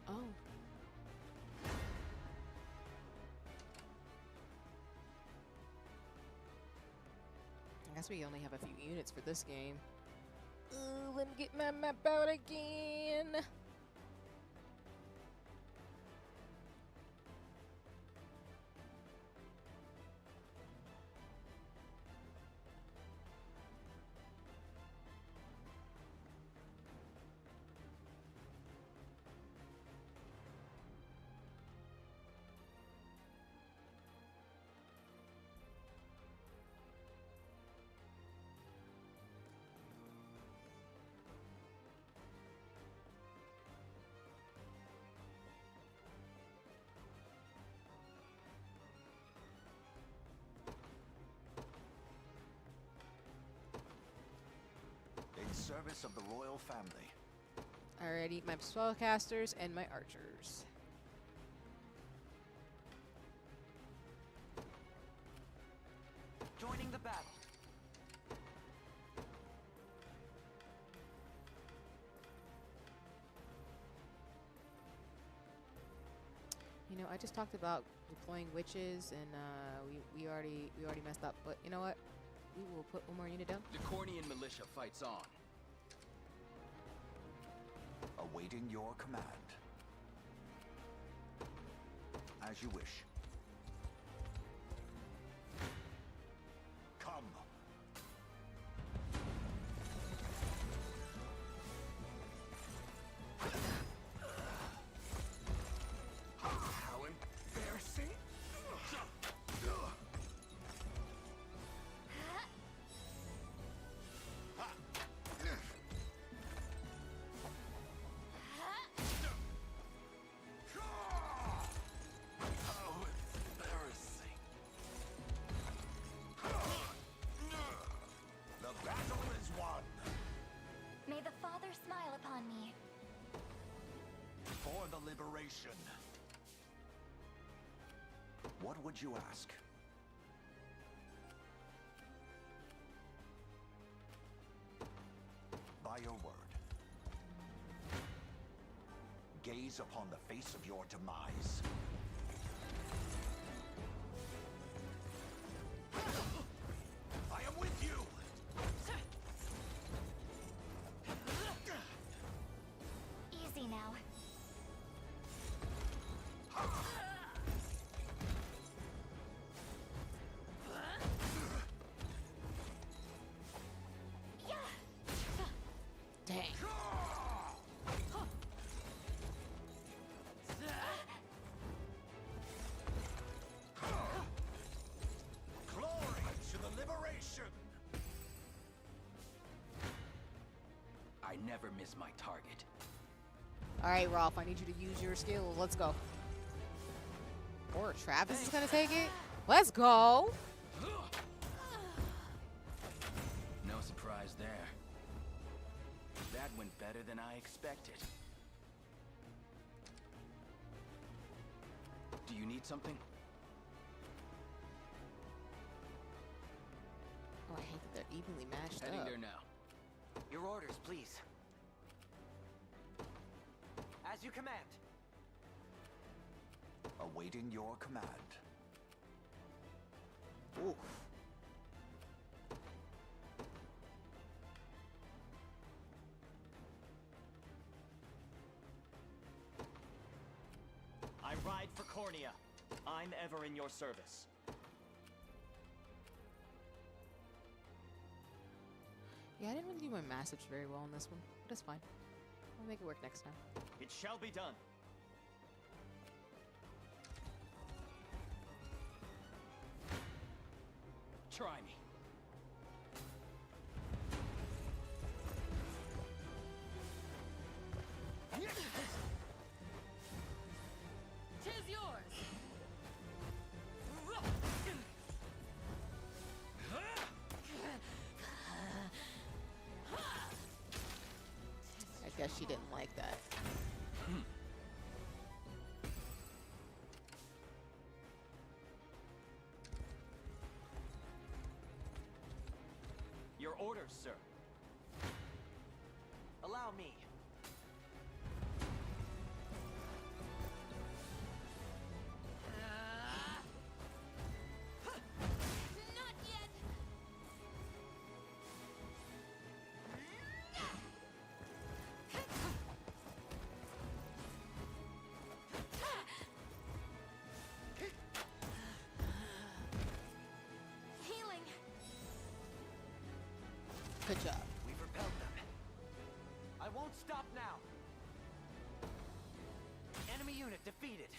Oh. I guess we only have a few units for this game. Let me get my map out again. Service of the royal family. Alrighty, my spellcasters and my archers. Joining the battle. You know, I just talked about deploying witches, and we already messed up. But you know what? We will put one more unit down. The Cornian militia fights on. Awaiting your command. As you wish. Come. How embarrassing. Liberation. What would you ask? By your word. gaze upon the face of your demise. I am with you! Easy now. Dang. Glory to the liberation! I never miss my target. All right, Rolf, I need you to use your skills. Let's go. Or Travis is gonna take it. Let's go. No surprise there. That went better than I expected. Do you need something? Oh, I hate that they're evenly matched Heading up. there now. Your orders, please. As you command. Awaiting your command. Oof. I ride for Cornea. I'm ever in your service. Yeah, I didn't really do my massives very well on this one, but it's fine. I'll make it work next time. It shall be done. Try me. Tis yours. I guess she didn't like that. Your orders, sir. Allow me. Not yet. Healing. Good job. We've repelled them. I won't stop now. Enemy unit defeated.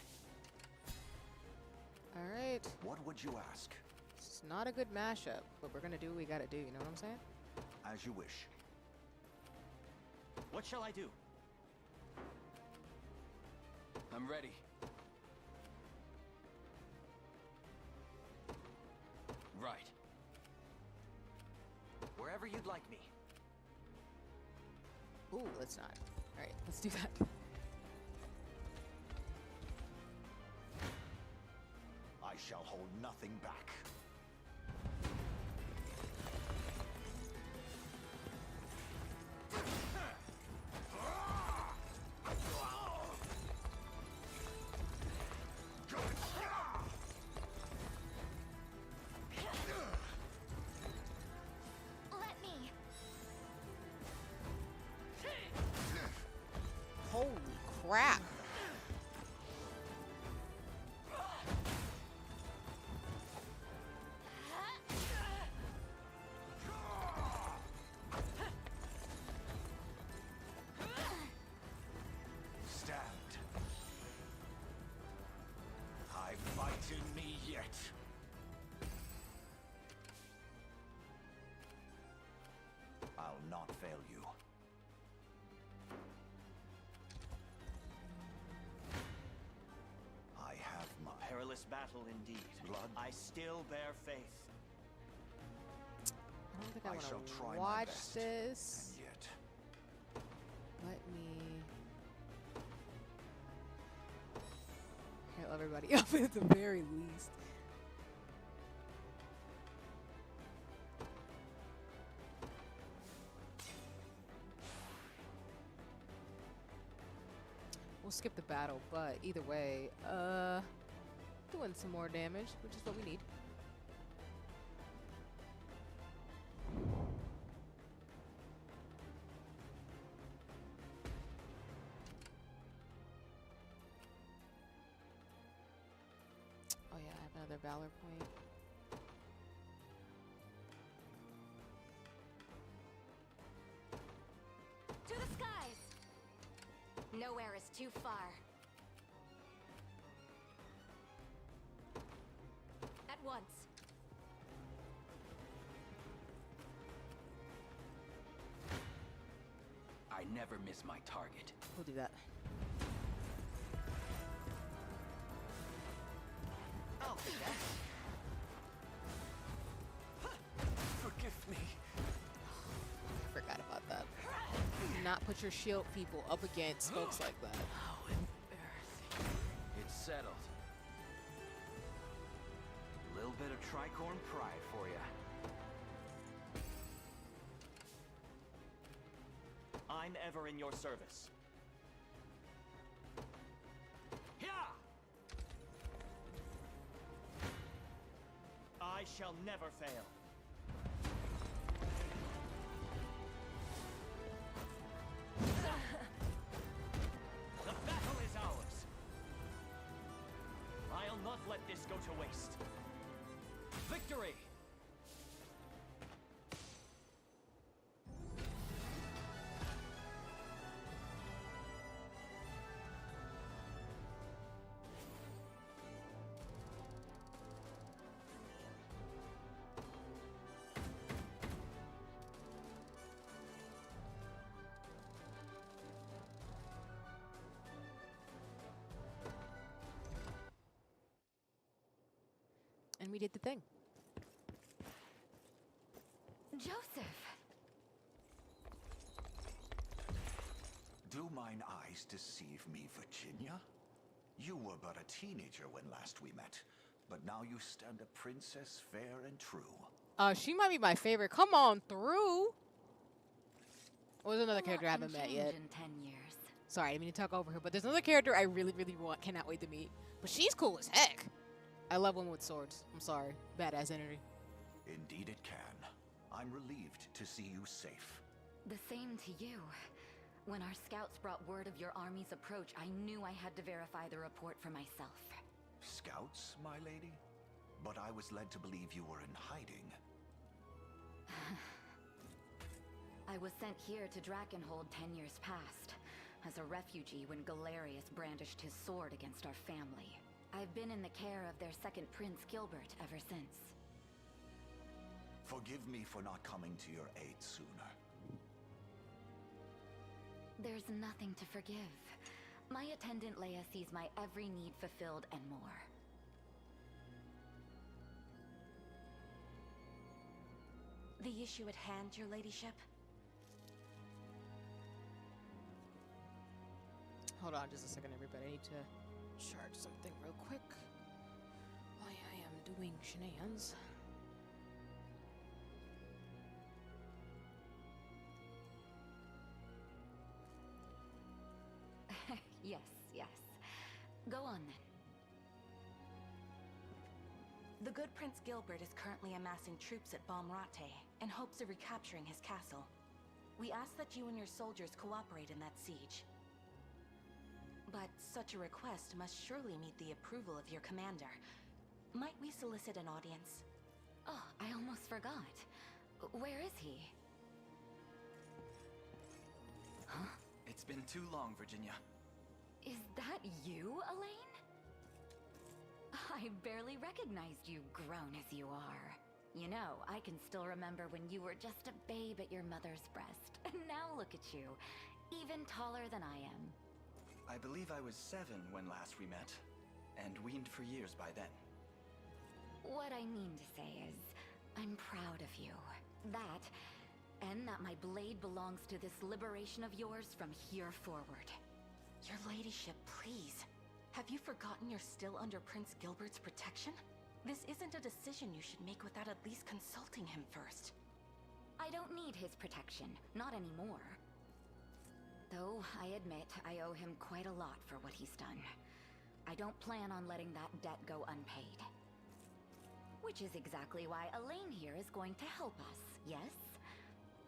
All right. What would you ask? It's not a good mashup, but we're gonna do what we gotta do. You know what I'm saying? As you wish. What shall I do? I'm ready. Right. Wherever you'd like me. Ooh, let's not. All right, let's do that. I shall hold nothing back. Let me. Holy crap. Stand. I fight in me yet. I'll not fail you. I have my Perilous battle indeed. blood. I still bear faith. I don't think I, I shall want try to my watch best. this. And yet, Let me heal everybody up at the very least. We'll skip the battle, but either way, doing some more damage, which is what we need. Oh yeah, I have another valor point. To the skies! Nowhere is too far. At once. I never miss my target. We'll do that. Oh, forgive me. I forgot about that. Do not put your shield people up against folks like that. How embarrassing. It's settled. A little bit of tricorn pride for you. I'm ever in your service. Yeah! I shall never fail. The battle is ours. I'll not let this go to waste. Victory! And we did the thing. Joseph! Do mine eyes deceive me, Virginia? You were but a teenager when last we met, but now you stand a princess fair and true. She might be my favorite. Come on through. What was another character I haven't met yet? In 10 years. Sorry, I didn't mean to talk over her, but there's another character I really, really cannot wait to meet. But she's cool as heck. I love women with swords. I'm sorry. Badass energy. Indeed it can. I'm relieved to see you safe. The same to you. When our scouts brought word of your army's approach, I knew I had to verify the report for myself. Scouts, my lady? But I was led to believe you were in hiding. I was sent here to Drakenhold 10 years past, as a refugee when Galerius brandished his sword against our family. I've been in the care of their second prince, Gilbert, ever since. Forgive me for not coming to your aid sooner. There's nothing to forgive. My attendant Leia sees my every need fulfilled and more. The issue at hand, your ladyship? Hold on just a second, everybody. I need to charge something real quick while I am doing shenanigans. Yes, yes. Go on then. The good Prince Gilbert is currently amassing troops at Balmrate in hopes of recapturing his castle. We ask that you and your soldiers cooperate in that siege. But such a request must surely meet the approval of your commander. Might we solicit an audience? Oh, I almost forgot. Where is he? Huh? It's been too long, Virginia. Is that you, Elaine? I barely recognized you, grown as you are. You know, I can still remember when you were just a babe at your mother's breast. And now look at you, even taller than I am. I believe I was 7 when last we met, and weaned for years by then. What I mean to say is, I'm proud of you. That, and that my blade belongs to this liberation of yours from here forward. Your ladyship, please. Have you forgotten you're still under Prince Gilbert's protection? This isn't a decision you should make without at least consulting him first. I don't need his protection, not anymore. Though, I admit, I owe him quite a lot for what he's done. I don't plan on letting that debt go unpaid. Which is exactly why Elaine here is going to help us, yes?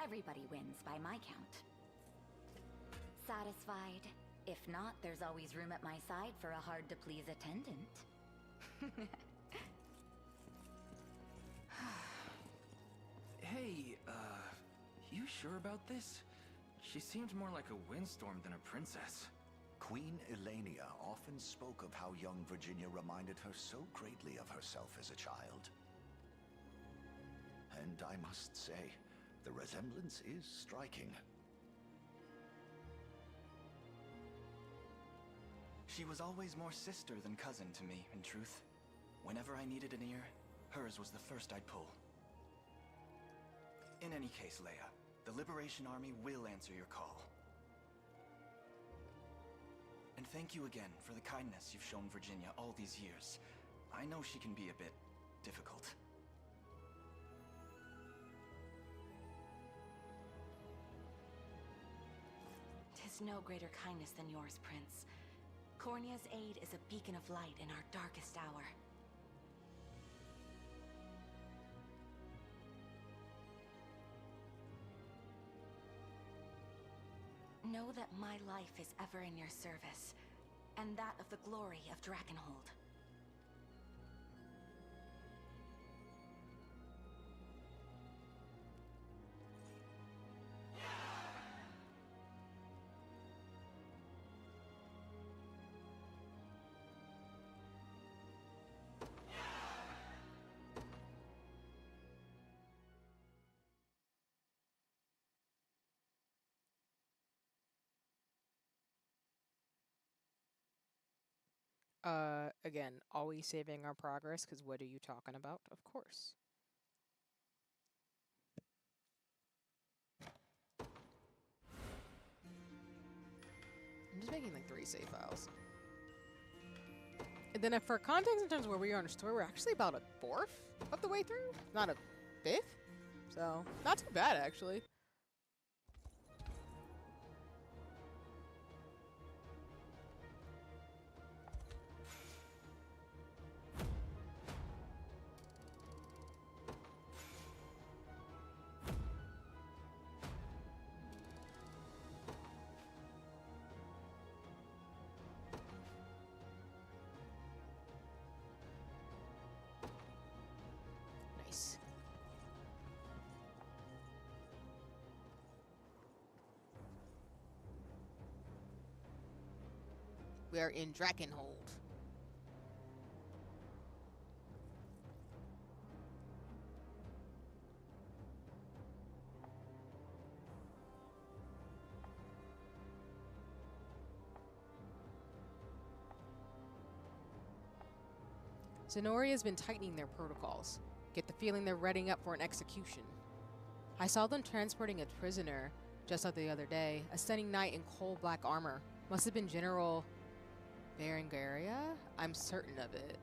Everybody wins by my count. Satisfied? If not, there's always room at my side for a hard-to-please attendant. Hey, you sure about this? She seemed more like a windstorm than a princess. Queen Elenia often spoke of how young Virginia reminded her so greatly of herself as a child. And I must say, the resemblance is striking. She was always more sister than cousin to me, in truth. Whenever I needed an ear, hers was the first I'd pull. In any case, Leia, the Liberation Army will answer your call. And thank you again for the kindness you've shown Virginia all these years. I know she can be a bit difficult. Tis no greater kindness than yours, Prince. Cornea's aid is a beacon of light in our darkest hour. Know that my life is ever in your service, and that of the glory of Drakenhold. Again, always saving our progress, because what are you talking about? Of course. I'm just making like 3 save files. And then for context in terms of where we are in the story, we're actually about a 4th of the way through, not a 5th. So, not too bad, actually. Nice. We are in Drakenhold. Zenori has been tightening their protocols. Get the feeling they're readying up for an execution. I saw them transporting a prisoner just the other day, a stunning knight in coal-black armor. Must have been General Berengaria? I'm certain of it.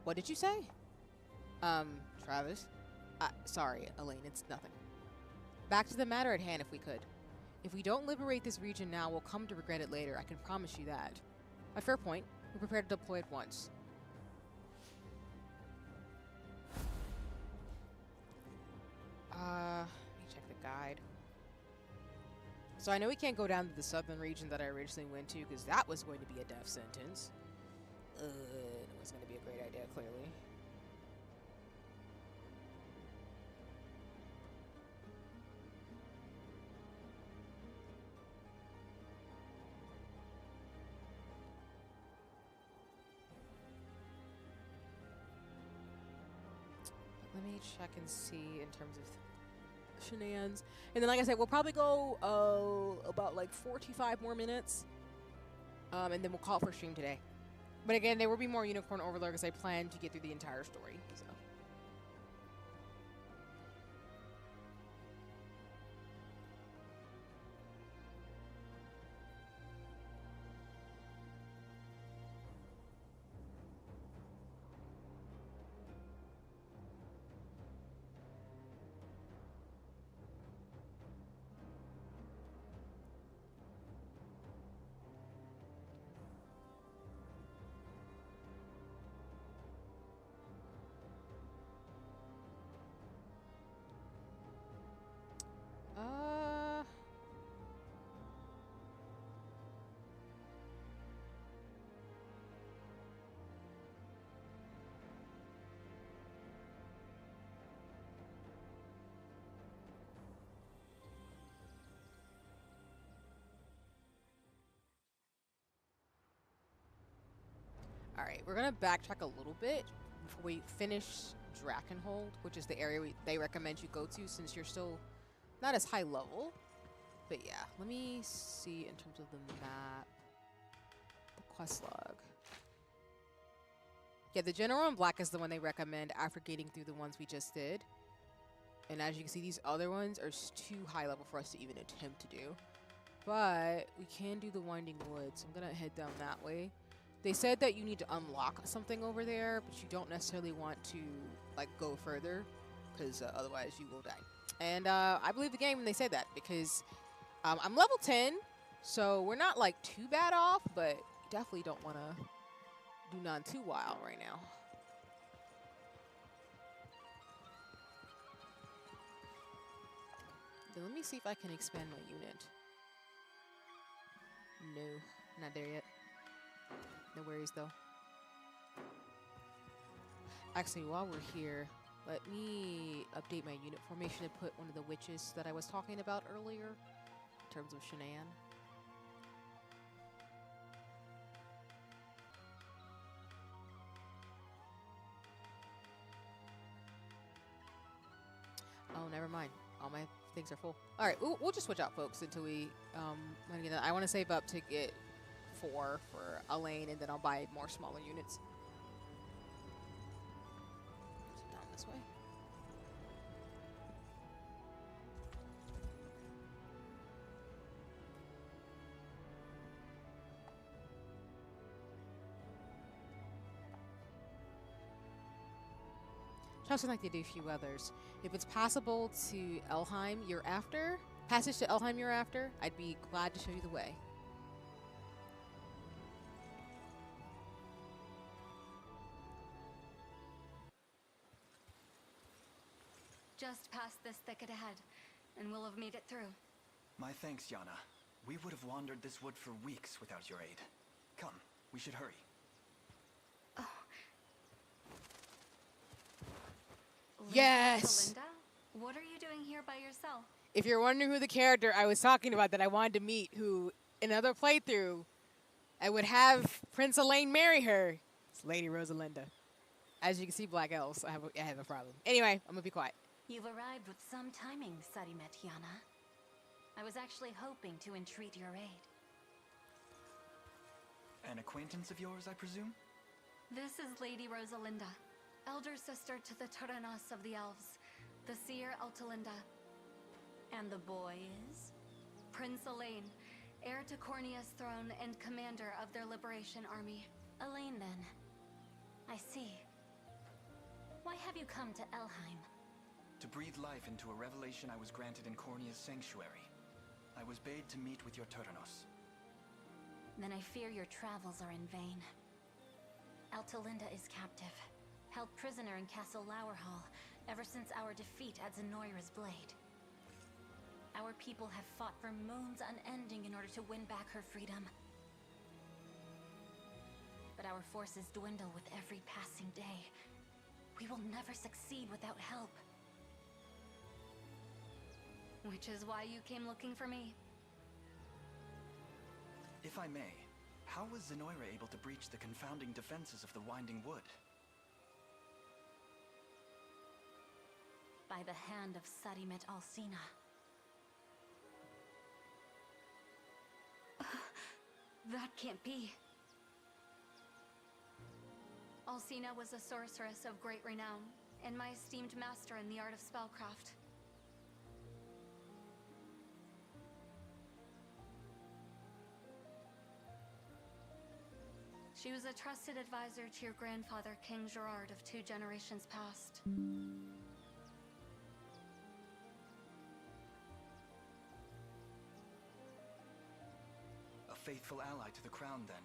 What did you say? Travis? Sorry, Elaine, it's nothing. Back to the matter at hand, if we could. If we don't liberate this region now, we'll come to regret it later, I can promise you that. A fair point. We're prepared to deploy at once. Let me check the guide. So I know we can't go down to the southern region that I originally went to, because that was going to be a death sentence. It was going to be a great idea, clearly. Let me check and see in terms of shenanigans. And then, like I said, we'll probably go about like 45 more minutes. And then we'll call for stream today. But again, there will be more Unicorn Overlord because I plan to get through the entire story. So. Alright, we're gonna backtrack a little bit before we finish Drakenhold, which is the area they recommend you go to since you're still not as high level. But yeah, let me see in terms of the map. The quest log. Yeah, the General in Black is the one they recommend after getting through the ones we just did. And as you can see, these other ones are too high level for us to even attempt to do. But we can do the Winding Woods. I'm going to head down that way. They said that you need to unlock something over there, but you don't necessarily want to like go further because otherwise you will die. And I believe the game when they said that because I'm level 10, so we're not like too bad off, but definitely don't want to do none too wild right now. Then let me see if I can expand my unit. No, not there yet. No worries though. Actually, while we're here, let me update my unit formation and put one of the witches that I was talking about earlier in terms of Shenan. Oh, never mind. All my things are full. All right, we'll just switch out, folks, until we get that. I want to save up to get 4 for Elaine, and then I'll buy more smaller units. So down this way. I also like to do a few others. If it's possible to Elheim year after, passage to Elheim year after, I'd be glad to show you the way. Just past this thicket ahead, and we'll have made it through. My thanks, Yana. We would have wandered this wood for weeks without your aid. Come, we should hurry. Yes! Linda, what are you doing here by yourself? If you're wondering who the character I was talking about that I wanted to meet, who in another playthrough, I would have Prince Elaine marry her, it's Lady Rosalinda. As you can see, Black Elves, I have a problem. Anyway, I'm gonna be quiet. You've arrived with some timing, Sarimet Yana. I was actually hoping to entreat your aid. An acquaintance of yours, I presume? This is Lady Rosalinda, elder sister to the Tyrannos of the Elves, the seer Altalinda. And the boy is? Prince Elaine, heir to Cornea's throne and commander of their liberation army. Elaine, then. I see. Why have you come to Elheim? To breathe life into a revelation I was granted in Cornea's sanctuary. I was bade to meet with your Tyrannos. Then I fear your travels are in vain. Altalinda is captive, held prisoner in Castle Lowerhall ever since our defeat at Zenoira's blade. Our people have fought for moons unending in order to win back her freedom. But our forces dwindle with every passing day. We will never succeed without help. Which is why you came looking for me. If I may, how was Zenoira able to breach the confounding defenses of the Winding Wood? By the hand of Sarimet Alcina. That can't be. Alcina was a sorceress of great renown, and my esteemed master in the art of spellcraft. She was a trusted advisor to your grandfather, King Gerard, of 2 generations past. A faithful ally to the crown, then.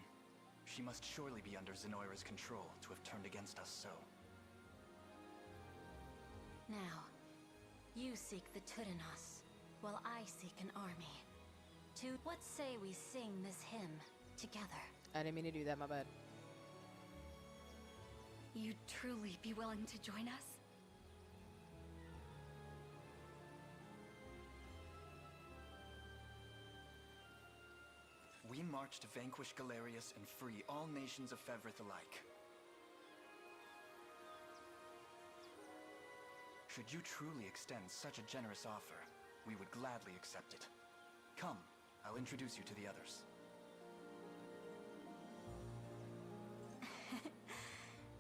She must surely be under Zenoira's control to have turned against us so. Now, you seek the Tyrannos, while I seek an army. What say we sing this hymn together? I didn't mean to do that, my bad. You'd truly be willing to join us? We We march to vanquish Galerius and free all nations of Fevrith alike. Should you truly extend such a generous offer, we would gladly accept it. Come, I'll introduce you to the others.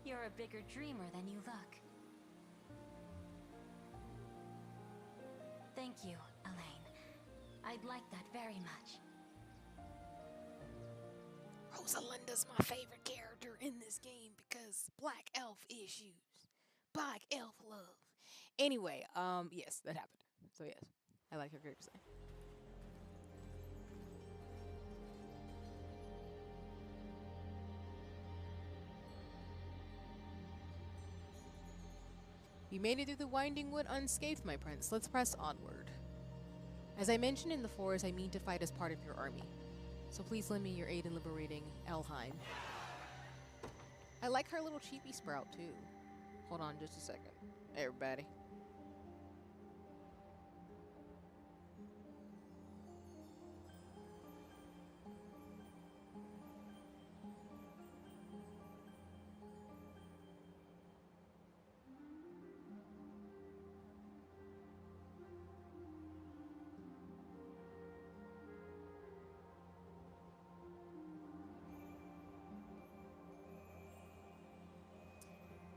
You're a bigger dreamer than you look. Thank you, Elaine. I'd like that very much. Rosalinda's my favorite character in this game because black elf issues. Black elf love. Anyway, yes, that happened. So yes, I like her character design. You made it through the winding wood unscathed, my prince. Let's press onward. As I mentioned in the forest, I mean to fight as part of your army. So please lend me your aid in liberating Elheim. I like her little cheapy sprout, too. Hold on just a second. Hey, everybody.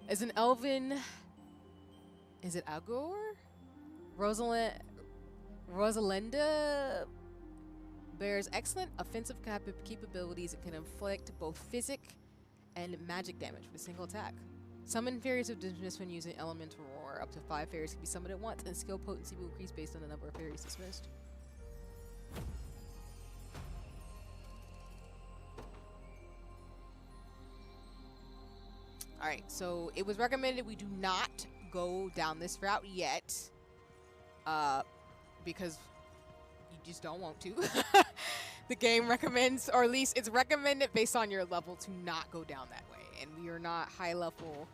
As an elven, is it Agor? Rosalinda bears excellent offensive capabilities and can inflict both physic and magic damage with a single attack. Summon fairies of dismiss when using elemental roar. Up to 5 fairies can be summoned at once, and skill potency will increase based on the number of fairies dismissed. Alright, so it was recommended we do not go down this route yet. Because you just don't want to. The game recommends, or at least it's recommended based on your level to not go down that way. And we are not high level,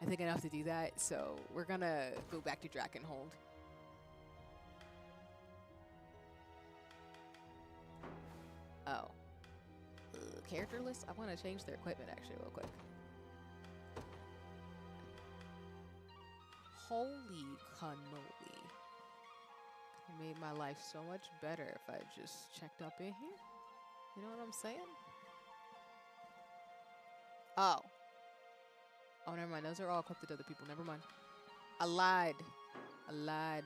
I think, enough to do that. So we're gonna go back to Drakenhold. Oh. Character list? I want to change their equipment actually real quick. Holy cannoli. It made my life so much better if I just checked up in here. You know what I'm saying? Oh. Oh, never mind. Those are all equipped to other people. Never mind. I lied. I lied.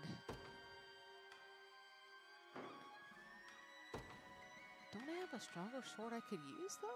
Don't I have a stronger sword I could use, though?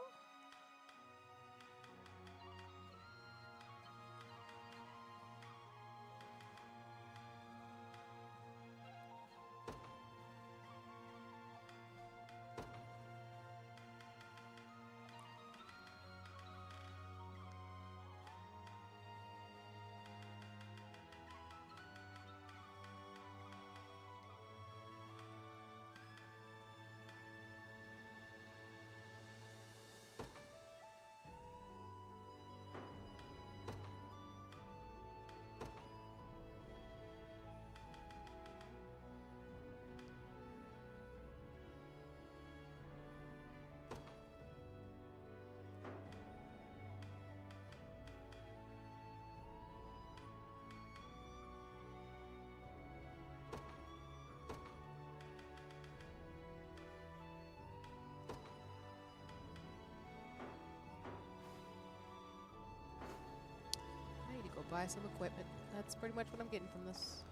Buy some equipment. That's pretty much what I'm getting from this.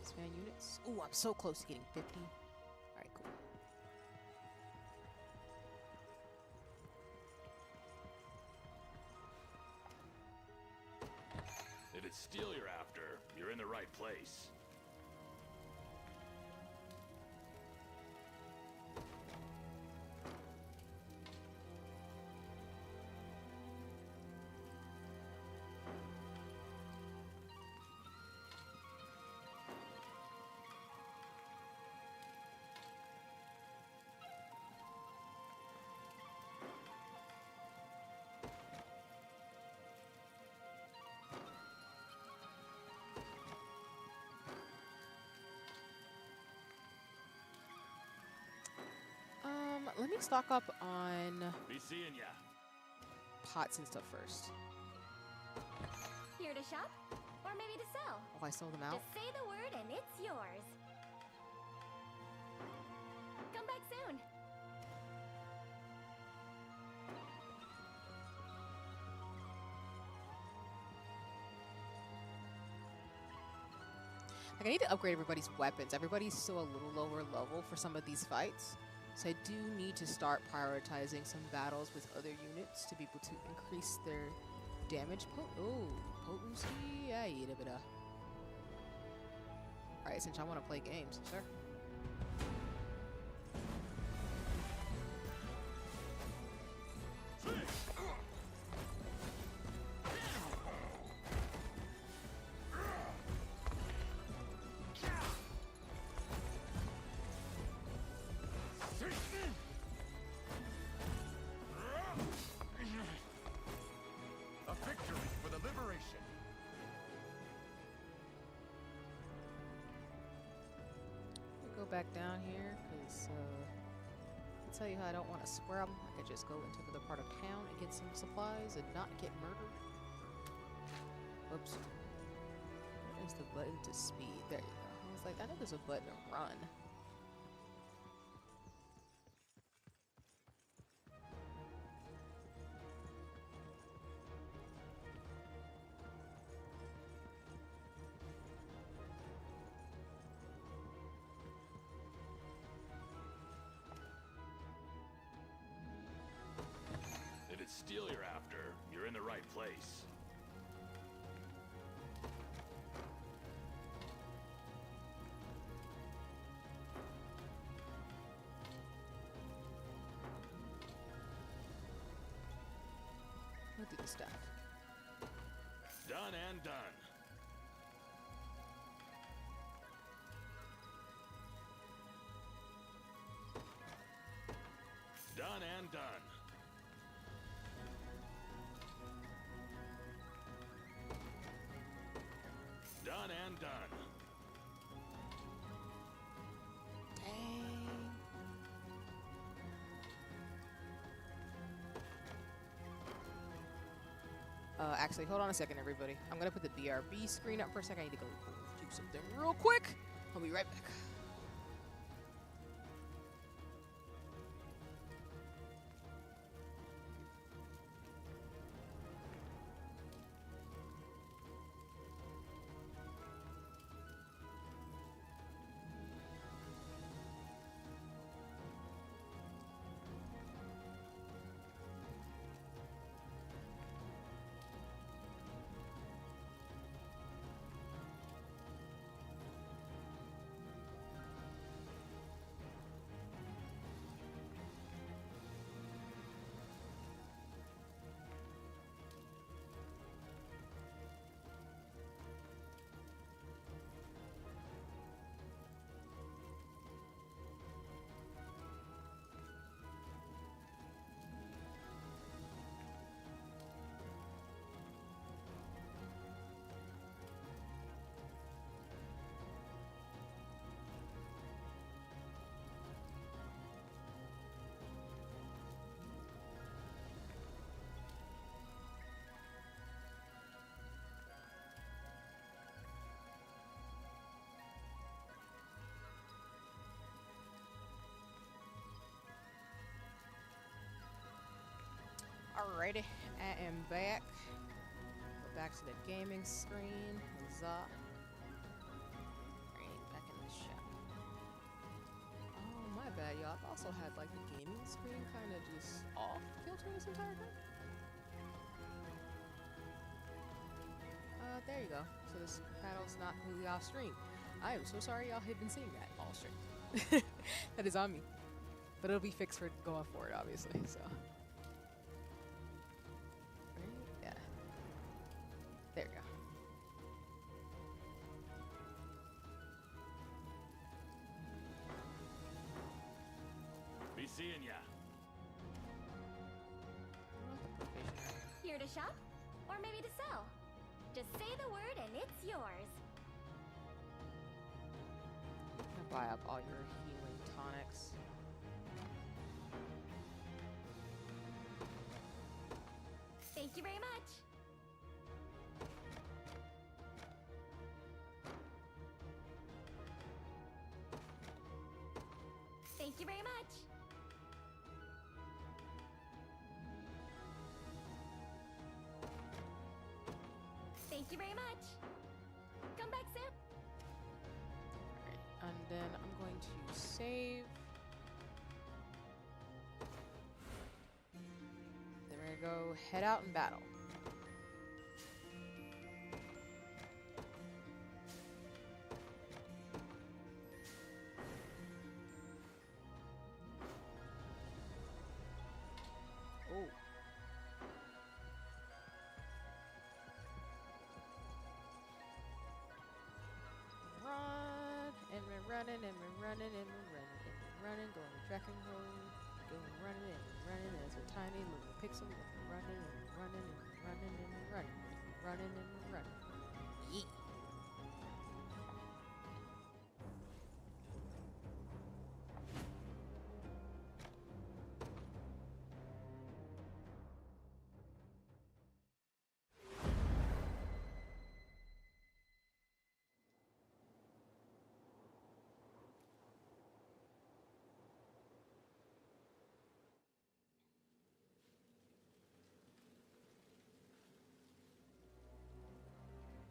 Span units. Ooh, I'm so close to getting 50. Alright, cool. If it's steel you're after, you're in the right place. let me stock up on Be seeing ya. pots and stuff first. Here to shop, or maybe to sell. Oh, I sold them out. Just say the word and it's yours. Come back soon. Like, I need to upgrade everybody's weapons. Everybody's still a little lower level for some of these fights. So I do need to start prioritizing some battles with other units to be able to increase their damage potency. Yeah, a bit of. Alright, since I want to play games, sure. A victory for the liberation. Go back down here, because I'll tell you how I don't want to swear. I could just go into another part of town and get some supplies and not get murdered. Whoops. There's the button to speed. There you go. I was like, I know there's a button to run. If it's steel you're after, you're in the right place. We'll do the stuff. Done and done. Done and done. Done and done. Actually, hold on a second, everybody. I'm gonna put the BRB screen up for a second. I need to go do something real quick. I'll be right back. Alrighty, I am back. Go back to the gaming screen. Huzzah. Alright, back in the shop. Oh, my bad, y'all. I've also had like the gaming screen kind of just off filter this entire time. There you go. So this panel's not completely off stream. I am so sorry y'all have been seeing that all stream. That is on me. But it'll be fixed for going forward, obviously, so. Yeah. There you go. Be seeing ya. Here to shop, or maybe to sell. Just say the word and it's yours. I'm gonna buy up all your healing tonics. Thank you very much. Thank you very much. Thank you very much. Come back soon. Alright, and then I'm going to save. Then we're gonna go head out and battle. Oh. Run, and we're running, and we're running, and we're running, and we're running, going to Dragon Road, going running, and we're running as a tiny little pixel, and we're running, and we're running, and we're running, and we're running, and we're running, and we're running. Yeet.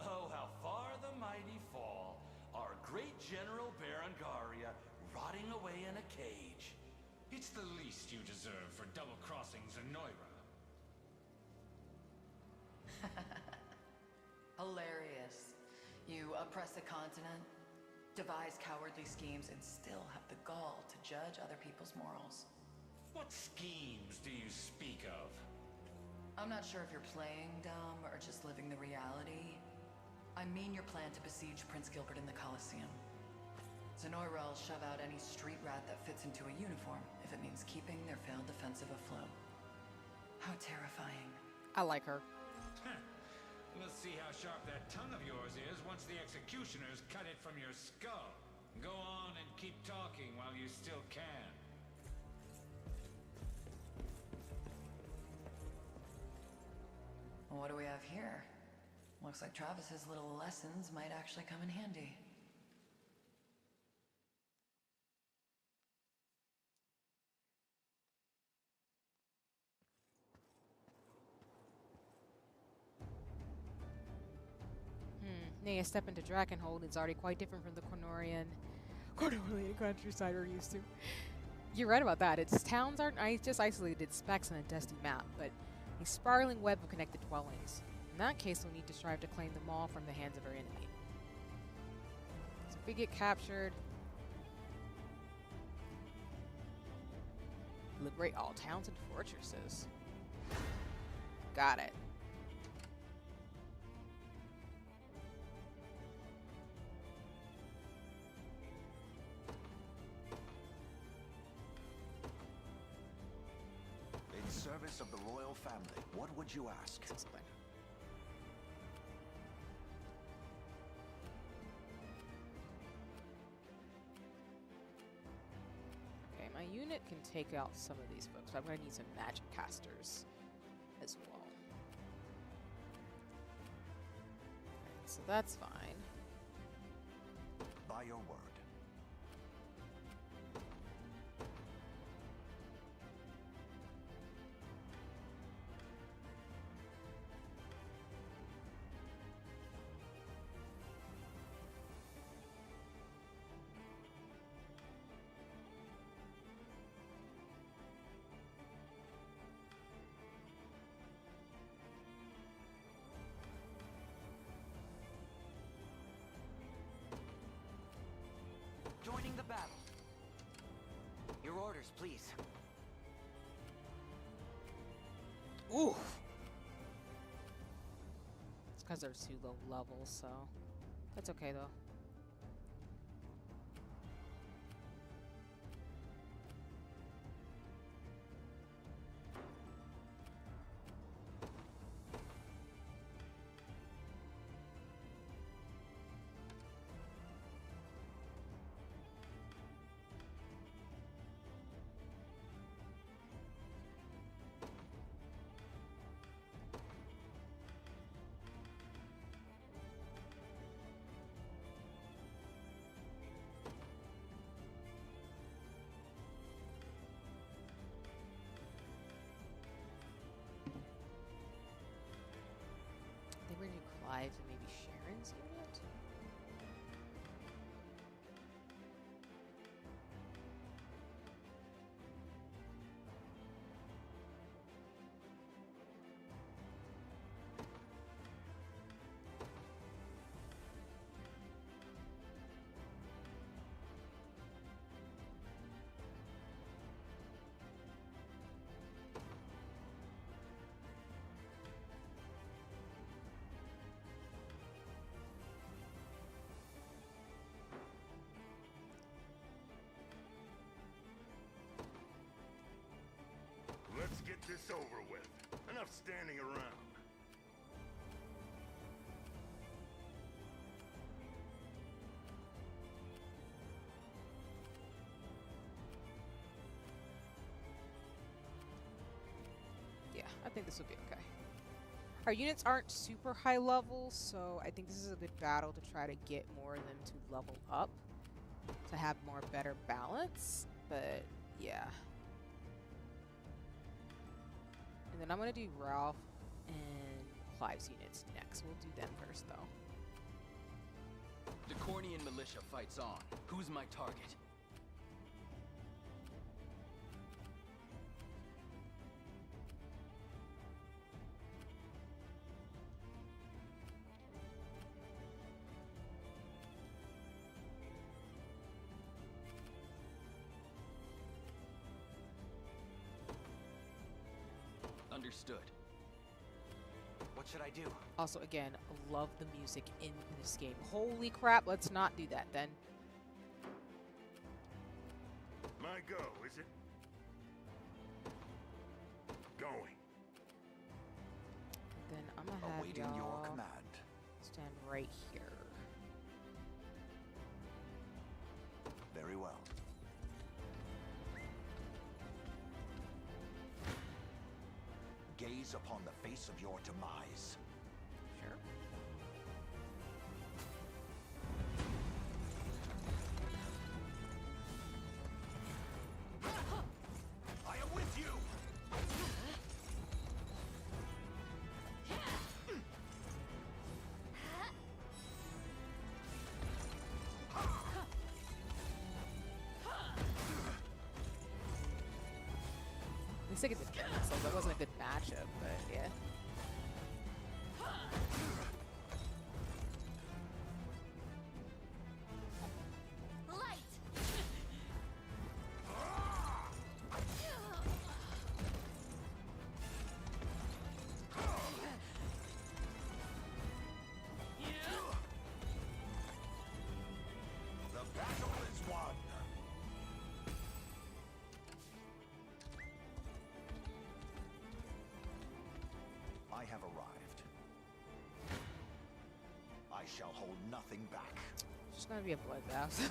Oh, how far the mighty fall. Our great General Berengaria rotting away in a cage. It's the least you deserve for double-crossing Zenoira. Hilarious. You oppress a continent, devise cowardly schemes, and still have the gall to judge other people's morals. What schemes do you speak of? I'm not sure if you're playing dumb or just living the reality. I mean your plan to besiege Prince Gilbert in the Colosseum. Zenoira will shove out any street rat that fits into a uniform if it means keeping their failed defensive afloat. How terrifying. I like her. We'll see how sharp that tongue of yours is once the executioners cut it from your skull. Go on and keep talking while you still can. What do we have here? Looks like Travis's little lessons might actually come in handy. Nay, a step into Dragonhold is already quite different from the Cornorian countryside we're used to. You're right about that. Its towns aren't just isolated specks on a dusty map, but a spiraling web of connected dwellings. In that case, we'll need to strive to claim them all from the hands of our enemy. So if we get captured, liberate all towns and fortresses. Got it. In service of the royal family, what would you ask? Okay, my unit can take out some of these folks, but I'm going to need some magic casters as well. Okay, so that's fine. By your word. Joining the battle. Your orders, please. Ooh! It's because they're too low levels, so that's okay though. this over with. Enough standing around. Yeah, I think this will be okay. Our units aren't super high level, so I think this is a good battle to try to get more of them to level up, to have more better balance, but yeah. And then I'm going to do Ralph and Clive's units next. We'll do them first, though. The Cornian militia fights on. Who's my target? Understood. What should I do? Also, again, love the music in this game. Holy crap, let's not do that then. My go, is it? Going. Then I'm gonna have Awaiting y'all your command. stand right here. Very well. Gaze upon the face of your demise. Sure. I am with you! It's like so that wasn't a good matchup, but yeah. The battle is won! I have arrived. I shall hold nothing back. It's just gonna be a bloodbath.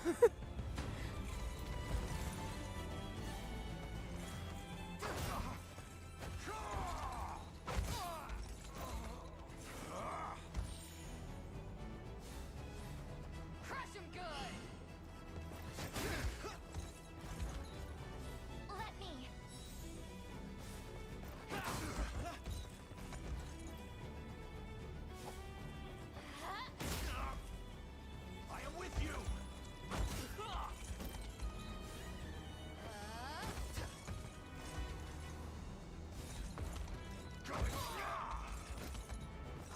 Crush him good! Let me. I am with you!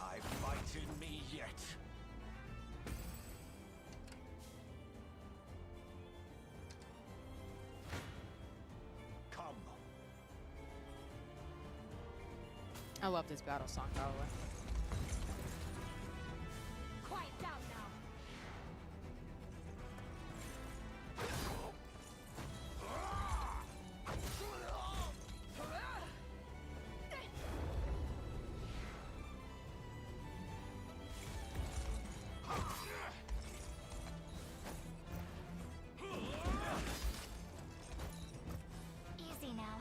I fight in me yet. Come. I love this battle song, by the way. Quiet down now. Easy now.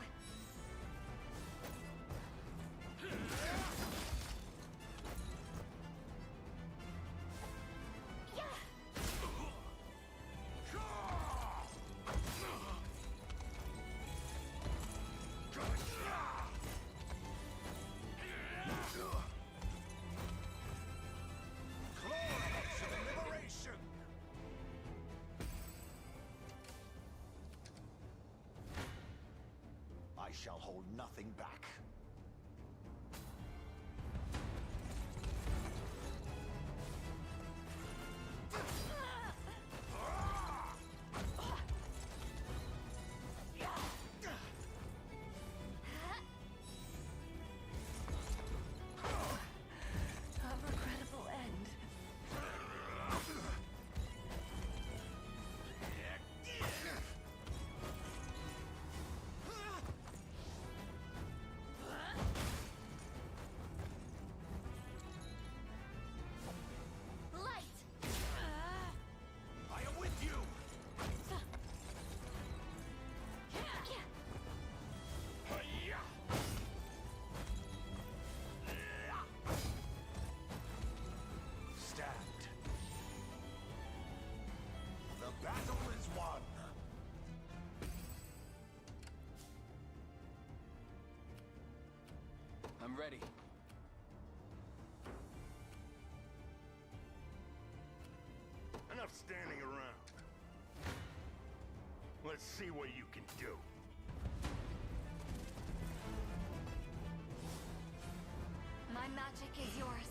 Glorious liberation! I shall hold nothing back. A regrettable end. I'm ready. Enough standing around. Let's see what you can do. My magic is yours.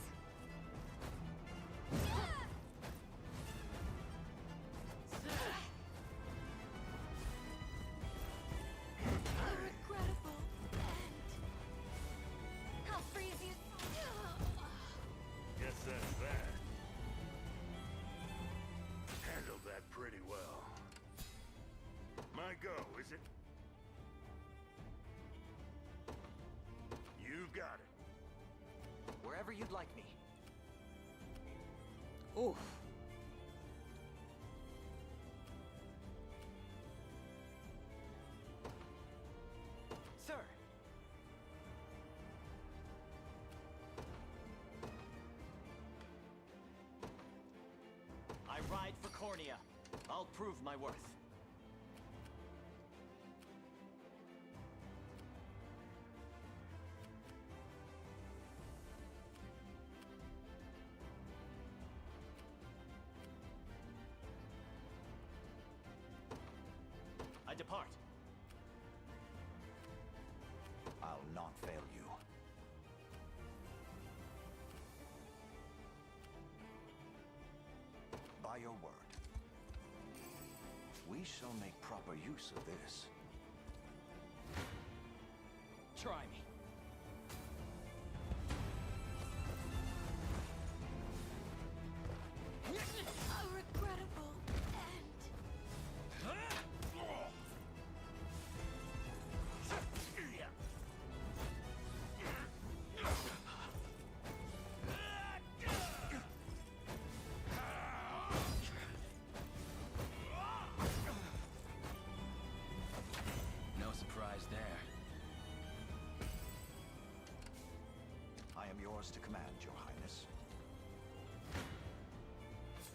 A regrettable end. I'll freeze you. Guess that's that. Handled that pretty well. My go, is it? You got it. Wherever you'd like me. Oof. Sir! I ride for Cornea. I'll prove my worth. I depart. I'll not fail you. By your word, we shall make proper use of this. Try me. A regrettable end. No surprise there. I am yours to command, Your Highness.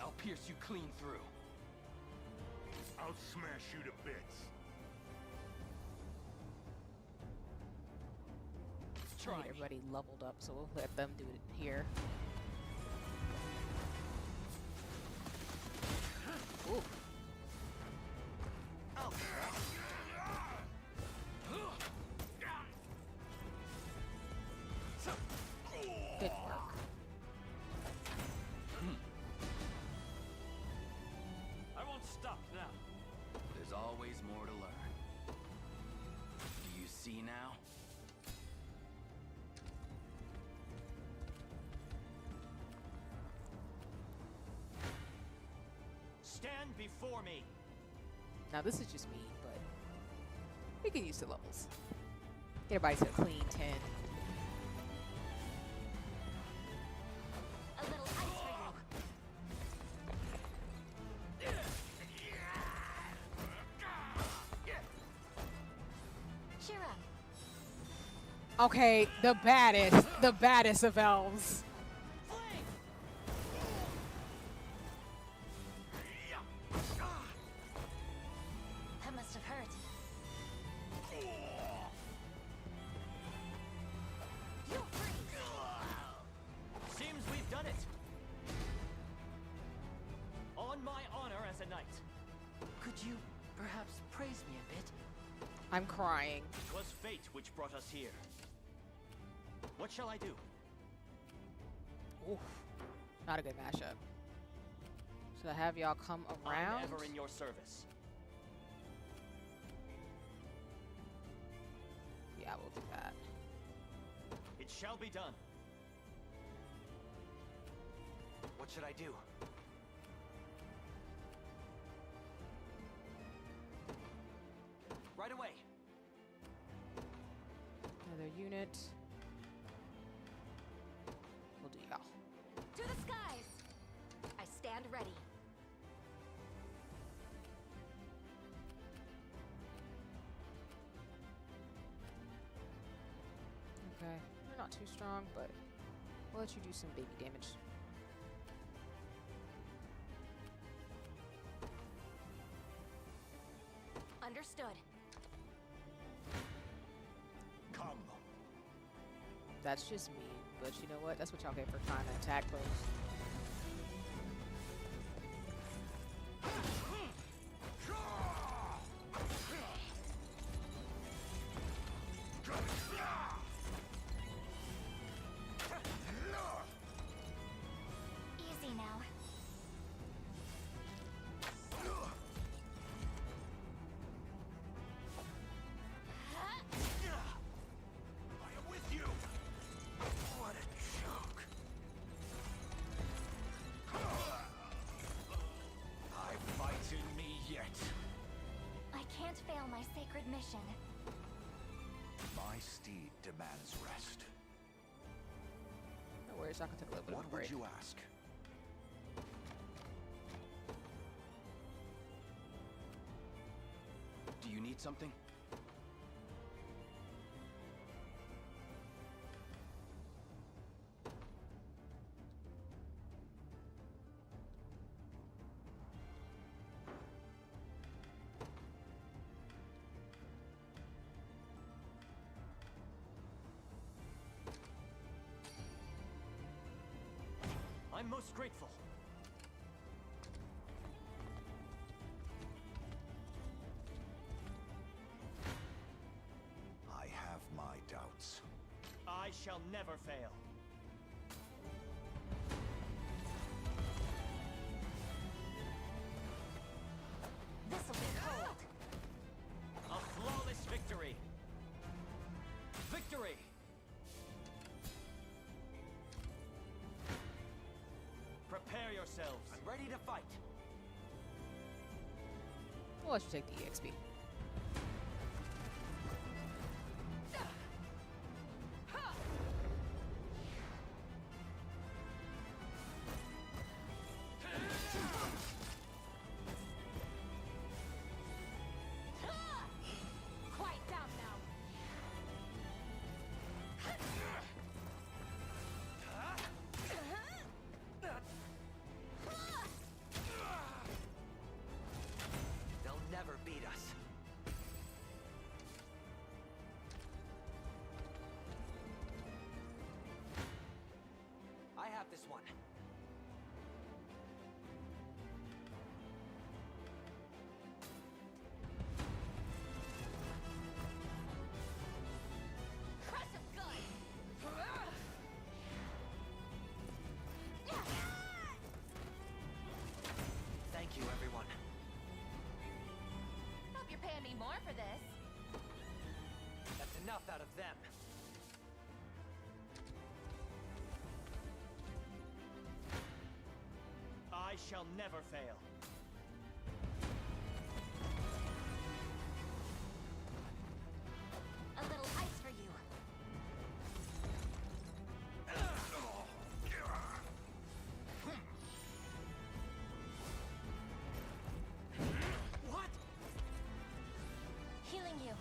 I'll pierce you clean through. I'll smash you to bits. I need everybody leveled up, so we'll let them do it here. Ooh. Good work. I won't stop now. There's always more to learn. Do you see now? Stand before me. Now this is just me, but we can use the levels. Get everybody to a clean 10. A little ice for you. Cheer up. Okay, the baddest of elves. That must have hurt. You freeze. Seems we've done it. On my honor as a knight. Could you perhaps praise me a bit? I'm crying. 'Twas fate which brought us here. What shall I do? Oof. Not a good mashup. Should I have y'all come around? I'm ever in your service. Yeah, we'll do that. It shall be done. What should I do? Right away. Another unit. We'll do y'all. To the skies. I stand ready. Okay. You're not too strong, but we'll let you do some baby damage. Understood. Come. That's just mean. But you know what? That's what y'all get for trying to attack folks. Easy now. I am with you! What a joke! I fight in me yet. I can't fail my sacred mission. My steed demands rest. No worries, I can take a little bit of What a break. would you ask? Do you need something? I'm most grateful. I have my doubts. I shall never fail. This'll be cold. A flawless victory. Victory! Prepare yourselves. I'm ready to fight. We'll let you take the EXP. Quiet down now. They'll never beat us. I have this one. Crush 'em good. Thank you, everyone. Hope you're paying me more for this. That's enough out of them. I shall never fail. A little ice for you. What? Healing you.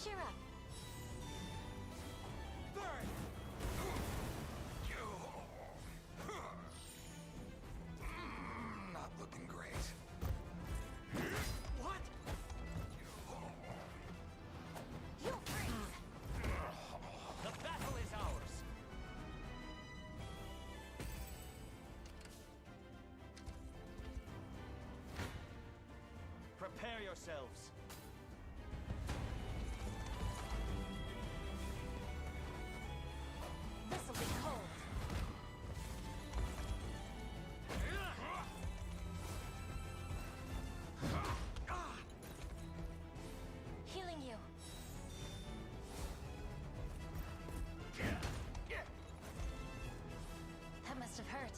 Cheer up. Burn! Not looking great. What? You'll freeze. The battle is ours. Prepare yourselves. This'll be cold. Healing you. That must have hurt.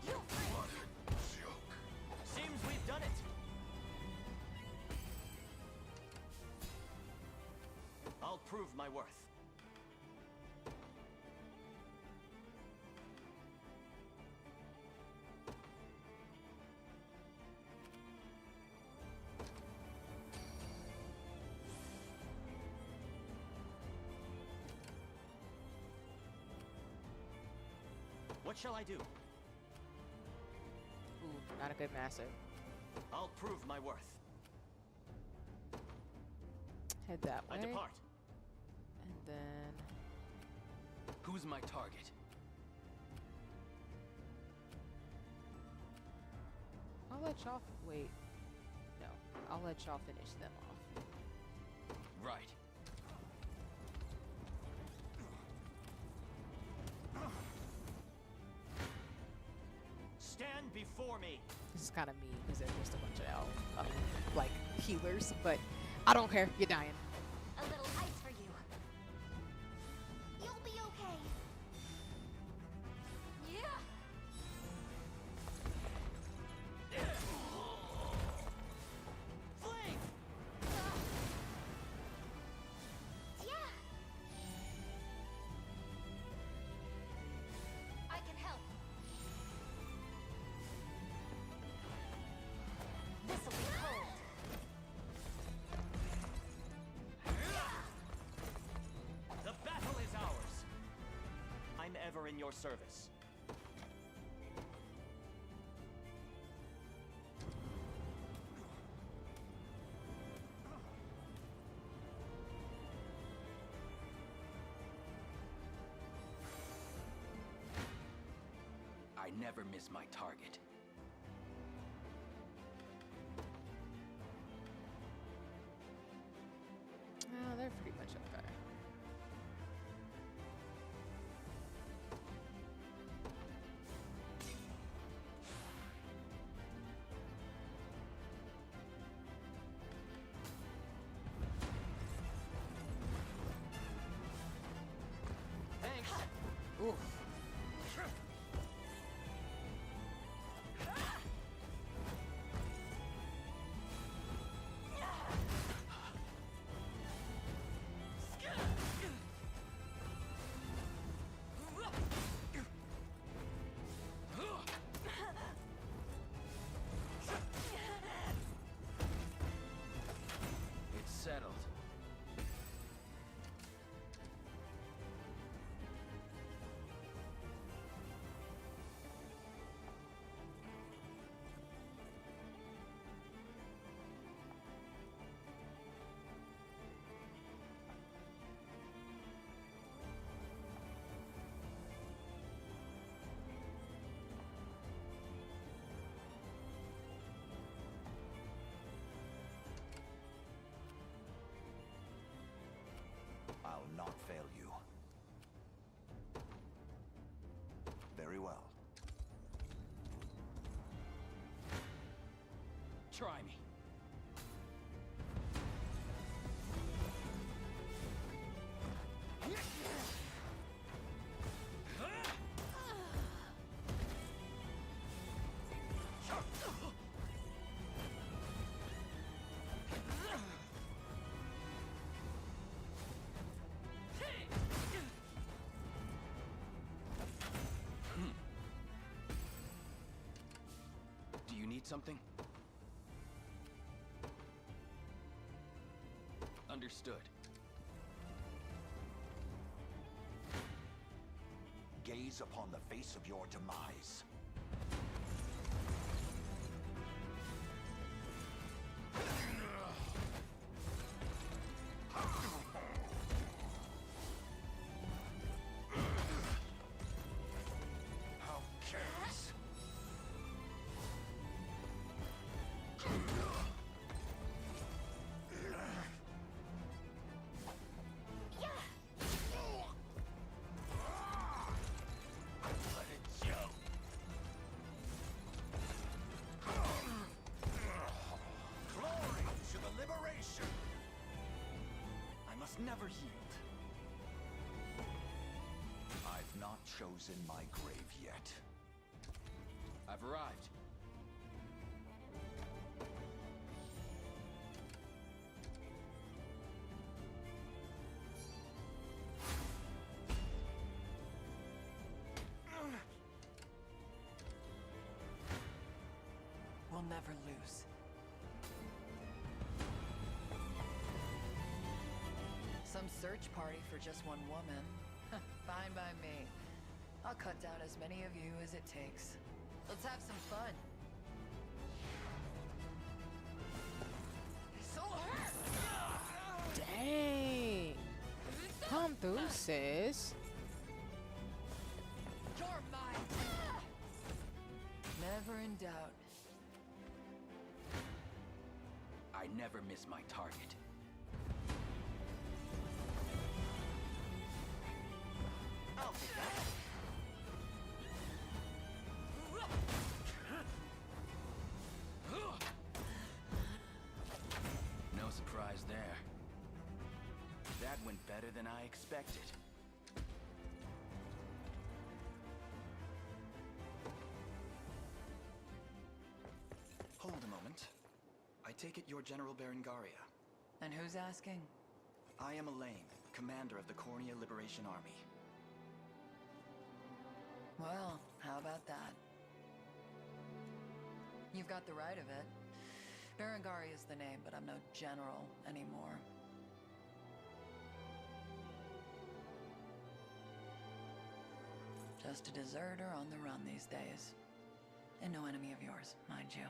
You'll freeze. Seems we've done it. I'll prove my worth. What shall I do? Ooh, not a good massive. I'll prove my worth. Head that way. I depart. And then... Who's my target? I'll let y'all... Wait. No. I'll let y'all finish them off. Right. Stand before me. This is kind of mean because they're just a bunch of like healers, but I don't care. You're dying. A little ice for you. You'll be okay. Yeah. Fling! Yeah. I can help. This'll be cold. The battle is ours. I'm ever in your service. I never miss my target. Oh, they're pretty much up there. Thanks. Oof. It's settled. I'll not fail you. Very well. Try me. Do you need something? Understood. Gaze upon the face of your demise. How careless. Let it show. Glory to the liberation. I must never yield. I've not chosen my grave yet. I've arrived. We'll never lose. Some search party for just one woman. Fine by me. I'll cut down as many of you as it takes. Let's have some fun. So hurt! Dang. Come through, sis. You're mine. Never in doubt. I never miss my target. I'll take that. No surprise there. That went better than I expected. Hold a moment. I take it you're General Berengaria. And who's asking? I am Elaine, commander of the Cornea Liberation Army. Well, how about that? You've got the right of it. Berengaria is the name, but I'm no general anymore. Just a deserter on the run these days. And no enemy of yours, mind you.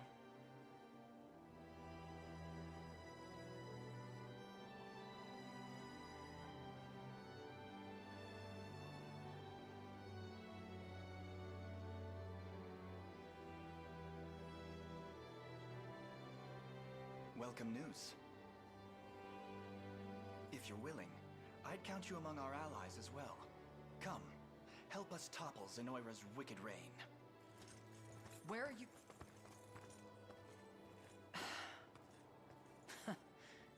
Welcome news. If you're willing, I'd count you among our allies as well. Come, help us topple Zenoira's wicked reign. Where are you?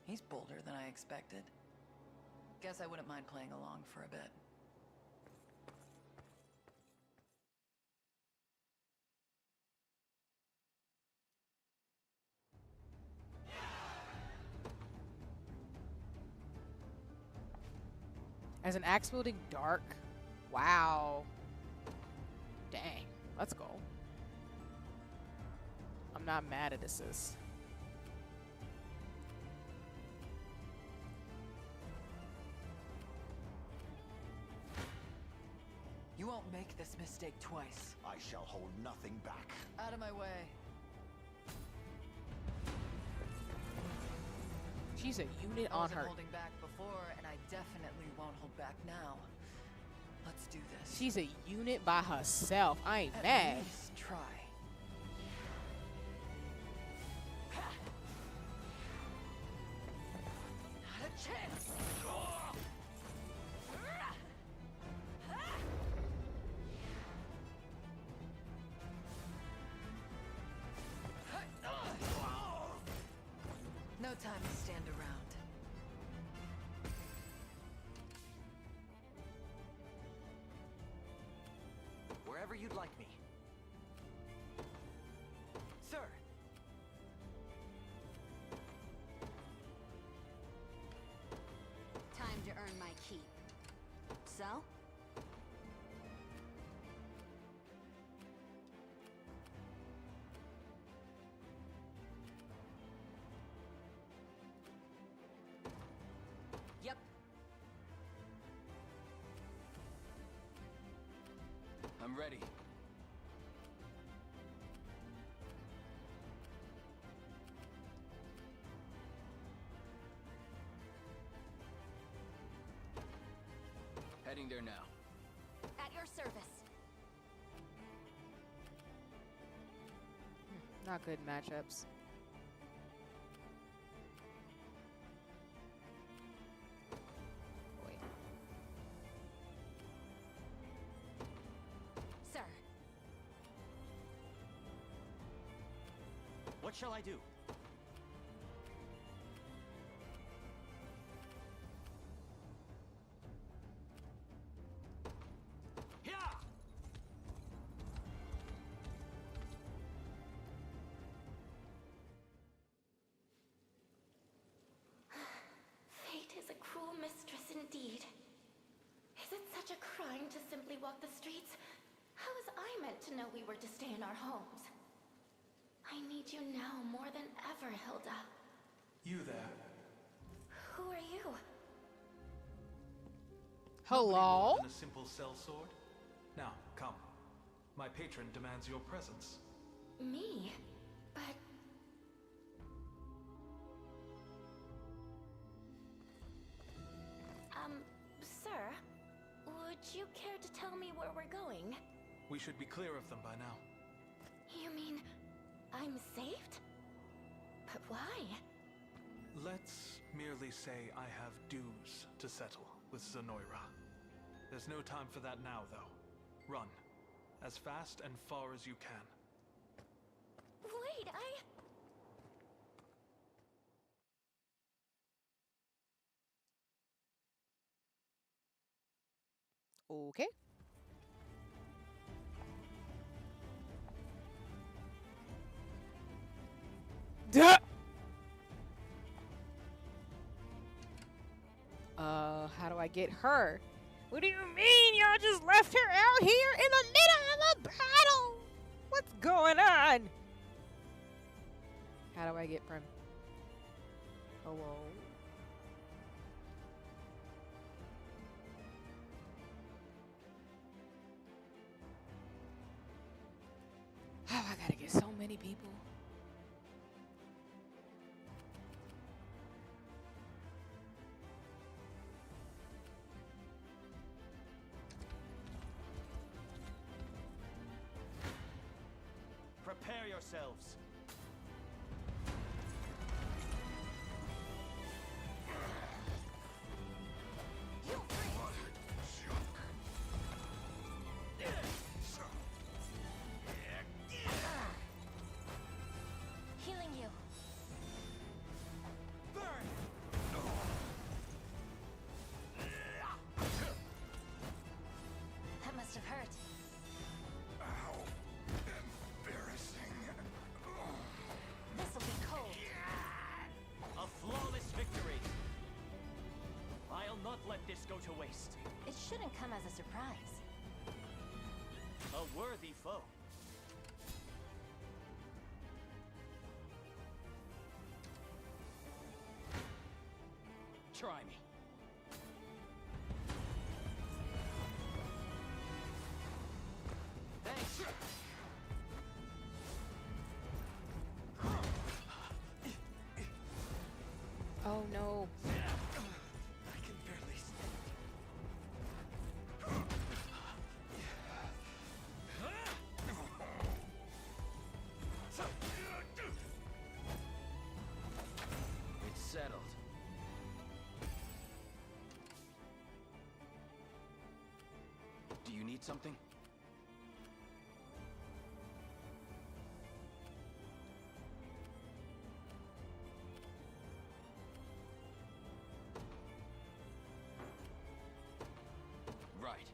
He's bolder than I expected. Guess I wouldn't mind playing along for a bit. As an axe wielding dark? Wow. Dang. Let's go. I'm not mad at this. You won't make this mistake twice. I shall hold nothing back. Out of my way. She's a unit I on wasn't her. holding back before, and I definitely won't hold back now. Let's do this. She's a unit by herself. I ain't At mad. least try. Not a chance. No time to stand around. Wherever you'd like me. Sir! Time to earn my keep. So? Yep. I'm ready. Heading there now. At your service. Not good matchups. Wait. Sir. What shall I do? Fate is a cruel mistress indeed. Is it such a crime to simply walk the streets? How was I meant to know we were to stay in our homes? I need you now more than ever, Hilda. You there? Who are you? Hello? A simple sellsword? Now, come. My patron demands your presence. Me? But... Sir, would you care to tell me where we're going? We should be clear of them by now. You mean I'm saved? But why? Let's merely say I have dues to settle with Zenoira. There's no time for that now, though. Run. As fast and far as you can. Wait, Okay. Duh! How do I get her? What do you mean y'all just left her out here in the middle of a battle? What's going on? How do I get from... Hello? Oh, I gotta get so many people. Prepare yourselves. Healing you. Burn! That must have hurt. This'll be cold. A flawless victory. I'll not let this go to waste. It shouldn't come as a surprise. A worthy foe. Try me. Thanks. Oh no. I can barely stand. It's settled. Do you need something? Right.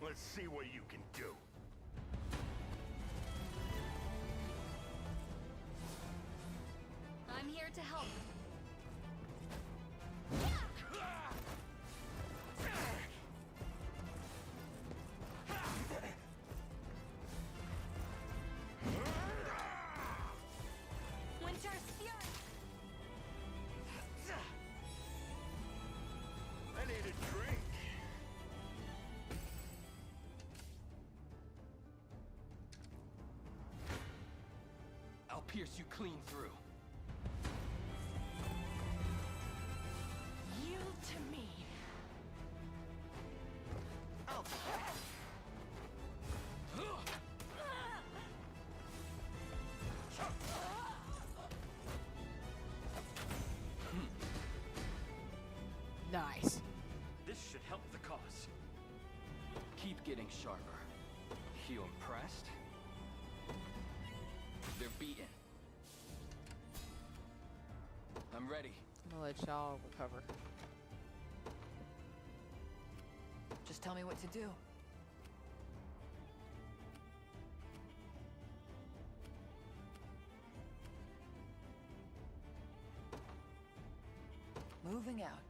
Let's see what you can do. I'm here to help. Winter's Fury! I need a drink. I'll pierce you clean through. Yield to me. Oh. Nice. This should help the cause. Keep getting sharper. You impressed? They're beaten. I'm ready. I'm gonna let y'all recover. Just tell me what to do. Moving out.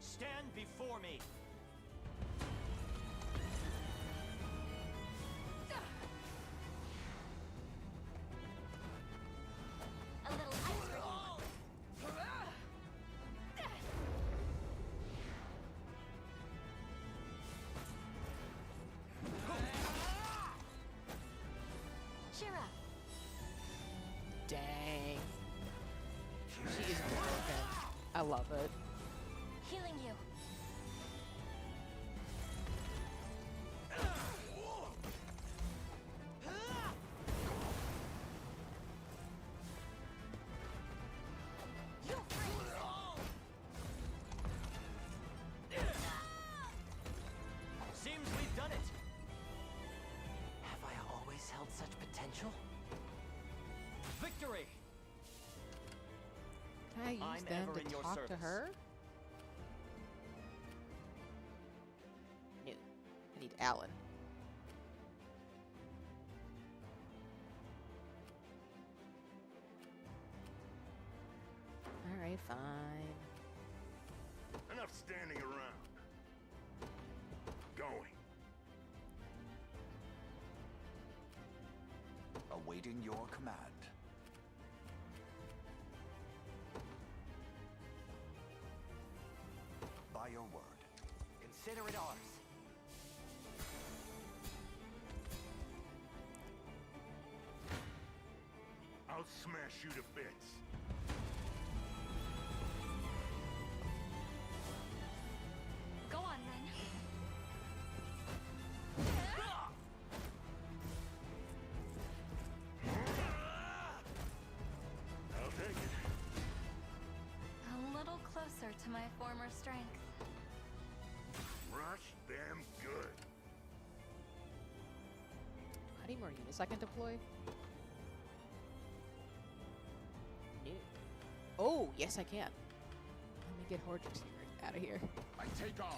Stand before me. Cheer up. Dang. She is broken. I love it. Healing you. Seems we've done it. Have I always held such potential? Victory! Can I use I'm them ever to in your talk to service. her? No. I need Alan. Alright, fine. Enough standing around. Going. Awaiting your command. By your word. Consider it ours. I'll smash you to bits. Go on then. I'll take it. A little closer to my former strength. Rush them good. I need more units I can deploy. No. Oh, yes I can. Let me get Hortrix out of here. I take arms.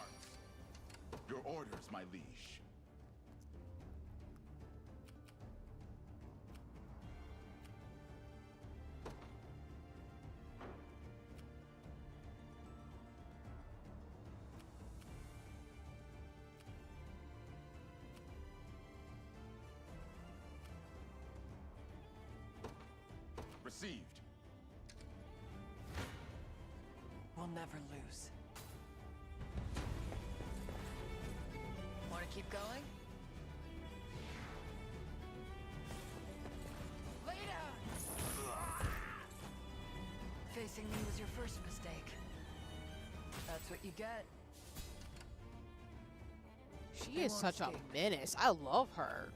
Your orders, my liege. Received. We'll never lose. Want to keep going? Lay down! Facing me was your first mistake. That's what you get. She They is won't such a escape. menace. I love her.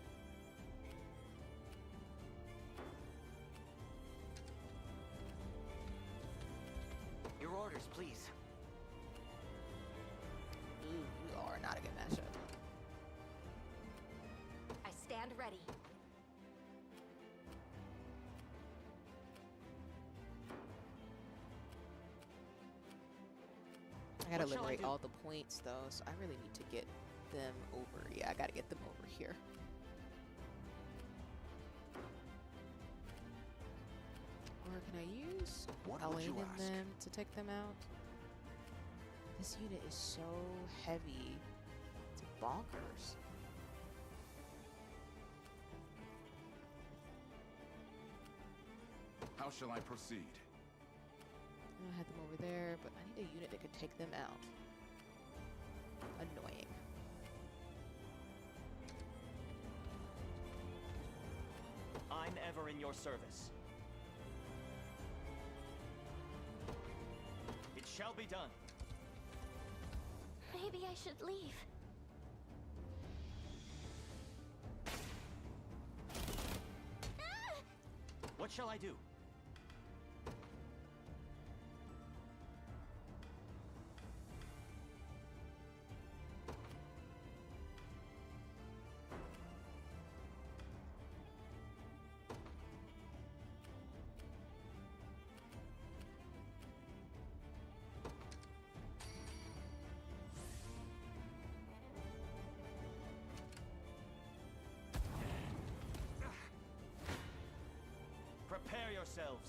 Your orders, please. Ooh, you are not a good matchup. I stand ready. I gotta What shall I liberate do? all the points though, so I really need to get them over. Yeah, I gotta get them over here. Or can I use What would Elaine you in ask? them to take them out? This unit is so heavy. It's bonkers. How shall I proceed? I had them over there, but I need a unit that could take them out. Annoying. I'm ever in your service. It shall be done. Maybe I should leave. What shall I do? Prepare yourselves.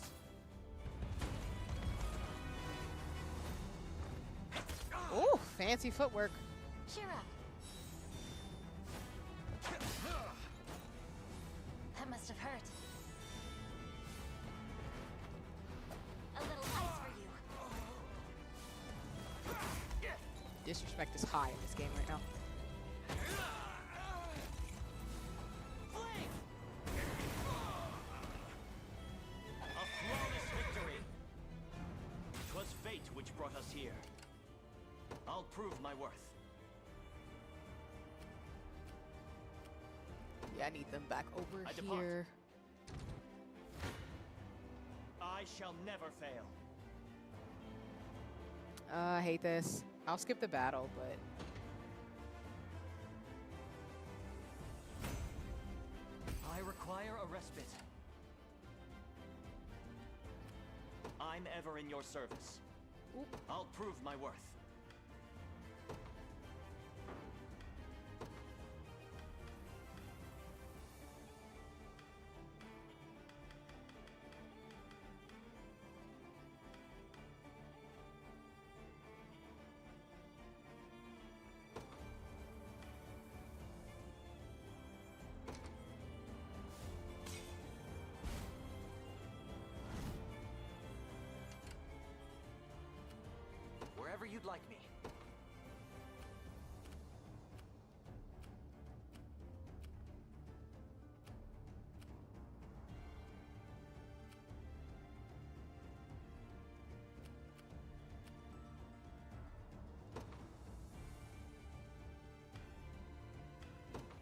Ooh, fancy footwork. Cheer up. That must have hurt. A little ice for you. Disrespect is high in this game right now. us here. I'll prove my worth. Yeah, I need them back over I depart. here. I shall never fail. I hate this. I'll skip the battle, but I require a respite. I'm ever in your service. Oop. I'll prove my worth. Wherever you'd like me.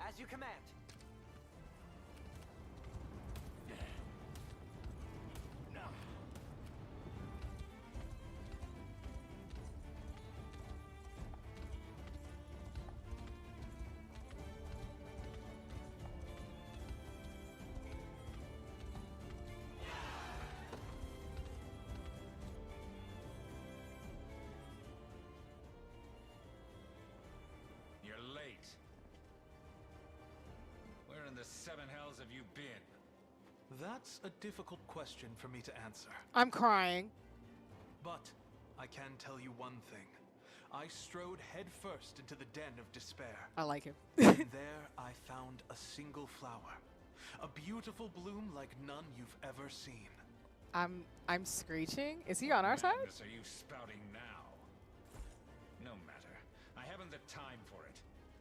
As you command. You're late. Where in the seven hells have you been? That's a difficult question for me to answer. I'm crying. But I can tell you one thing. I strode headfirst into the den of despair. I like him. And there I found a single flower. A beautiful bloom like none you've ever seen. I'm screeching. Is he on our side? Madness are you spouting now? No matter. I haven't the time for it.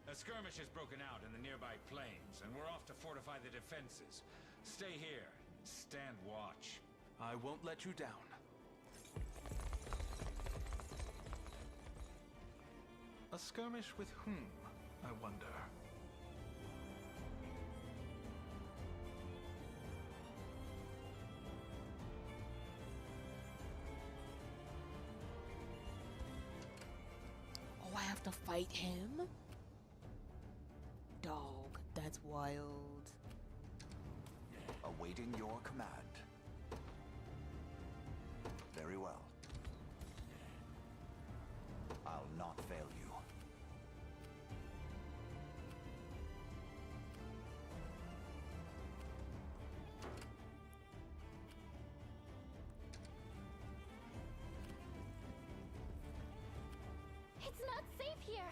A skirmish has broken out in the nearby plains, and we're off to fortify the defenses. Stay here and stand watch. I won't let you down. A skirmish with whom, I wonder? Oh, I have to fight him? Dog, that's wild. Awaiting your command. Very well. I'll not fail you. It's not safe here.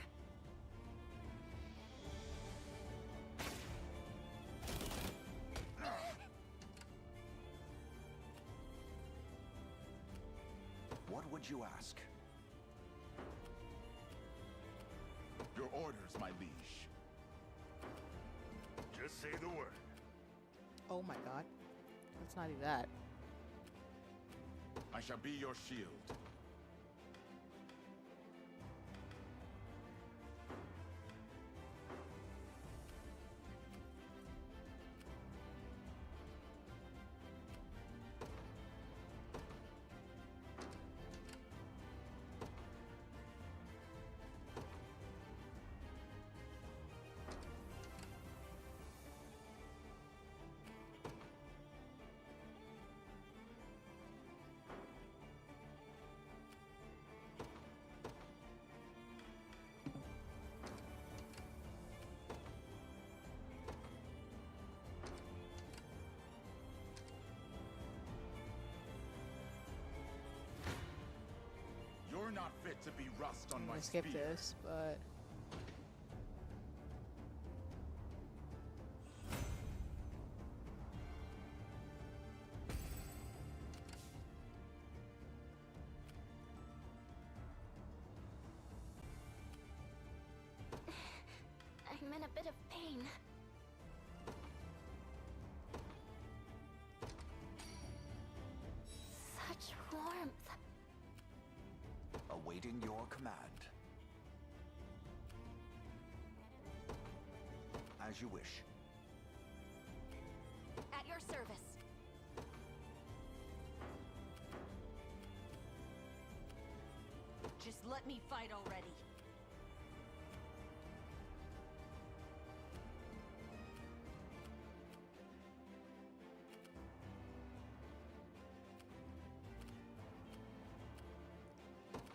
What would you ask? Your orders, my liege. Just say the word. Oh my god. Let's not do that. I shall be your shield. You're not fit to be rust on I'm my gonna skip spear. this, but I'm in a bit of pain. Such warmth. A awaiting your command. As you wish. At your service. Just let me fight already.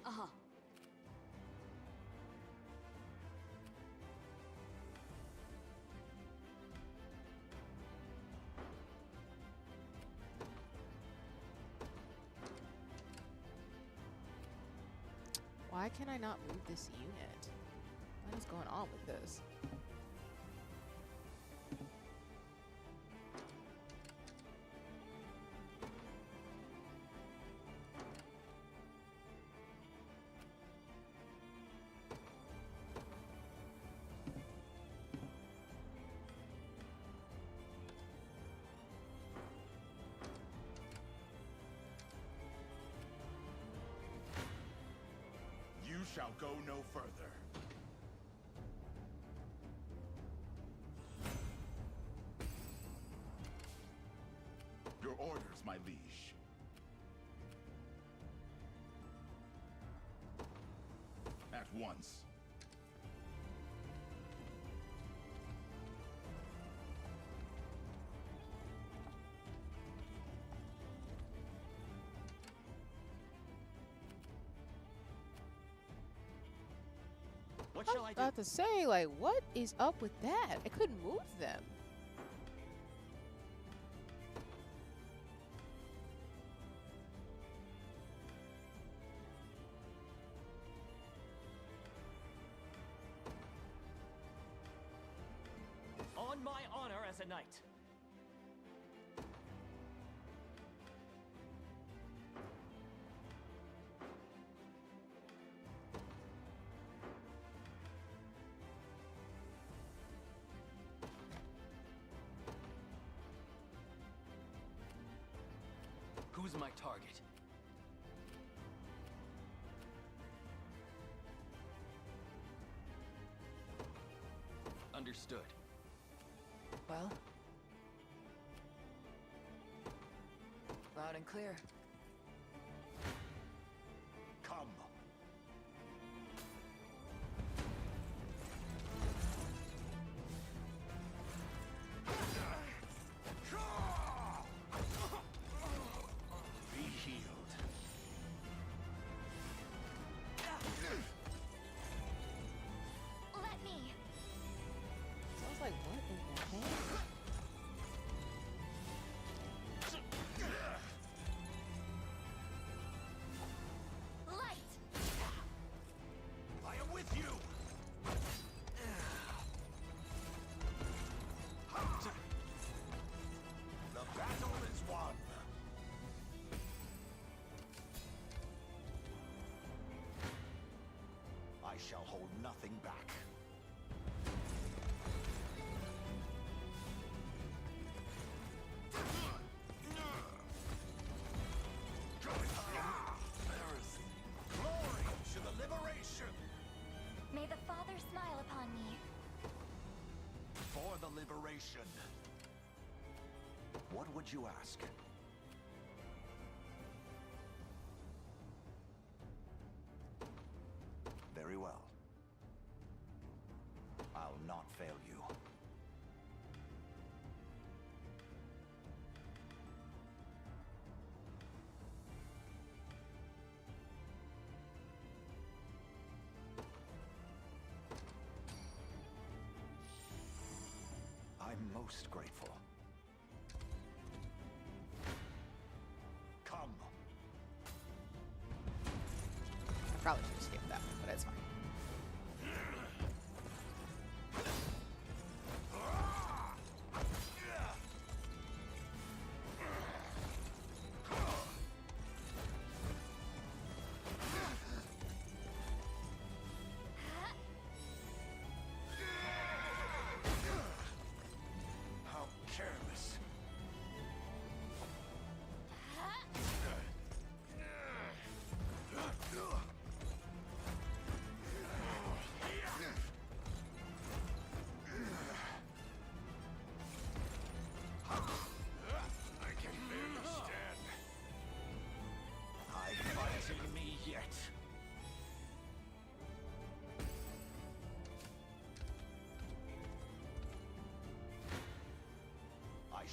Uh-huh. Why can I not move this unit? What is going on with this? You shall go no further. Your orders, my liege. At once. What I shall was I do? about to say, like, what is up with that? I couldn't move them. On my honor as a knight. Who's my target? Understood. Well? Loud and clear. Come. Be healed. Let me. Sounds like what in the heck? Light. I am with you. The battle is won. I shall hold nothing back. Glory to the liberation! May the Father smile upon me. For the liberation. What would you ask? Very well. I'll not fail you. I'm most grateful. Come. I probably should have skipped that one, but it's fine. How careless.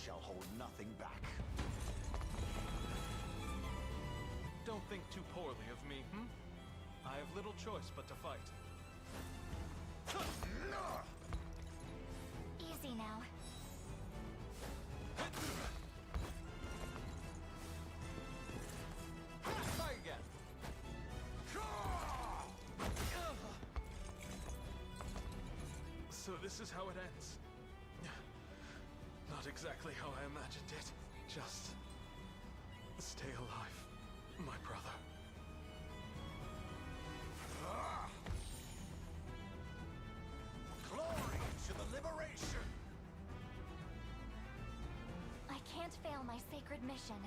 shall hold nothing back. Don't think too poorly of me, hmm? I have little choice but to fight. Easy now. Try again. So this is how it ends. Not exactly how I imagined it. Just stay alive, my brother. Glory to the liberation! I can't fail my sacred mission.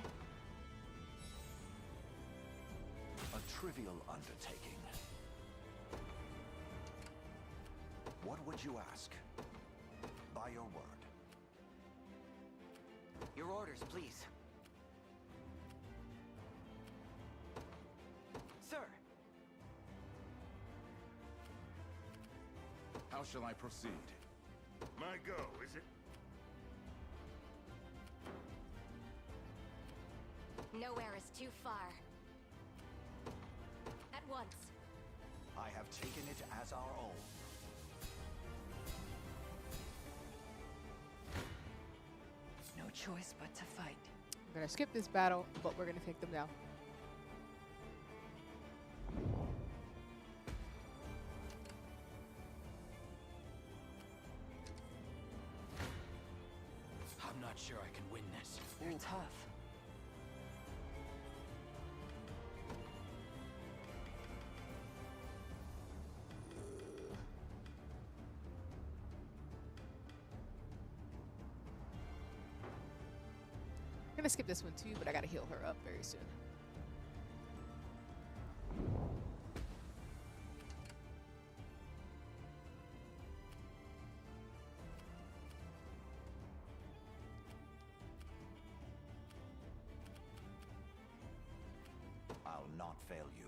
A trivial undertaking. What would you ask? By your word. Your orders, please. Sir! How shall I proceed? My go, is it? Nowhere is too far. At once. I have taken it as our own. No choice but to fight. We're gonna skip this battle, but we're gonna take them down. I'm not sure I can win this. You're tough. I'm gonna skip this one too, but I gotta heal her up very soon. I'll not fail you.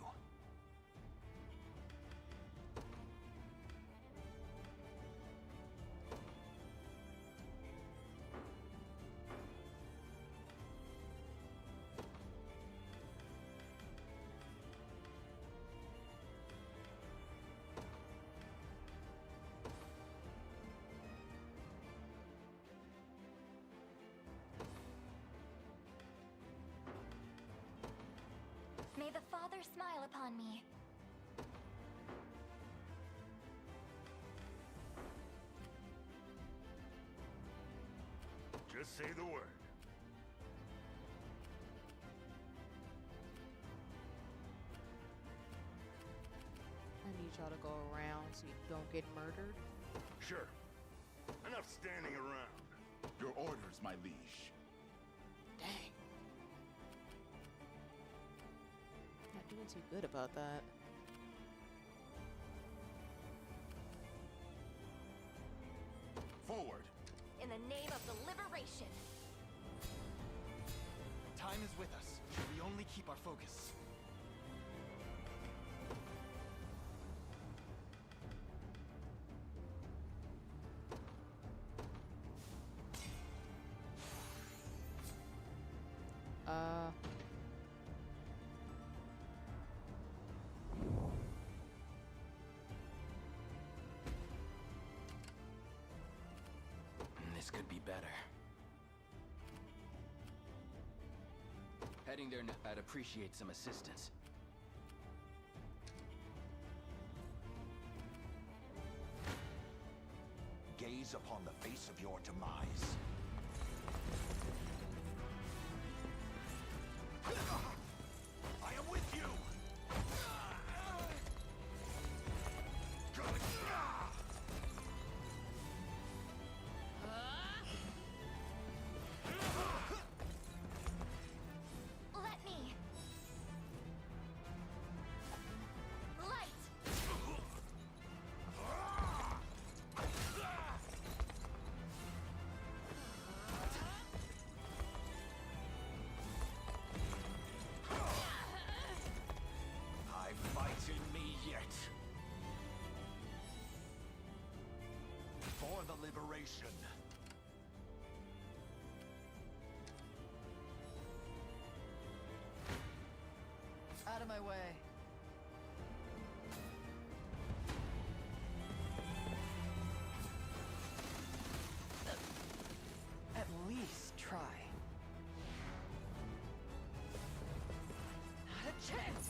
May the Father smile upon me. Just say the word. I need y'all to go around so you don't get murdered. Sure. Enough standing around. Your orders, my liege. Dang. Not doing too good about that. Forward. In the name of the liberation. Time is with us. Should we only keep our focus? This could be better. Heading there now. I'd appreciate some assistance. Gaze upon the face of your demise. I am with you! Let me. Light. out of my way. At least try. Not a chance!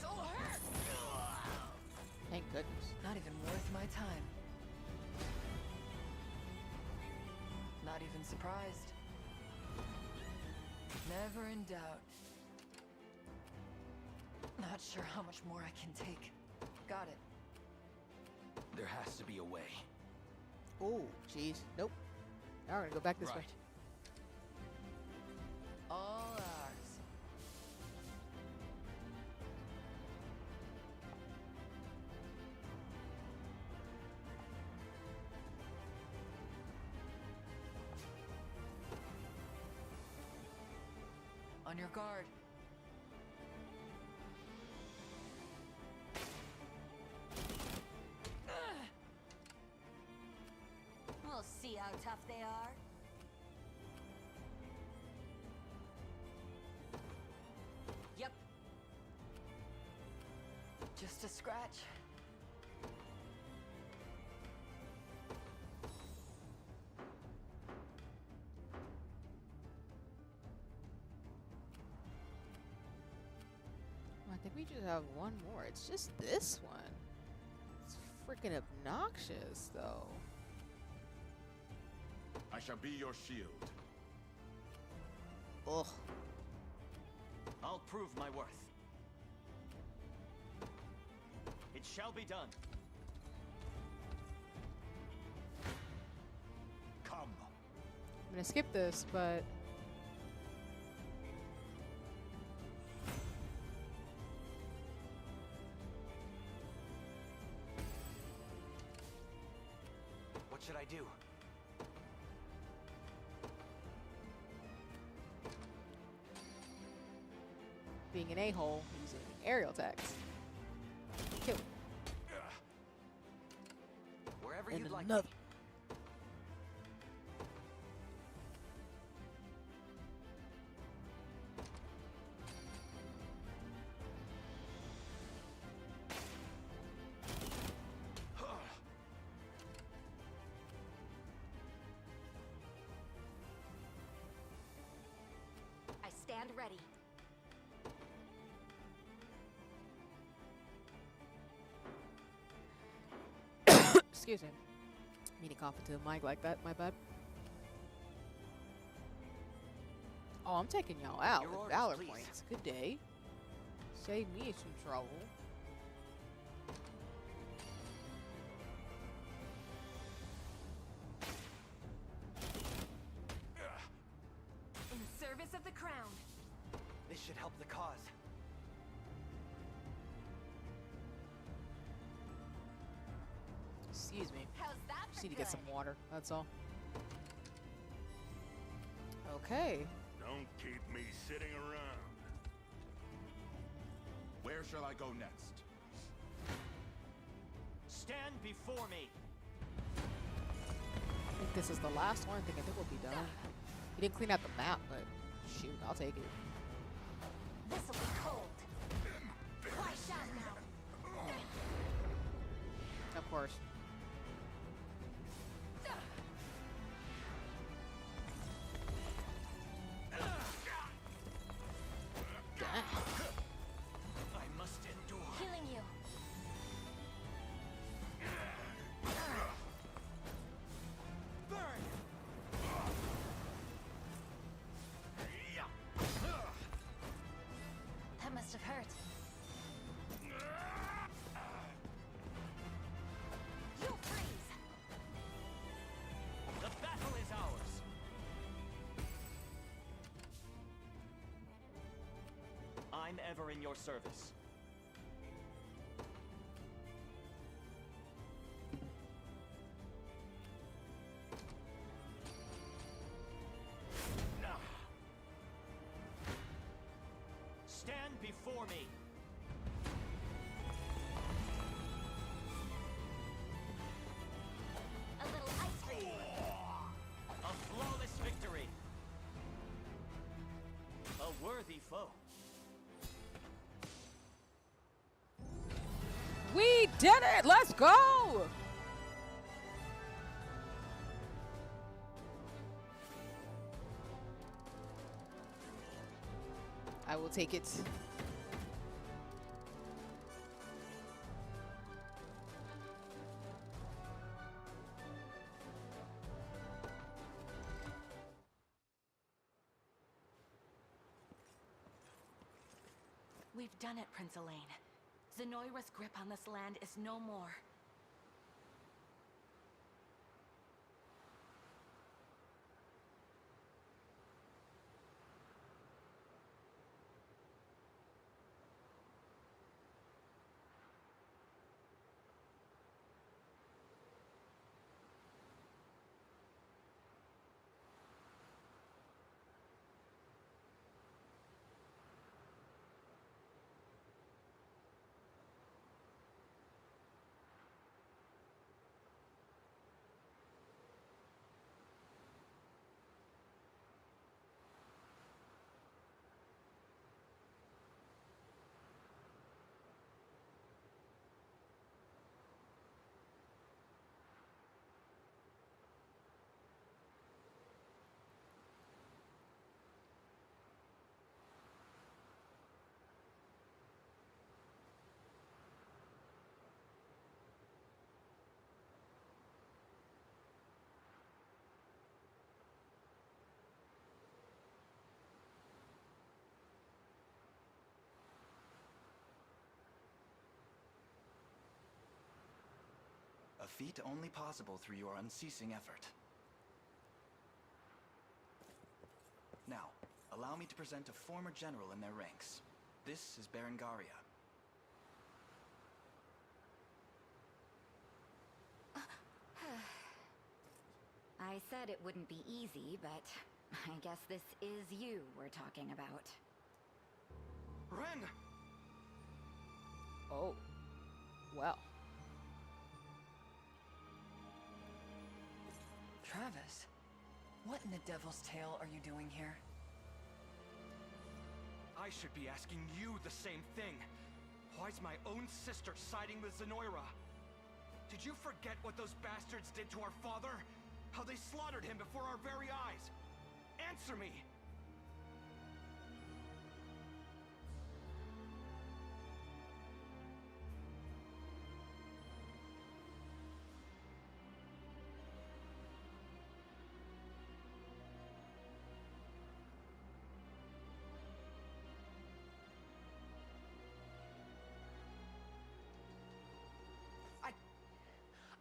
So hurt! Thank goodness. Not even worth my time. Not even surprised. Never in doubt. Not sure how much more I can take. Got it. There has to be a way. Oh, jeez. Nope. Now we're gonna go back this way. All ours. On your guard. We'll see how tough they are. Yep. Just a scratch. I think we just have one more. It's just this one. It's freaking obnoxious, though. I shall be your shield. Ugh. I'll prove my worth. It shall be done. Come. I'm gonna skip this, but What should I do? being an a-hole using aerial attacks. Kill. Wherever And you'd like. another. I stand ready. Excuse me. Meaning cough into the mic like that, my bad. Oh, I'm taking y'all out Your with orders, Valor please. points. Good day. Save me some trouble. In service of the crown. This should help the cause. Excuse me. How's that Just for need to get good? some water. That's all. Okay. Don't keep me sitting around. Where shall I go next? Stand before me. I think this is the last one. I think we'll be done. He didn't clean out the map, but shoot, I'll take it. This'll be cold. Fly shot now. Of course. I must endure. Healing you. Burn! That must have hurt. You freeze. The battle is ours. I'm ever in your service. Stand before me. A little ice cream. A flawless would-be foe. We did it! Let's go! I will take it. We've done it, Prince Elaine. Zenoira's grip on this land is no more. A feat only possible through your unceasing effort. Now, allow me to present a former general in their ranks. This is Berengaria. I said it wouldn't be easy, but I guess this is you we're talking about. Ren! Oh. Well. Travis, what in the devil's tail are you doing here? I should be asking you the same thing. Why's my own sister siding with Zenoira? Did you forget what those bastards did to our father? How they slaughtered him before our very eyes? Answer me!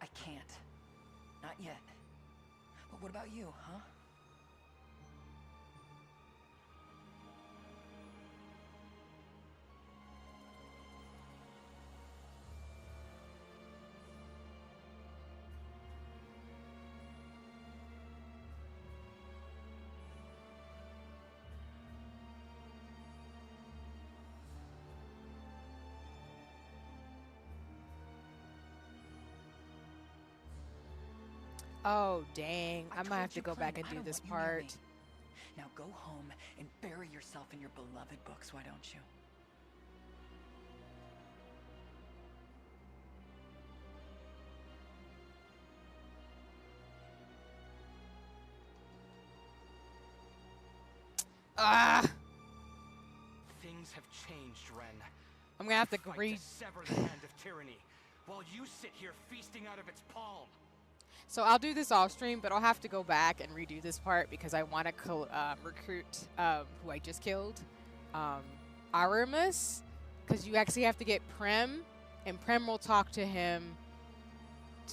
I can't. Not yet. But what about you, huh? Oh, dang. I might have to go back and do this part. Now go home and bury yourself in your beloved books, why don't you? Ah! Things have changed, Ren. I'm gonna have to Fight to sever the hand of tyranny, while you sit here feasting out of its palm. So I'll do this off stream, but I'll have to go back and redo this part because I want to recruit who I just killed, Aramis, because you actually have to get Prem, and Prem will talk to him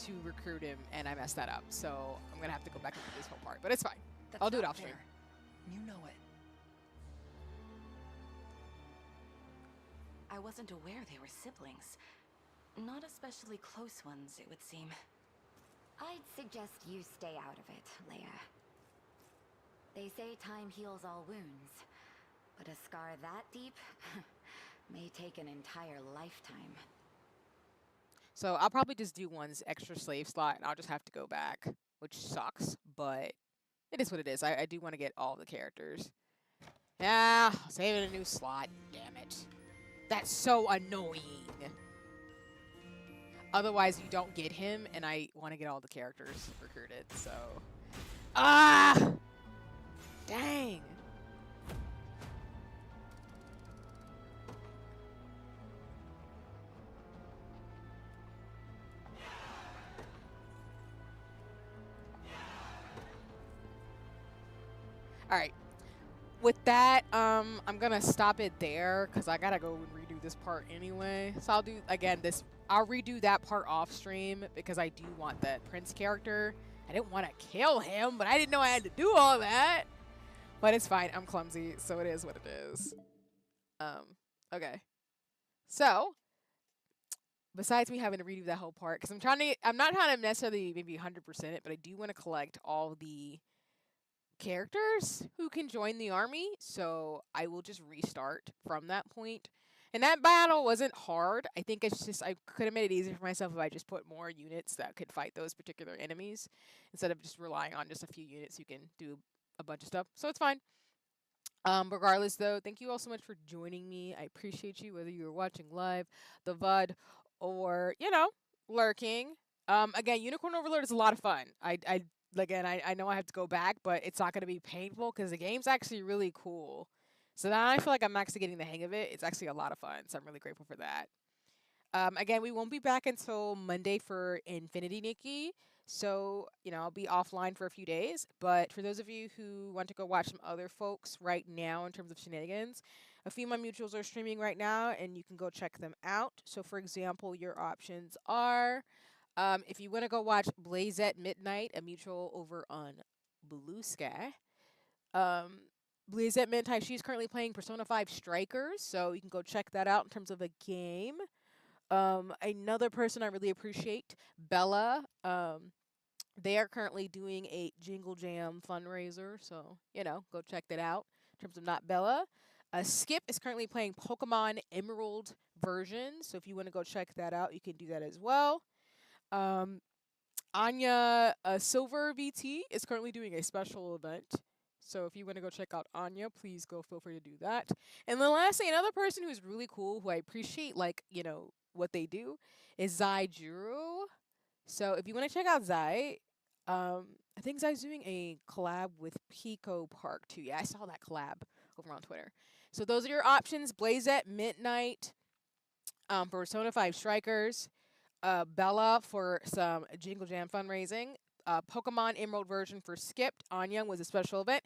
to recruit him, and I messed that up. So I'm gonna have to go back and do this whole part, but it's fine. I'll do it off stream. You know it. I wasn't aware they were siblings. Not especially close ones, it would seem. I'd suggest you stay out of it, Leia. They say time heals all wounds, but a scar that deep may take an entire lifetime. So I'll probably just do one's extra slave slot, and I'll just have to go back, which sucks, but it is what it is. I do want to get all the characters. Yeah, save it a new slot. Damn it. That's so annoying. Otherwise, you don't get him, and I want to get all the characters recruited, so... Ah! Dang. Alright. With that, I'm gonna stop it there because I gotta go and redo this part anyway. So I'll do, again, I'll redo that part off stream because I do want that Prince character. I didn't want to kill him, but I didn't know I had to do all that. But it's fine. I'm clumsy, so it is what it is. Okay. So, besides me having to redo that whole part, because I'm not trying to necessarily maybe 100% it, but I do want to collect all the characters who can join the army, so I will just restart from that point. And that battle wasn't hard. I think it's just I could have made it easier for myself if I just put more units that could fight those particular enemies instead of just relying on just a few units who can do a bunch of stuff. So it's fine. Regardless though, thank you all so much for joining me. I appreciate you, whether you were watching live, the VOD, or, you know, lurking. Again, Unicorn Overlord is a lot of fun. Again, I know I have to go back, but it's not going to be painful because the game's actually really cool. So now I feel like I'm actually getting the hang of it. It's actually a lot of fun, so I'm really grateful for that. Again, we won't be back until Monday for Infinity Nikki. So, you know, I'll be offline for a few days. But for those of you who want to go watch some other folks right now in terms of shenanigans, a few of my mutuals are streaming right now, and you can go check them out. So, for example, your options are... if you want to go watch Blaze at Midnight, a mutual over on Blue Sky. Blaze at Midnight, she's currently playing Persona 5 Strikers, so you can go check that out in terms of a game. Another person I really appreciate, Bella. They are currently doing a Jingle Jam fundraiser, so, you know, go check that out in terms of not Bella. Skip is currently playing Pokemon Emerald version, so if you want to go check that out, you can do that as well. Anya Silver VT is currently doing a special event. So if you want to go check out Anya, please go feel free to do that. And then lastly, another person who's really cool, who I appreciate, like, you know, what they do, is Zai Juro. So if you want to check out Zai, I think Zai's doing a collab with Pico Park too. Yeah, I saw that collab over on Twitter. So those are your options. Blaze at Midnight, Persona 5 Strikers, Bella for some Jingle Jam fundraising, Pokemon Emerald version for Skipped, Anya was a special event,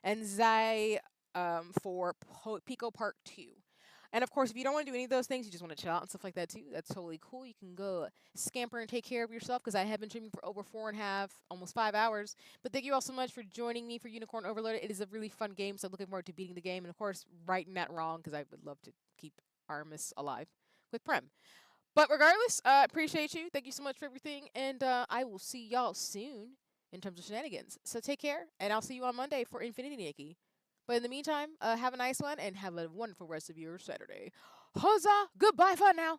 and Zai for Pico Park 2. And of course, if you don't want to do any of those things, you just want to chill out and stuff like that too, that's totally cool. You can go scamper and take care of yourself, because I have been streaming for over 4.5, almost 5 hours. But thank you all so much for joining me for Unicorn Overlord. It is a really fun game, so I'm looking forward to beating the game. And of course, righting that wrong, because I would love to keep Artemis alive with Prem. But regardless, appreciate you. Thank you so much for everything. And I will see y'all soon in terms of shenanigans. So take care, and I'll see you on Monday for Infinity Nikki. But in the meantime, have a nice one, and have a wonderful rest of your Saturday. Huzzah! Goodbye for now.